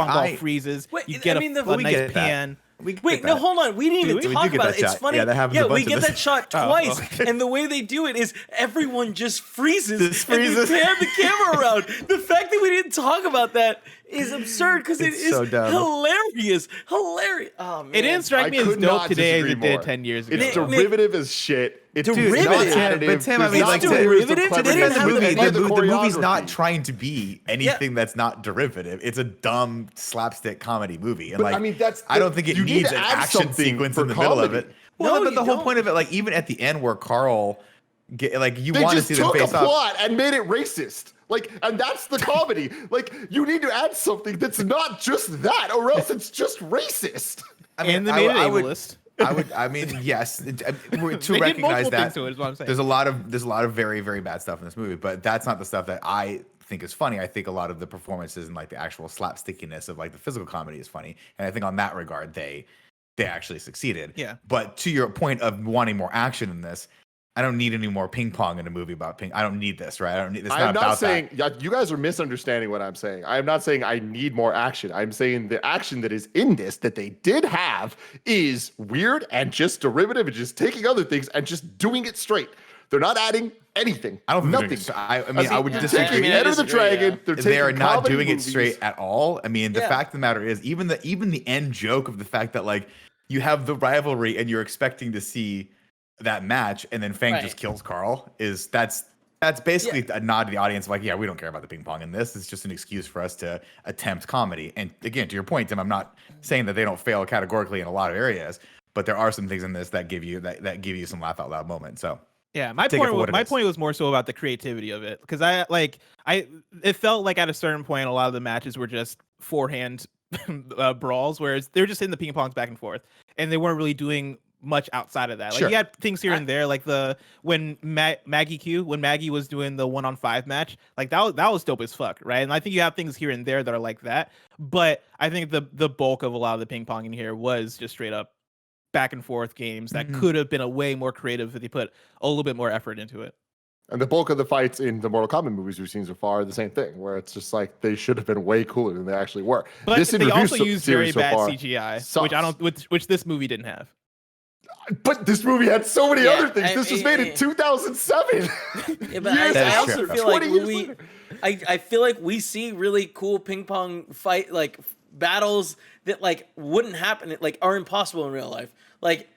[SPEAKER 5] ball freezes.
[SPEAKER 4] Wait,
[SPEAKER 5] you get
[SPEAKER 4] I mean,
[SPEAKER 5] a nice pan.
[SPEAKER 4] Wait, no, hold on. We didn't even talk about it. It's funny.
[SPEAKER 6] Yeah, that happens a bunch
[SPEAKER 4] we
[SPEAKER 6] of
[SPEAKER 4] get
[SPEAKER 6] this.
[SPEAKER 4] that shot twice, and the way they do it is everyone just freezes. And they pan the camera around. The fact that we didn't talk about that is absurd because it is
[SPEAKER 6] so dumb.
[SPEAKER 4] hilarious. Hilarious. Oh man,
[SPEAKER 5] It didn't strike me as
[SPEAKER 2] could
[SPEAKER 5] dope
[SPEAKER 2] not
[SPEAKER 5] today as
[SPEAKER 2] disagree
[SPEAKER 5] it did
[SPEAKER 2] more.
[SPEAKER 5] 10 years ago.
[SPEAKER 2] It's derivative as shit. It's
[SPEAKER 4] Derivative?
[SPEAKER 2] not
[SPEAKER 4] But
[SPEAKER 2] additive.
[SPEAKER 6] Tim, I
[SPEAKER 2] There's
[SPEAKER 6] mean,
[SPEAKER 2] not
[SPEAKER 6] like,
[SPEAKER 2] the
[SPEAKER 4] derivative?
[SPEAKER 2] cleverness
[SPEAKER 4] To defend
[SPEAKER 2] of
[SPEAKER 6] the movie's not
[SPEAKER 2] choreography.
[SPEAKER 6] trying to be anything that's not derivative. It's a dumb slapstick comedy movie, and
[SPEAKER 2] But, I mean,
[SPEAKER 6] I don't think it
[SPEAKER 2] you need
[SPEAKER 6] needs
[SPEAKER 2] to
[SPEAKER 6] an
[SPEAKER 2] add
[SPEAKER 6] action
[SPEAKER 2] something
[SPEAKER 6] sequence
[SPEAKER 2] for
[SPEAKER 6] in the middle of
[SPEAKER 2] comedy.
[SPEAKER 6] it.
[SPEAKER 4] No,
[SPEAKER 6] Well, but
[SPEAKER 4] you
[SPEAKER 6] the whole
[SPEAKER 4] don't.
[SPEAKER 6] point of it, like even at the end where Carl, you
[SPEAKER 2] They
[SPEAKER 6] want to
[SPEAKER 2] just
[SPEAKER 6] see them
[SPEAKER 2] took a
[SPEAKER 6] face off.
[SPEAKER 2] plot and made it racist. Like, and that's the comedy. Like, you need to add something that's not just that, or else it's just racist.
[SPEAKER 6] I mean,
[SPEAKER 5] And they made it
[SPEAKER 6] I would,
[SPEAKER 5] ableist.
[SPEAKER 6] I mean, yes, to
[SPEAKER 5] They did
[SPEAKER 6] recognize
[SPEAKER 5] multiple
[SPEAKER 6] that
[SPEAKER 5] things to it, is what I'm saying.
[SPEAKER 6] there's a lot of very, very bad stuff in this movie, but that's not the stuff that I think is funny. I think a lot of the performances and like the actual slapstickiness of like the physical comedy is funny, and I think on that regard they actually succeeded.
[SPEAKER 5] Yeah.
[SPEAKER 6] But to your point of wanting more action in this, I don't need any more ping pong in a movie about ping. I don't need this, right? I don't need. It's not
[SPEAKER 2] I'm
[SPEAKER 6] about
[SPEAKER 2] not saying
[SPEAKER 6] that.
[SPEAKER 2] you guys are misunderstanding what I'm saying. I'm not saying I need more action. I'm saying the action that is in this that they did have is weird and just derivative and just taking other things and just doing it straight. They're not adding anything.
[SPEAKER 6] I don't think
[SPEAKER 2] nothing.
[SPEAKER 6] they're doing it. I mean, I would
[SPEAKER 2] They're
[SPEAKER 6] disagree.
[SPEAKER 2] taking
[SPEAKER 4] I
[SPEAKER 2] Enter the
[SPEAKER 4] disagree,
[SPEAKER 2] Dragon.
[SPEAKER 4] yeah.
[SPEAKER 2] They're
[SPEAKER 6] They are
[SPEAKER 2] taking
[SPEAKER 6] not
[SPEAKER 2] comedy
[SPEAKER 6] doing it
[SPEAKER 2] movies.
[SPEAKER 6] straight at all. I mean, the
[SPEAKER 4] Yeah.
[SPEAKER 6] fact of the matter is, even the end joke of the fact that like you have the rivalry and you're expecting to see that match, and then Fang
[SPEAKER 4] Right.
[SPEAKER 6] just kills Carl. That's basically a nod to the audience. Like, yeah, we don't care about the ping pong in this. It's just an excuse for us to attempt comedy. And again, to your point, Tim, I'm not saying that they don't fail categorically in a lot of areas, but there are some things in this that give you some laugh out loud moments. So.
[SPEAKER 5] Yeah, my
[SPEAKER 6] Take it for what it is.
[SPEAKER 5] point was more so about the creativity of it, because it felt like at a certain point a lot of the matches were just forehand brawls where they're just hitting the ping pongs back and forth, and they weren't really doing much outside of that. Like
[SPEAKER 6] Sure.
[SPEAKER 5] you had things here and there, like when Maggie was doing the 1-on-5 match, like that was dope as fuck, right? And I think you have things here and there that are like that, but I think the bulk of a lot of the ping pong in here was just straight up back and forth games that could have been a way more creative if they put a little bit more effort into it.
[SPEAKER 2] And the bulk of the fights in the Mortal Kombat movies we've seen so far are the same thing, where it's just like they should have been way cooler than they actually were.
[SPEAKER 5] But
[SPEAKER 2] this
[SPEAKER 5] they also used very
[SPEAKER 2] series so
[SPEAKER 5] bad
[SPEAKER 2] far
[SPEAKER 5] CGI,
[SPEAKER 2] sucks.
[SPEAKER 5] which this movie didn't have.
[SPEAKER 2] But this movie had so many
[SPEAKER 4] Yeah,
[SPEAKER 2] other things. This was made in 2007.
[SPEAKER 4] Yeah, but
[SPEAKER 2] Years
[SPEAKER 4] I
[SPEAKER 2] after.
[SPEAKER 4] also feel like
[SPEAKER 2] 20 years later.
[SPEAKER 4] I feel like we see really cool ping pong fight like battles that like wouldn't happen, like are impossible in real life. Like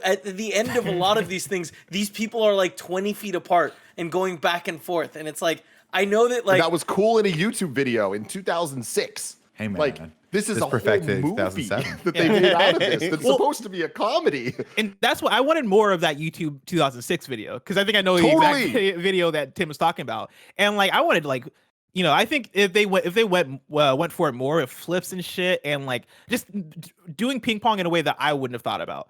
[SPEAKER 4] at the end of a lot of these things, these people are like 20 feet apart and going back and forth, and it's like I know that like
[SPEAKER 2] that was cool in a YouTube video in 2006.
[SPEAKER 6] Hey, man.
[SPEAKER 2] Like this is a whole
[SPEAKER 6] perfected
[SPEAKER 2] movie
[SPEAKER 6] 2007.
[SPEAKER 2] that they made out of this. That's supposed to be a comedy.
[SPEAKER 5] And that's what I wanted more of that YouTube 2006 video, because I think I know the
[SPEAKER 2] Totally.
[SPEAKER 5] exact video that Tim was talking about. And like I wanted like, I think if they went for it more with flips and shit and like just doing ping pong in a way that I wouldn't have thought about.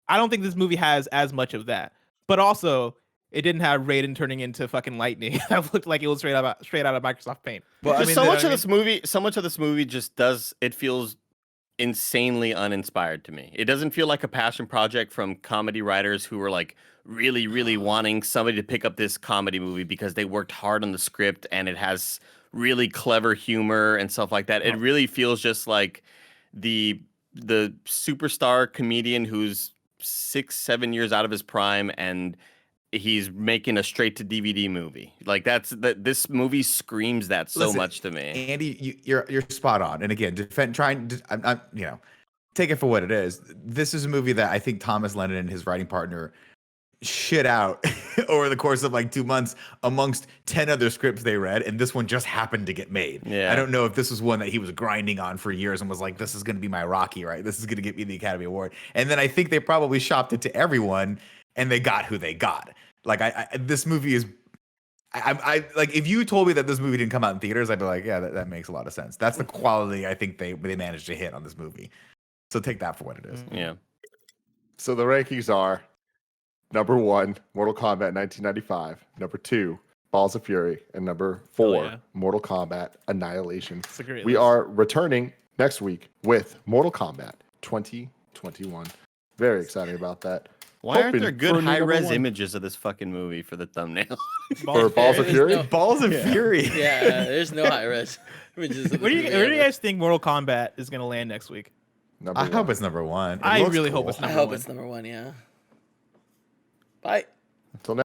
[SPEAKER 5] I don't think this movie has as much of that. But also, it didn't have Raiden turning into fucking lightning. That looked like it was straight out of Microsoft Paint.
[SPEAKER 6] Well,
[SPEAKER 3] So much of this movie just it feels insanely uninspired to me. It doesn't feel like a passion project from comedy writers who were like really, really wanting somebody to pick up this comedy movie because they worked hard on the script and it has really clever humor and stuff like that. It really feels just like the superstar comedian who's 6-7 years out of his prime and he's making a straight to DVD movie. Like this movie screams that so much to me.
[SPEAKER 6] Andy, you're spot on. And again, take it for what it is. This is a movie that I think Thomas Lennon and his writing partner shit out over the course of like 2 months amongst 10 other scripts they read, and this one just happened to get made.
[SPEAKER 3] Yeah.
[SPEAKER 6] I don't know if this was one that he was grinding on for years and was like, this is going to be my Rocky, right? This is going to get me the Academy Award. And then I think they probably shopped it to everyone and they got who they got. Like this movie is I like if you told me that this movie didn't come out in theaters, I'd be like, yeah, that makes a lot of sense. That's the quality I think they managed to hit on this movie. So take that for what it is.
[SPEAKER 3] Yeah.
[SPEAKER 2] So the rankings are number 1, Mortal Kombat 1995. Number 2, Balls of Fury. And number 4,
[SPEAKER 5] yeah.
[SPEAKER 2] Mortal Kombat Annihilation.
[SPEAKER 5] It's a great
[SPEAKER 2] We
[SPEAKER 5] list.
[SPEAKER 2] are returning next week with Mortal Kombat 2021. Very excited about that.
[SPEAKER 3] Why aren't
[SPEAKER 2] Hoping
[SPEAKER 3] there
[SPEAKER 2] for
[SPEAKER 3] good
[SPEAKER 2] a new number
[SPEAKER 3] high-res
[SPEAKER 2] 1.
[SPEAKER 3] images of this fucking movie for the thumbnail?
[SPEAKER 2] For Balls of
[SPEAKER 4] There's
[SPEAKER 2] Fury?
[SPEAKER 4] no-
[SPEAKER 6] Balls of Fury.
[SPEAKER 4] Yeah, there's no high res images. Of
[SPEAKER 5] Where do
[SPEAKER 4] this movie
[SPEAKER 5] you
[SPEAKER 4] ever.
[SPEAKER 5] guys think Mortal Kombat is gonna land next week?
[SPEAKER 2] Number
[SPEAKER 6] I
[SPEAKER 2] 1.
[SPEAKER 6] hope it's number 1. It
[SPEAKER 5] I
[SPEAKER 6] looks
[SPEAKER 5] really hope
[SPEAKER 6] cool.
[SPEAKER 5] it's
[SPEAKER 4] I
[SPEAKER 5] number
[SPEAKER 4] hope
[SPEAKER 5] 1.
[SPEAKER 4] it's number 1. Yeah. Bye.
[SPEAKER 2] Until next